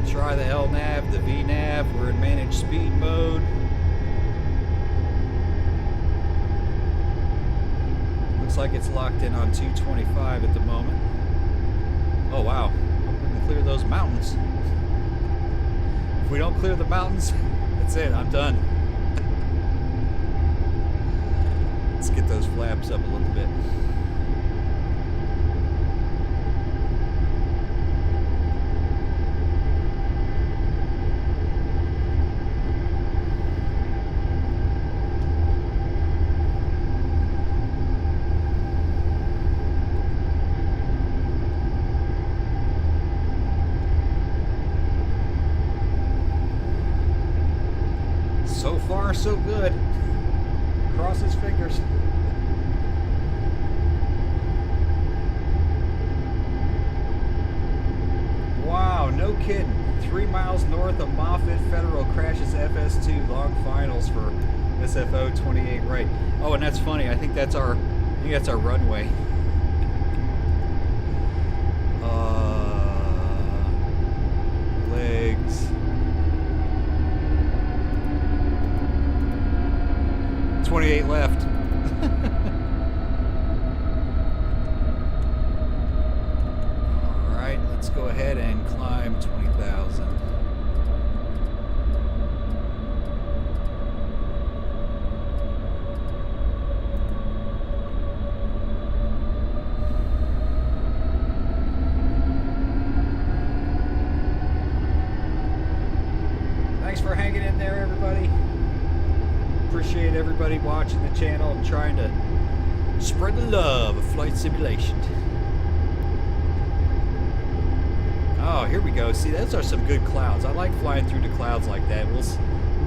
Try the L-nav, the V-nav. We're in managed speed mode. Looks like it's locked in on 225 at the moment. Oh wow, we can clear those mountains. If we don't clear the mountains, that's it, I'm done. Let's get those flaps up a little bit. So far, so good. Cross his fingers. Wow, no kidding. 3 miles north of Moffett, Federal crashes FS2 long finals for SFO 28 right. Oh, and that's funny. I think that's our runway. Legs. 28 left. All right, let's go ahead and climb 20,000. Thanks for hanging in there, everybody. Appreciate everybody watching the channel and trying to spread the love of flight simulation. Oh, here we go. See, those are some good clouds. I like flying through the clouds like that. We'll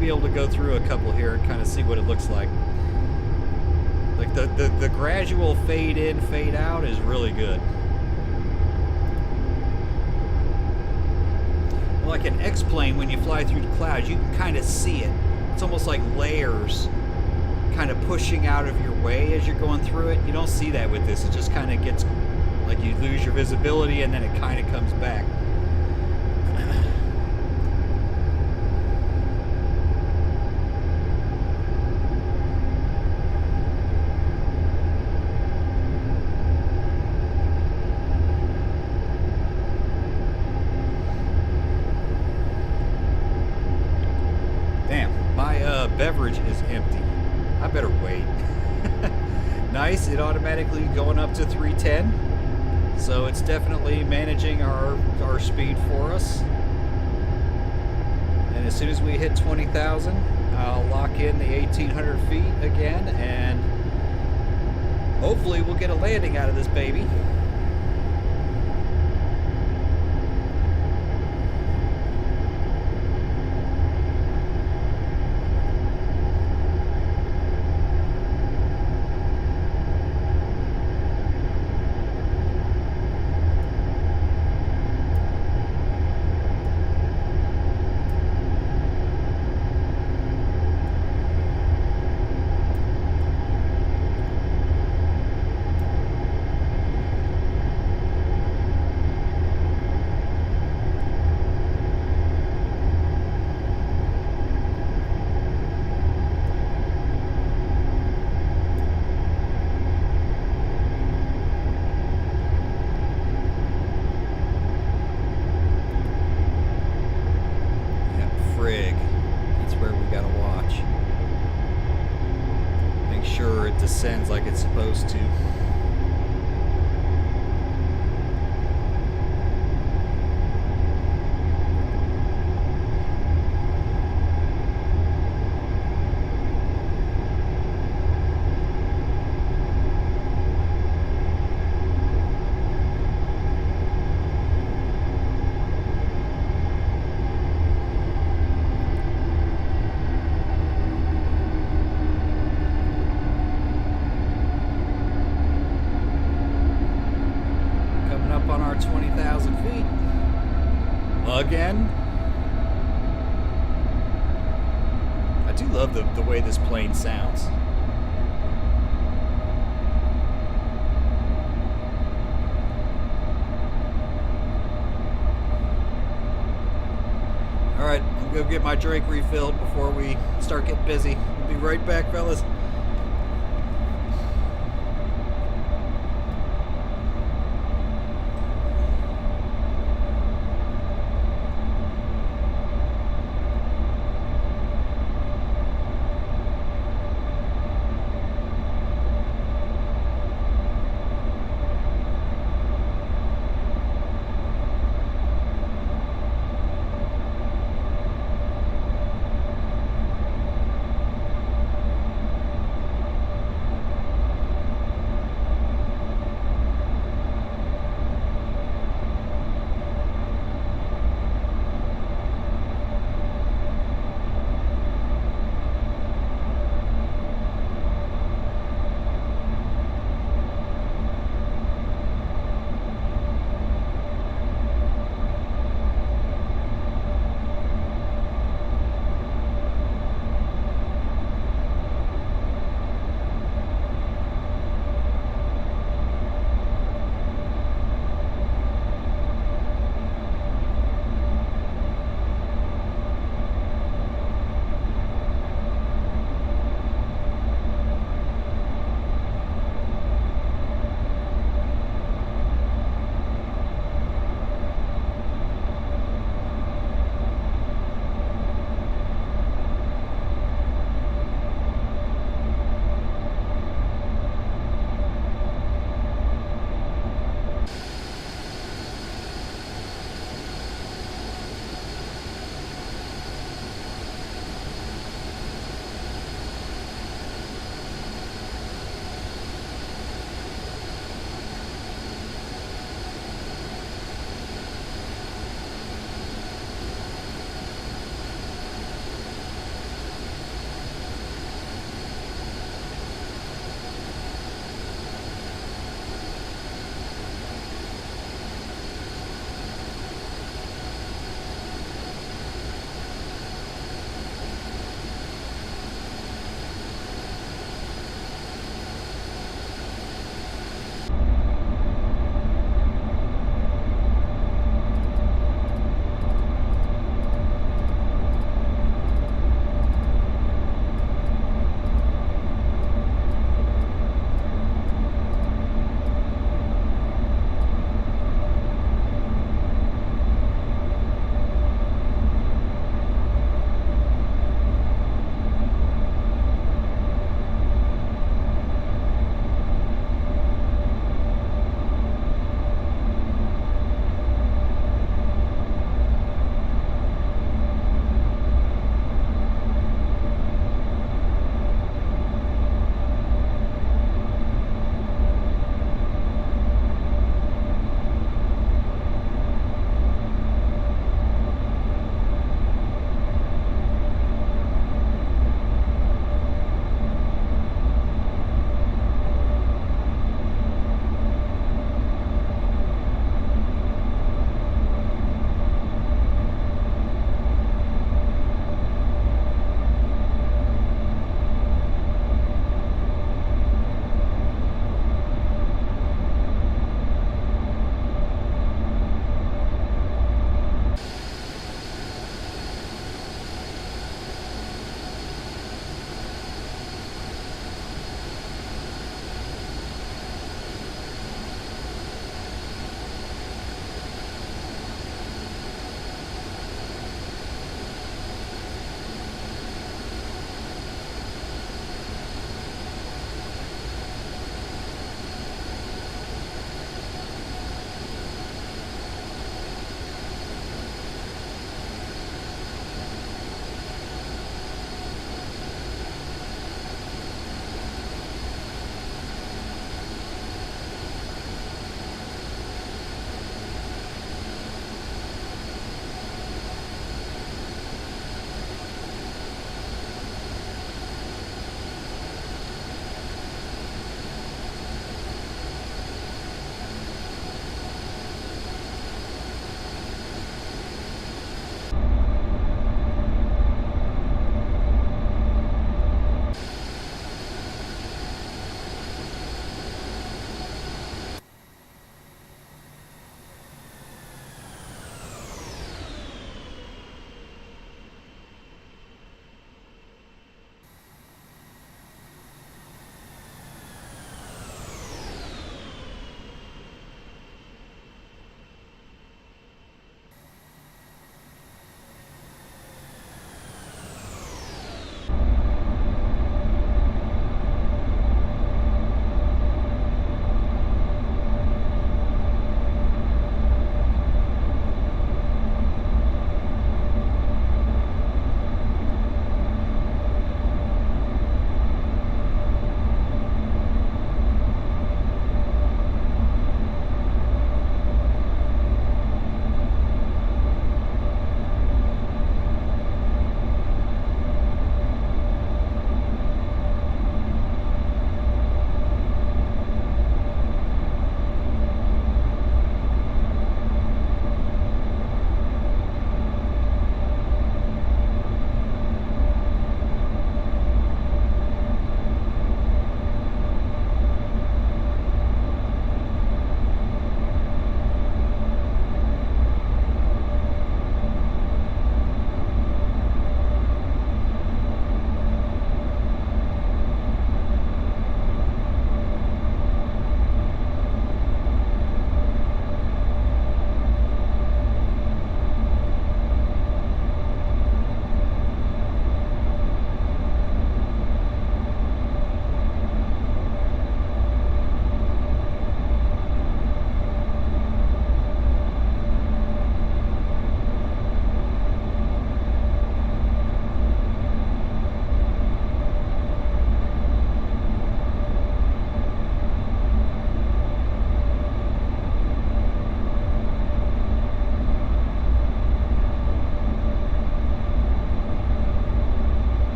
be able to go through a couple here and kind of see what it looks like. Like the gradual fade in, fade out is really good. Like an X-plane, when you fly through the clouds, you can kind of see it. It's almost like layers kind of pushing out of your way as you're going through it. You don't see that with this. It just kind of gets like you lose your visibility and then it kind of comes back. Beverage is empty. I better wait. Nice, it automatically going up to 310. So it's definitely managing our speed for us. And as soon as we hit 20,000, I'll lock in the 1,800 feet again, and hopefully we'll get a landing out of this baby. Descends like it's supposed to. On our 20,000 feet again. I do love the way this plane sounds. All right, I'm gonna go get my drink refilled before we start getting busy. We'll be right back, fellas.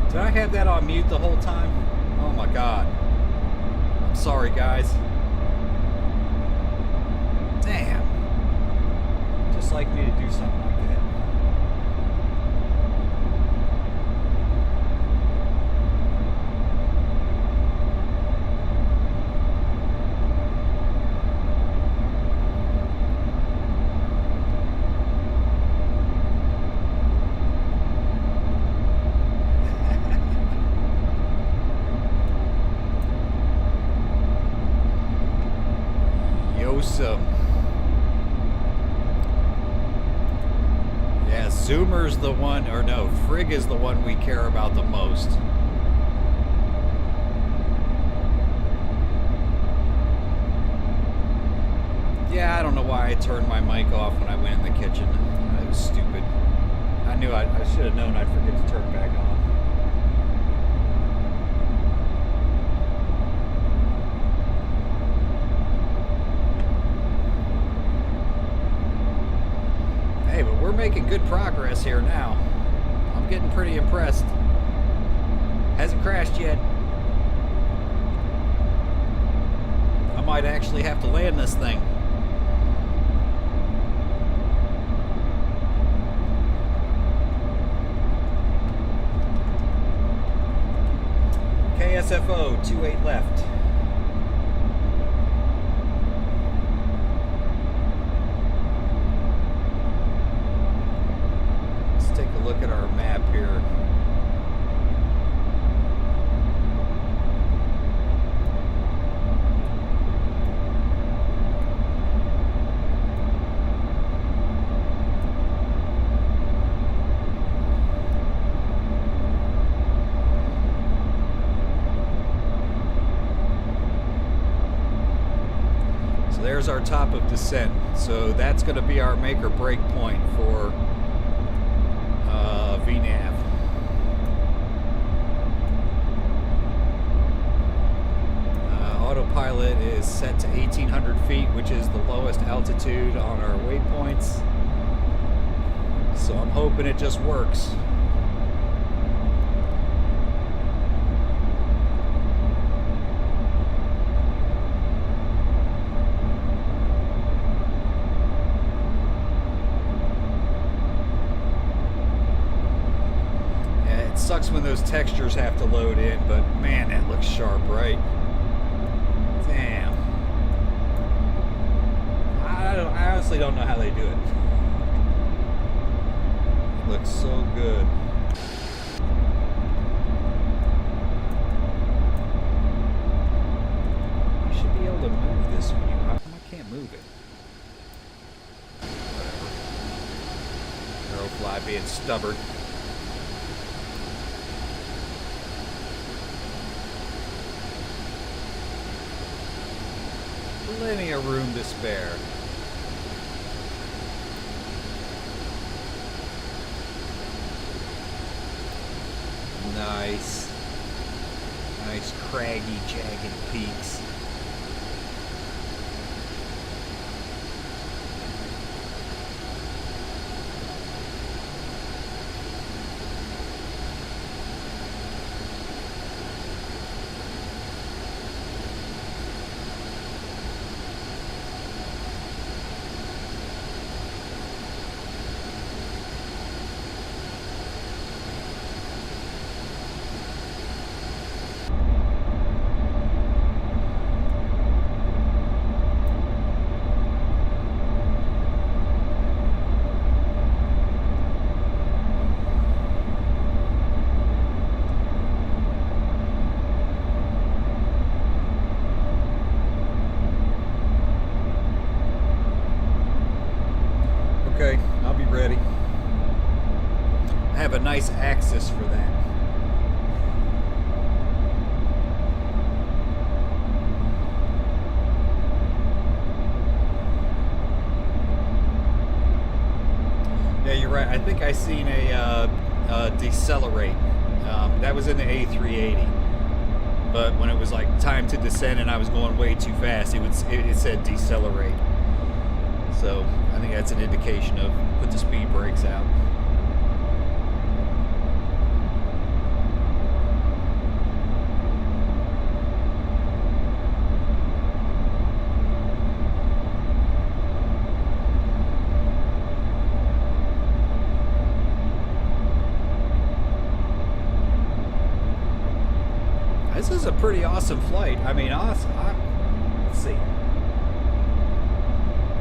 Did I have that on mute the whole time? Oh my god. I'm sorry, guys. Damn. Just like me to do something like that. Yeah, Zoomer's the one, or no, Frig is the one we care about the most. Yeah, I don't know why I turned my mic off when I went in the kitchen. It was stupid. I knew I should have known I'd forget to turn it back on. Hey, but we're making good progress here now. I'm getting pretty impressed. Hasn't crashed yet. I might actually have to land this thing. KSFO 28 left. Let's take a look at our map here. There's our top of descent, so that's going to be our make or break point for V-nav. Autopilot is set to 1,800 feet, which is the lowest altitude on our waypoints, so I'm hoping it just works. Sucks when those textures have to load in, but man, that looks sharp, right? Damn. I honestly don't know how they do it. It looks so good. I should be able to move this view. How come I can't move it? Whatever. Aerofly being stubborn. Plenty of room to spare. Nice. Nice craggy, jagged peaks. Okay, I'll be ready. I have a nice axis for that. Yeah, you're right. I think I seen a decelerate. That was in the A380. But when it was like time to descend and I was going way too fast, it said decelerate. So I think that's an indication of put the speed brakes out. This is a pretty awesome flight. I mean, awesome. Let's see.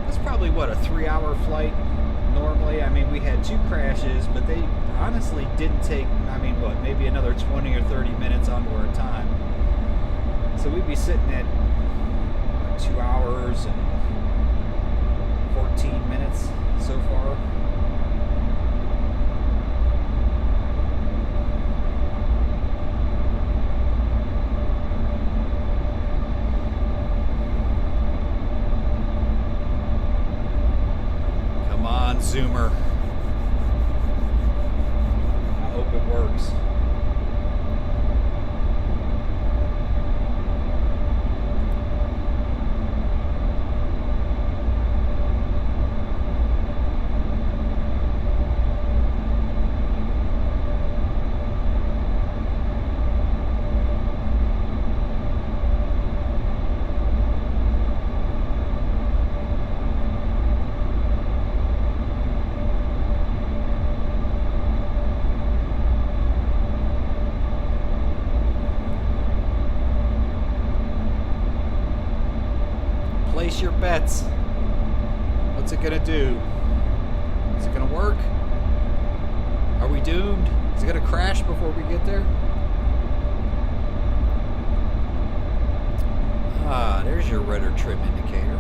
That's probably, what, a 3-hour flight normally? I mean, we had 2 crashes, but they honestly didn't take, I mean, what, maybe another 20 or 30 minutes onto our time. So we'd be sitting at 2 hours and 14 minutes so far. Zoomer. I hope it works. Place your bets. What's it gonna do? Is it gonna work? Are we doomed? Is it gonna crash before we get there? Ah, there's your rudder trim indicator.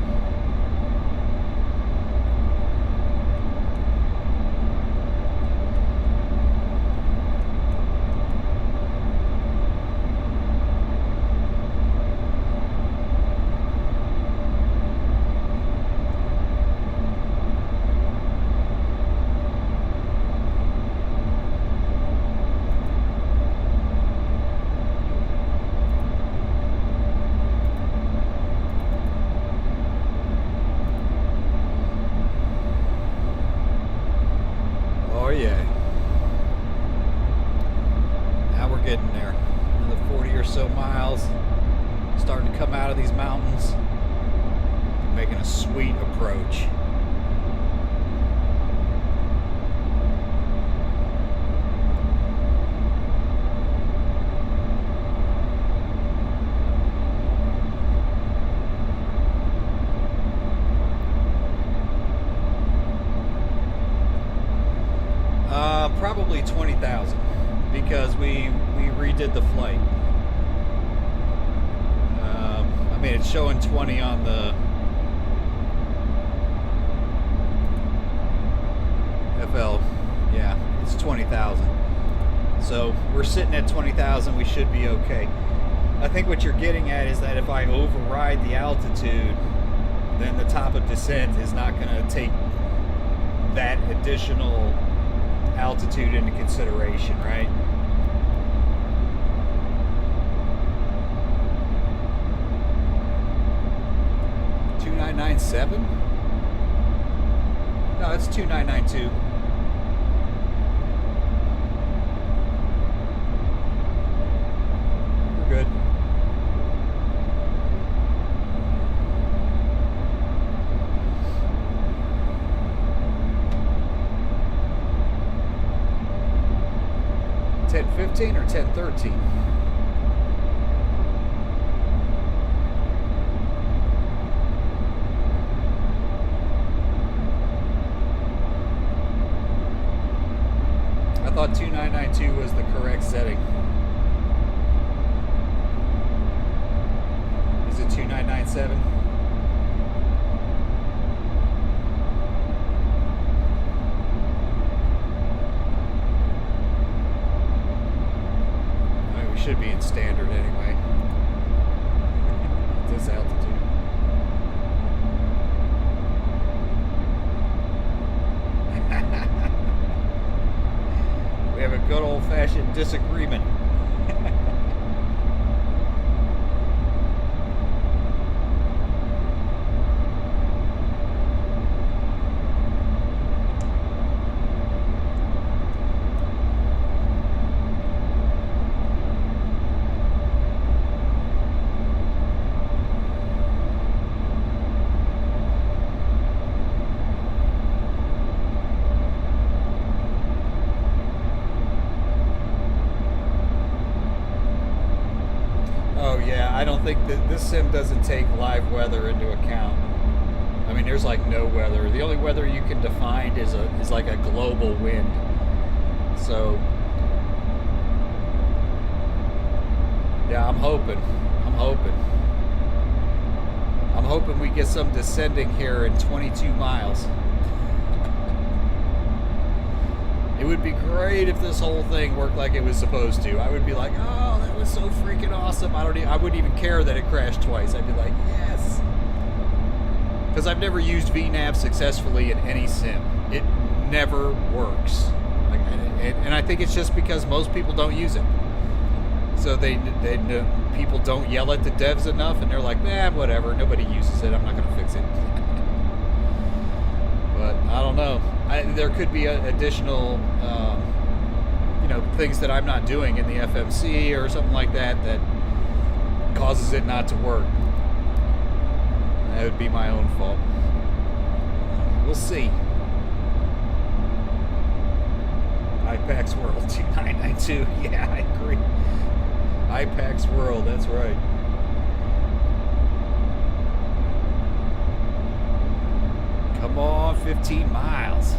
Oh yeah. Now we're getting there. Another 40 or so miles. Starting to come out of these mountains. Making a sweet approach. Probably 20,000 because we redid the flight. I mean, it's showing 20 on the FL. Yeah, it's 20,000. So we're sitting at 20,000. We should be okay. I think what you're getting at is that if I override the altitude, then the top of descent is not going to take that additional altitude into consideration, right? $2,997? No, it's $2,992. We're good. $10.15 or $10.13? I thought 2,992 was the correct setting. Is it 2,997? Should be in standard anyway. This altitude. We have a good old-fashioned disagreement. think that this sim doesn't take live weather into account. I mean, there's like no weather. The only weather you can define is like a global wind. So, yeah, I'm hoping we get some descending here in 22 miles. It would be great if this whole thing worked like it was supposed to. I would be like, oh, that was so freaking awesome. I wouldn't even care that it crashed twice. I'd be like, yes. Because I've never used V-nav successfully in any sim. It never works. Like, and I think it's just because most people don't use it. So people don't yell at the devs enough, and they're like, nah, whatever. Nobody uses it. I'm not going to fix it. But I don't know. There could be additional, things that I'm not doing in the FMC or something like that that causes it not to work. That would be my own fault. We'll see. IPAX World 2992. Yeah, I agree. IPAX World, that's right. Come on, 15 miles.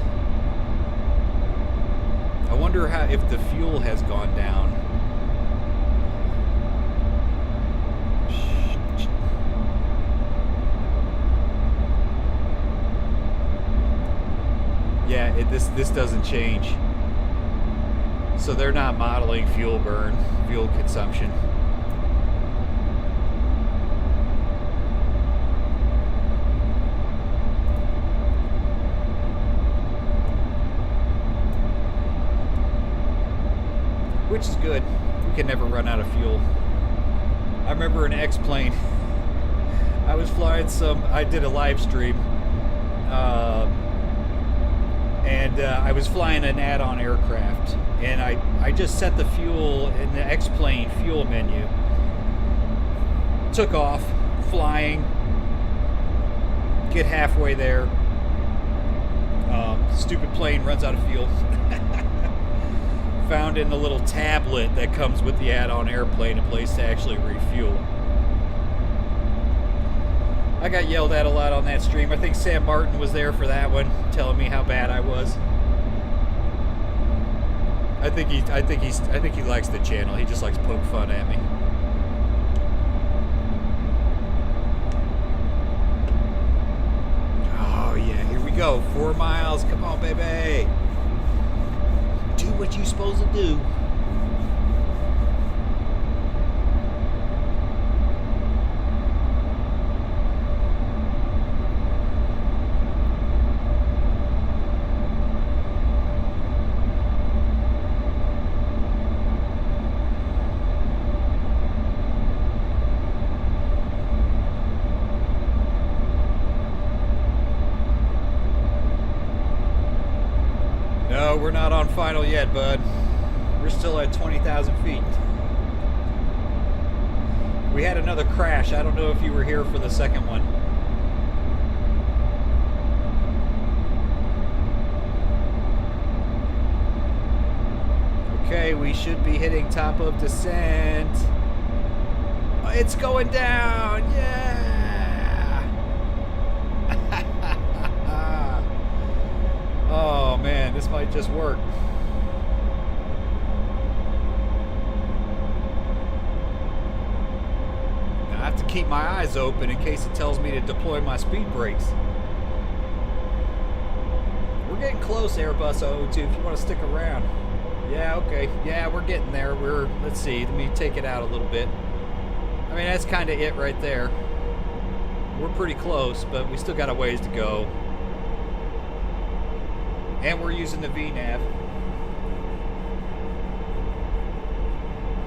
I wonder if the fuel has gone down. Yeah, this doesn't change. So they're not modeling fuel burn, fuel consumption. Which is good. We can never run out of fuel. I remember an X-plane. I was flying I did a live stream. And I was flying an add-on aircraft. And I just set the fuel in the X-plane fuel menu. Took off, flying. Get halfway there. Stupid plane runs out of fuel. Found in the little tablet that comes with the add-on airplane a place to actually refuel. I got yelled at a lot on that stream. I think Sam Martin was there for that one, telling me how bad I was. I think he likes the channel. He just likes to poke fun at me. Oh yeah, here we go. 4 miles. Come on, baby. Do what you're supposed to do. No, we're not on final yet, bud. We're still at 20,000 feet. We had another crash. I don't know if you were here for the second one. Okay, we should be hitting top of descent. It's going down, yeah! Oh man, this might just work. I have to keep my eyes open in case it tells me to deploy my speed brakes. We're getting close, Airbus 002, if you want to stick around. Yeah, okay. Yeah, we're getting there. Let's see, let me take it out a little bit. I mean, that's kind of it right there. We're pretty close, but we still got a ways to go. And we're using the V-nav.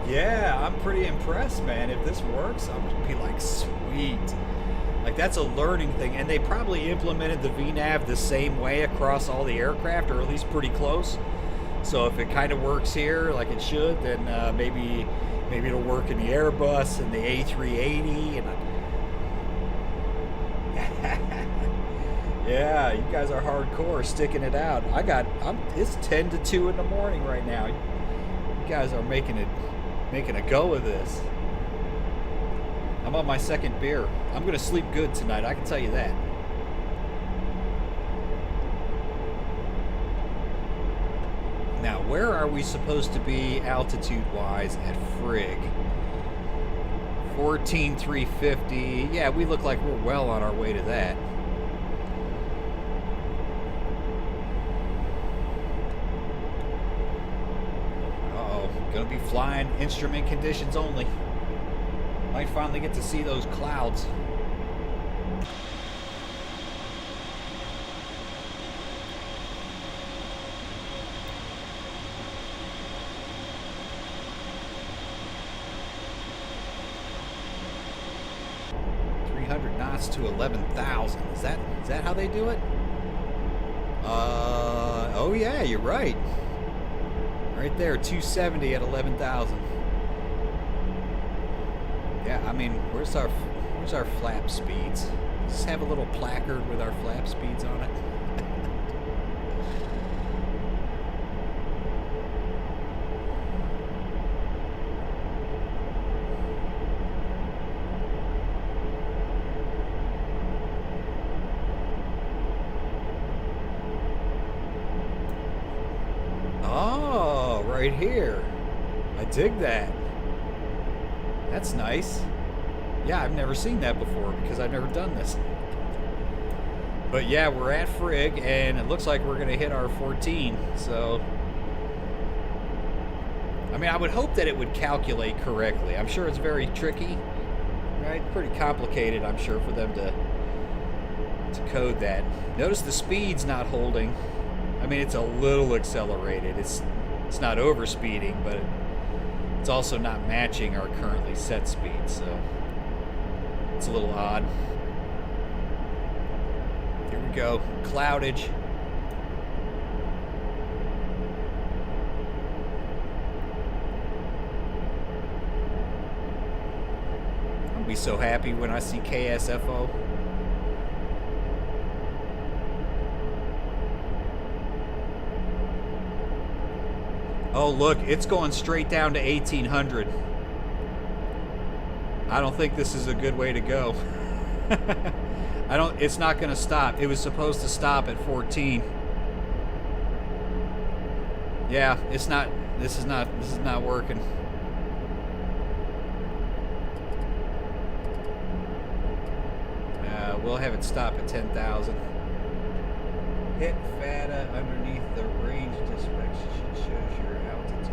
Yeah, I'm pretty impressed, man. If this works, I'm gonna be like, sweet. Like, that's a learning thing. And they probably implemented the V-nav the same way across all the aircraft, or at least pretty close. So if it kind of works here like it should, then maybe it'll work in the Airbus and the A380. And yeah, you guys are hardcore sticking it out. It's 10 to 2 in the morning right now. You guys are making a go of this. I'm on my second beer. I'm going to sleep good tonight, I can tell you that. Now, where are we supposed to be altitude-wise at Frigg? 14,350. Yeah, we look like we're well on our way to that. Uh-oh. Gonna be flying instrument conditions only. Might finally get to see those clouds. Knots to 11,000. Is that how they do it? Oh yeah, you're right. Right there, 270 at 11,000. Yeah, I mean, where's our flap speeds? Just have a little placard with our flap speeds on it. Right here. I dig that. That's nice. Yeah, I've never seen that before because I've never done this. But yeah, we're at Frigg and it looks like we're going to hit our 14. So, I mean, I would hope that it would calculate correctly. I'm sure it's very tricky, right? Pretty complicated, I'm sure, for them to code that. Notice the speed's not holding. I mean, it's a little accelerated. It's not overspeeding, but it's also not matching our currently set speed, so it's a little odd. Here we go, cloudage. I'll be so happy when I see KSFO. Oh, look, it's going straight down to 1800. I don't think this is a good way to go. It's not going to stop. It was supposed to stop at 14. Yeah, this is not working. We'll have it stop at 10,000. Hit FATA underneath the range dispatch. Shows your altitude.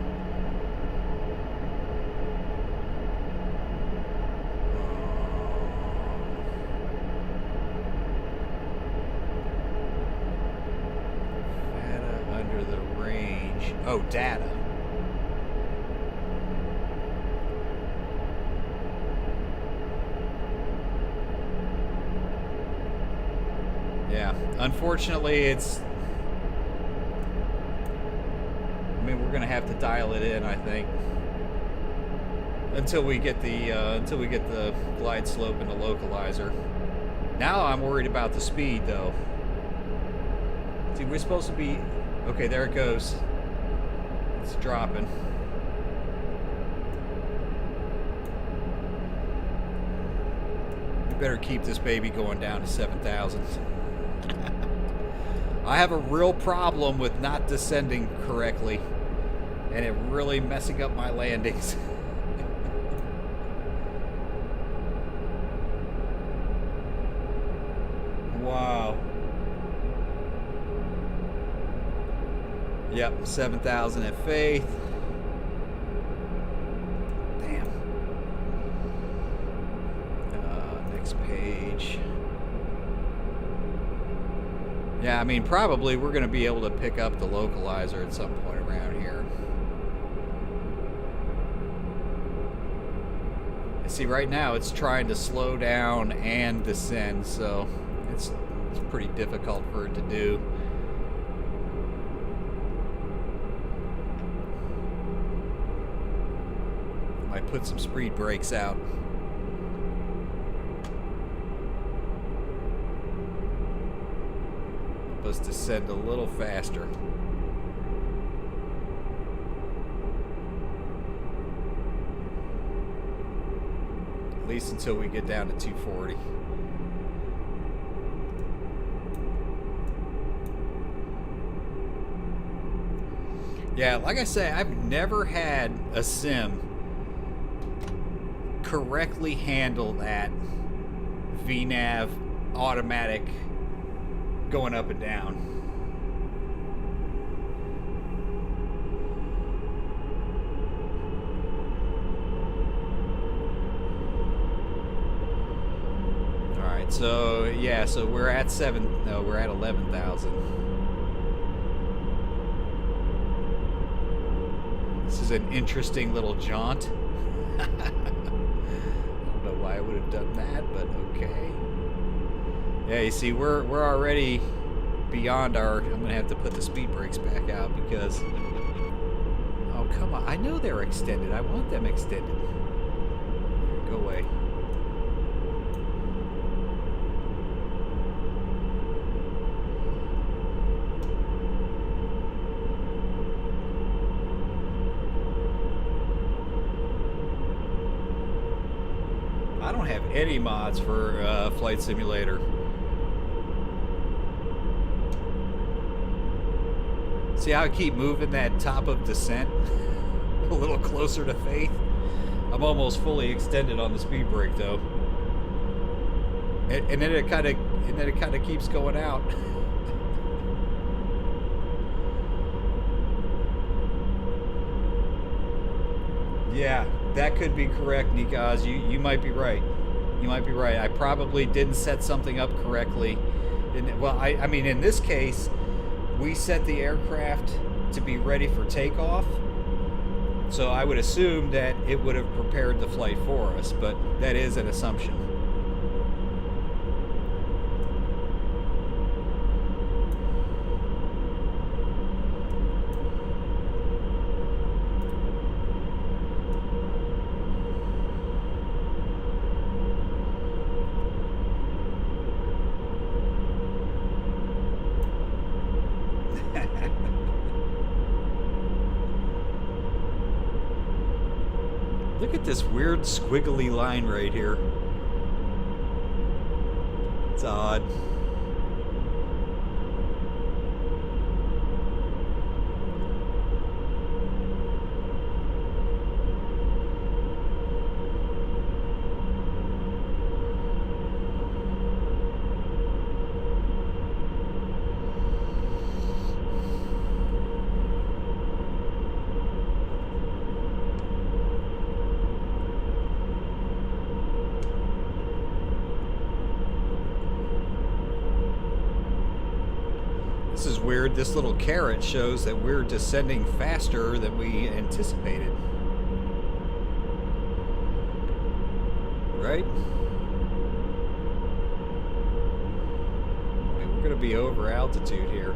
FATA under the range. Oh, data. Yeah, unfortunately, it's. I mean, we're gonna have to dial it in, I think, until we get the glide slope and the localizer. Now I'm worried about the speed, though. See, we're supposed to be. Okay, there it goes. It's dropping. We better keep this baby going down to 7,000. I have a real problem with not descending correctly, and it really messing up my landings. Wow. Yep, 7,000 at Faith. Damn. Next page. Yeah, I mean, probably we're going to be able to pick up the localizer at some point around here. See, right now it's trying to slow down and descend, so it's pretty difficult for it to do. Might put some speed brakes out. Us descend a little faster. At least until we get down to 240. Yeah, like I say, I've never had a sim correctly handle that V-nav automatic going up and down. Alright, so yeah, so we're at 11,000. This is an interesting little jaunt. I don't know why I would have done that, but okay. Yeah, you see, we're already beyond our... I'm gonna have to put the speed brakes back out because... Oh, come on. I know they're extended. I want them extended. Go away. I don't have any mods for Flight Simulator. See how I keep moving that top of descent a little closer to faith? I'm almost fully extended on the speed brake though, and then it kind of keeps going out. Yeah, that could be correct, Nikaz. You might be right. You might be right. I probably didn't set something up correctly. Well, I mean, in this case, we set the aircraft to be ready for takeoff. So I would assume that it would have prepared the flight for us, but that is an assumption. Look at this weird squiggly line right here. It's odd. This is weird. This little caret shows that we're descending faster than we anticipated. Right? Okay, we're going to be over altitude here.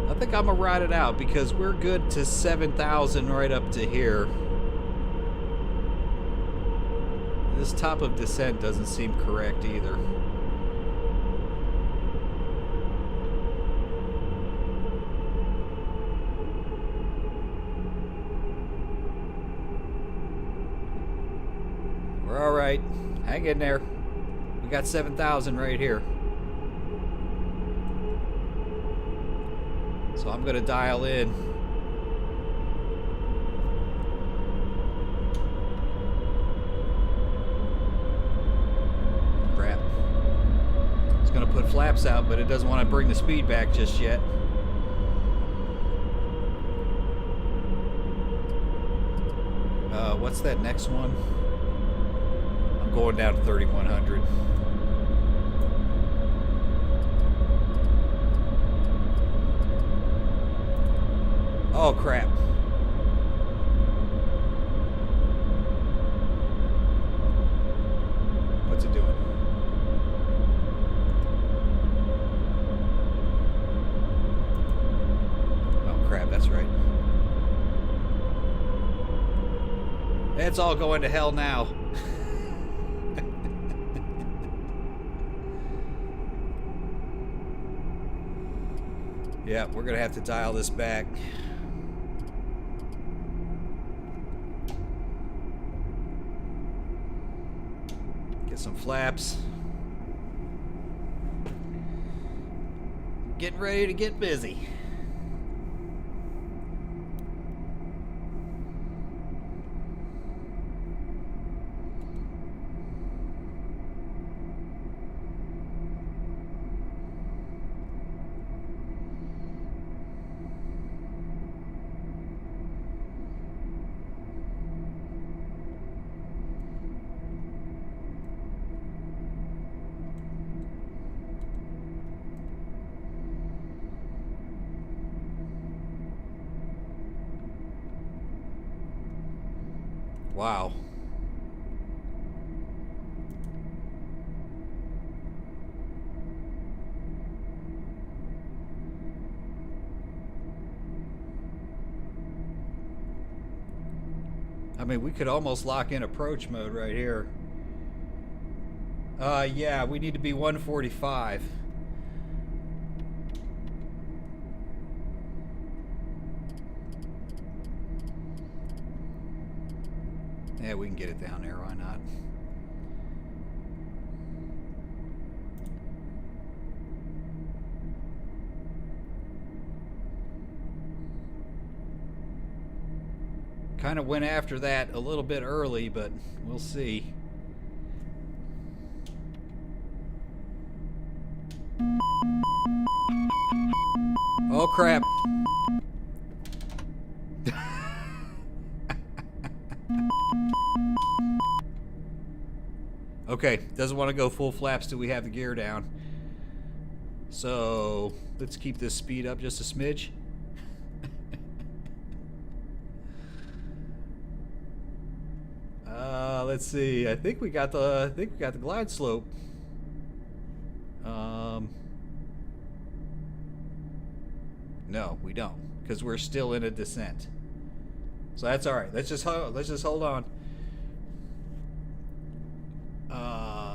I think I'm gonna ride it out because we're good to 7,000 right up to here. This top of descent doesn't seem correct either. We're all right. Hang in there. We got 7,000 right here. So I'm going to dial in. Crap. It's going to put flaps out, but it doesn't want to bring the speed back just yet. What's that next one? I'm going down to 3,100. Oh, crap. What's it doing? Oh, crap, that's right. It's all going to hell now. Yeah, we're gonna have to dial this back. Get some flaps. Getting ready to get busy. Wow. I mean, we could almost lock in approach mode right here. Yeah, we need to be 145. Yeah, we can get it down there, why not? Kind of went after that a little bit early, but we'll see. Oh crap. Okay, doesn't want to go full flaps till we have the gear down. So let's keep this speed up just a smidge. Let's see. I think we got the glide slope. No, we don't, because we're still in a descent. So that's all right. Let's just hold on.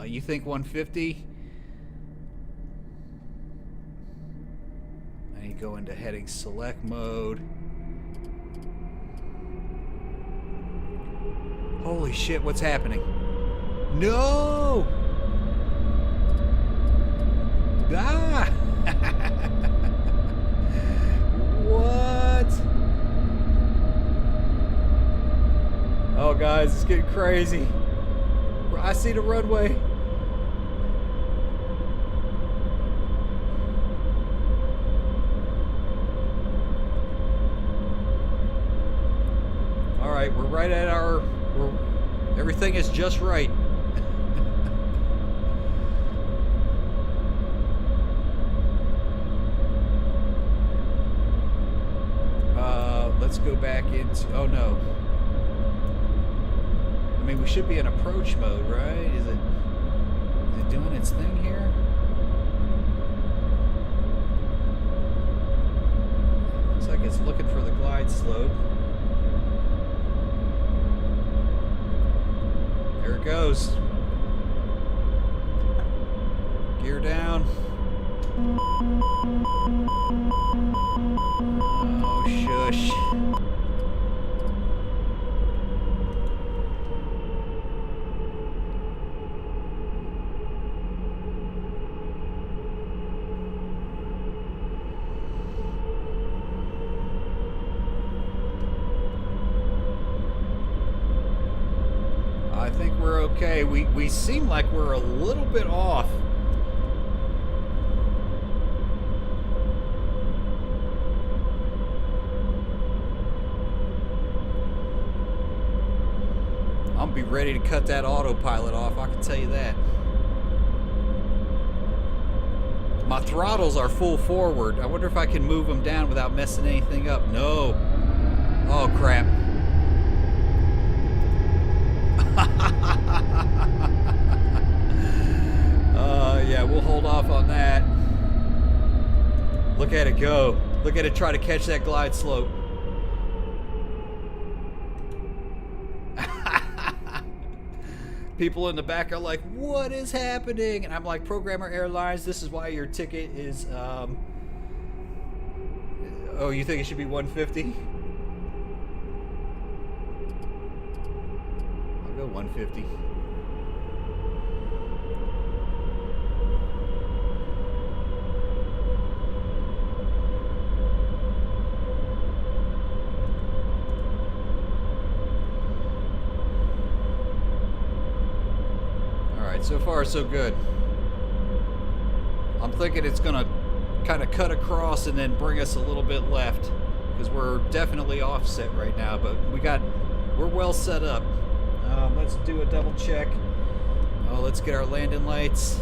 You think 150? I need to go into heading select mode. Holy shit, what's happening? No! Ah! What? Oh, guys, it's getting crazy. I see the runway. All right, we're right at our... everything is just right. Let's go back into... oh no. I mean, we should be in approach mode, right? Is it doing its thing here? Looks like it's looking for the glide slope. There it goes. Gear down. Oh, shush. I think we're okay. We seem like we're a little bit off. I'll be ready to cut that autopilot off, I can tell you that. My throttles are full forward. I wonder if I can move them down without messing anything up. No. Oh, crap. Yeah, we'll hold off on that. Look at it go. Look at it try to catch that glide slope. People in the back are like, what is happening? And I'm like, Progrmr Airlines, this is why your ticket is, oh, you think it should be 150? I'll go 150. So far, so good. I'm thinking it's gonna kind of cut across and then bring us a little bit left, because we're definitely offset right now, but we're well set up. Let's do a double check. Oh, let's get our landing lights.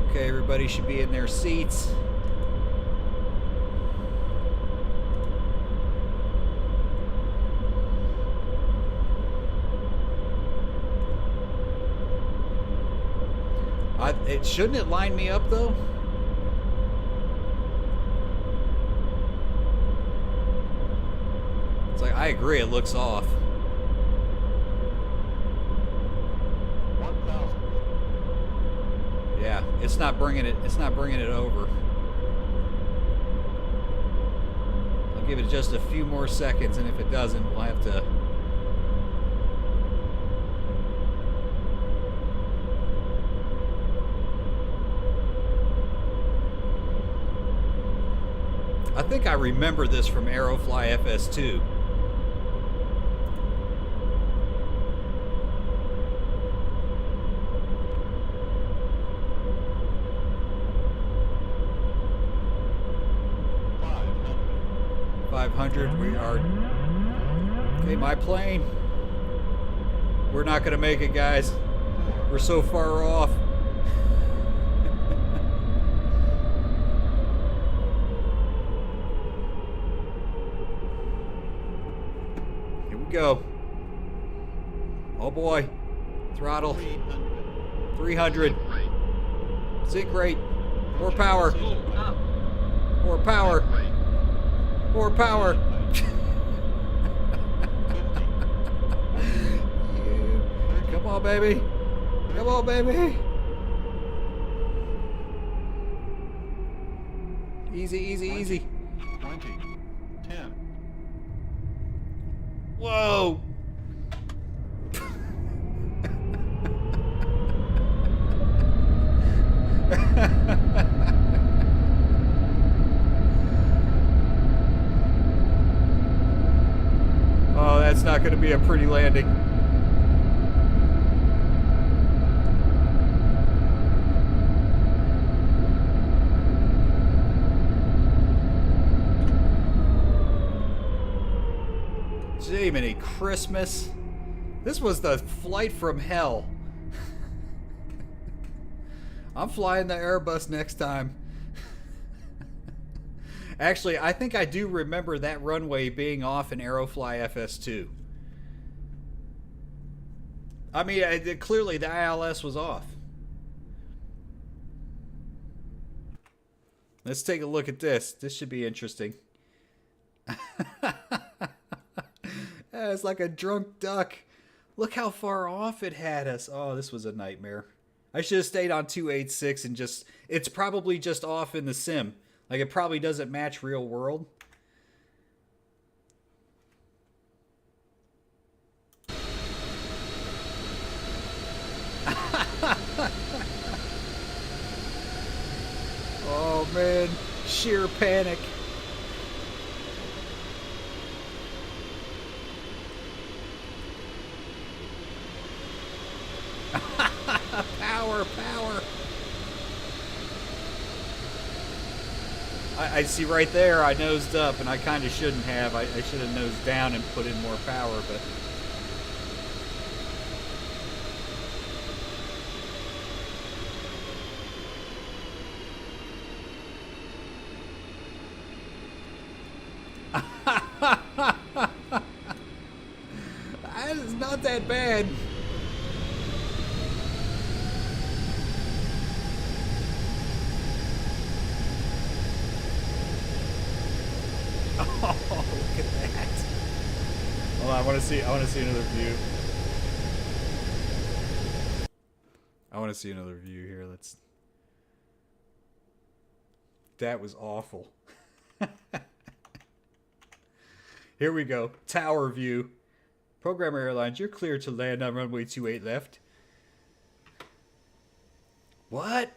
Okay, everybody should be in their seats. Shouldn't it line me up though? It's like, I agree, it looks off. 1,000. Yeah, it's not bringing it over. I'll give it just a few more seconds, and if it doesn't, we'll have to. I think I remember this from Aerofly FS2. $500, we are. Okay, my plane. We're not gonna make it, guys. We're so far off. Go. Oh boy. Throttle. 300. Sync rate. More power. More power. More power. Come on, baby. Come on, baby. Easy, easy, easy. 20. 10. Whoa! Oh, that's not going to be a pretty landing. Jiminy Christmas. This was the flight from hell. I'm flying the Airbus next time. Actually, I think I do remember that runway being off in Aerofly FS2. I mean, clearly the ILS was off. Let's take a look at this. This should be interesting. It's like a drunk duck. Look how far off it had us. Oh, this was a nightmare. I should have stayed on 286 and just... It's probably just off in the sim. Like, it probably doesn't match real world. Oh, man. Sheer panic. Power. I see right there, I nosed up, and I kind of shouldn't have. I should have nosed down and put in more power, but... It's not that bad. Oh, look at that. Hold on, want to see another view. I want to see another view here. That was awful. Here we go. Tower view. Progrmr Airlines, you're clear to land on runway 28 left. What?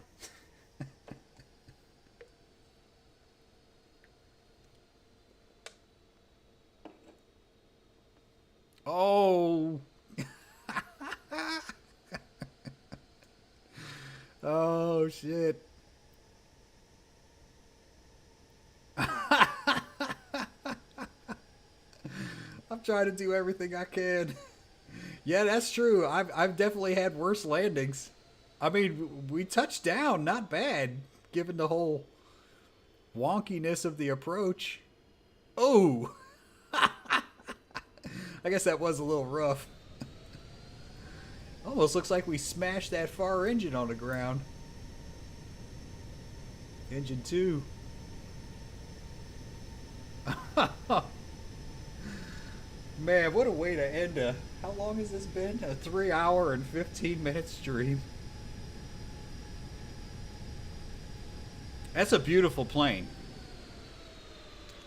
Oh. Oh, shit. I'm trying to do everything I can. Yeah, that's true. I've definitely had worse landings. I mean, we touched down, not bad, given the whole wonkiness of the approach. Oh! I guess that was a little rough. Almost looks like we smashed that far engine on the ground. Engine 2. Man, what a way to end a... How long has this been? A 3-hour and 15-minute stream. That's a beautiful plane.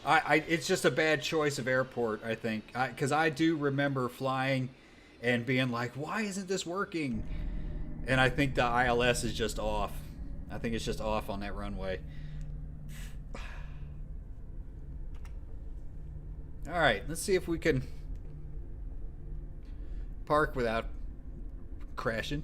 It's just a bad choice of airport, I think. Because I do remember flying and being like, why isn't this working? And I think the ILS is just off. I think it's just off on that runway. All right, let's see if we can park without crashing.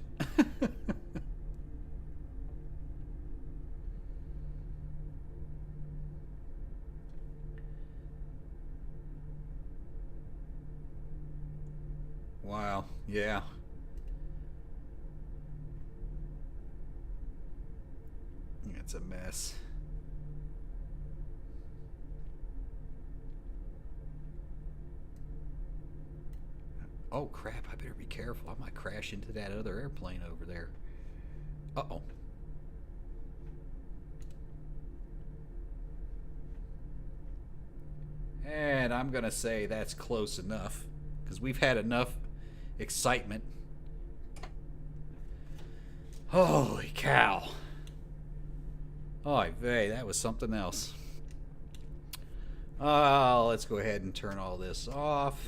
Wow, yeah. It's a mess. Oh crap, I better be careful. I might crash into that other airplane over there. Uh-oh. And I'm gonna say that's close enough, because we've had enough excitement. Holy cow. Oy vey, that was something else. Let's go ahead and turn all this off.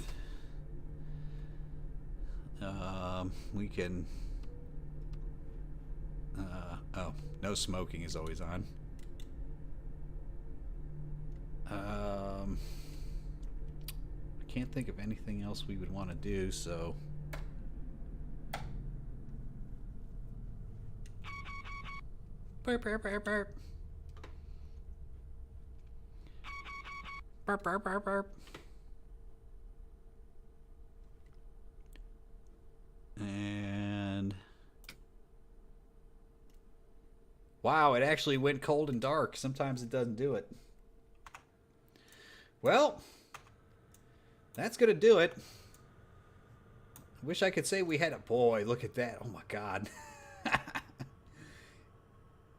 We can... oh, no smoking is always on. I can't think of anything else we would want to do, so... Burp, burp, burp, burp. Burp, burp, burp, burp. And... wow, it actually went cold and dark. Sometimes it doesn't do it. Well, that's going to do it. I wish I could say we had a... boy, look at that. Oh my God.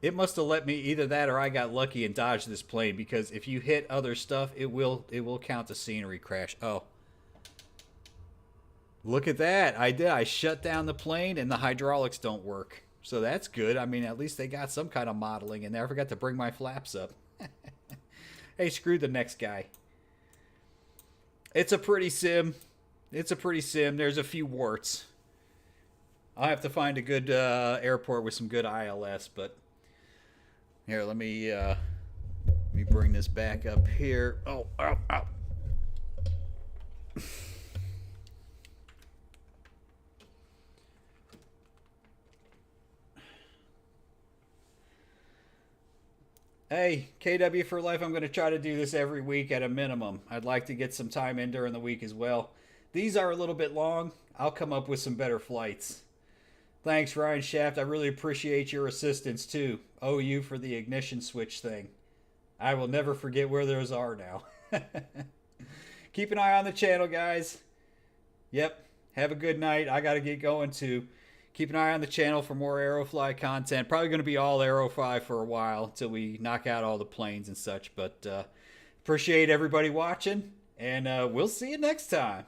It must have let me, either that or I got lucky and dodged this plane, because if you hit other stuff, it will count the scenery crash. Oh. Look at that. I did. I shut down the plane and the hydraulics don't work. So that's good. I mean, at least they got some kind of modeling in there. I forgot to bring my flaps up. Hey, screw the next guy. It's a pretty sim. It's a pretty sim. There's a few warts. I'll have to find a good airport with some good ILS, but... here, let me bring this back up here. Oh, ow, ow. Hey, KW for life, I'm going to try to do this every week at a minimum. I'd like to get some time in during the week as well. These are a little bit long. I'll come up with some better flights. Thanks, Ryan Shaft. I really appreciate your assistance, too. OU for the ignition switch thing. I will never forget where those are now. Keep an eye on the channel, guys. Yep. Have a good night. I got to get going, too. Keep an eye on the channel for more Aerofly content. Probably going to be all Aerofly for a while until we knock out all the planes and such. But appreciate everybody watching, and we'll see you next time.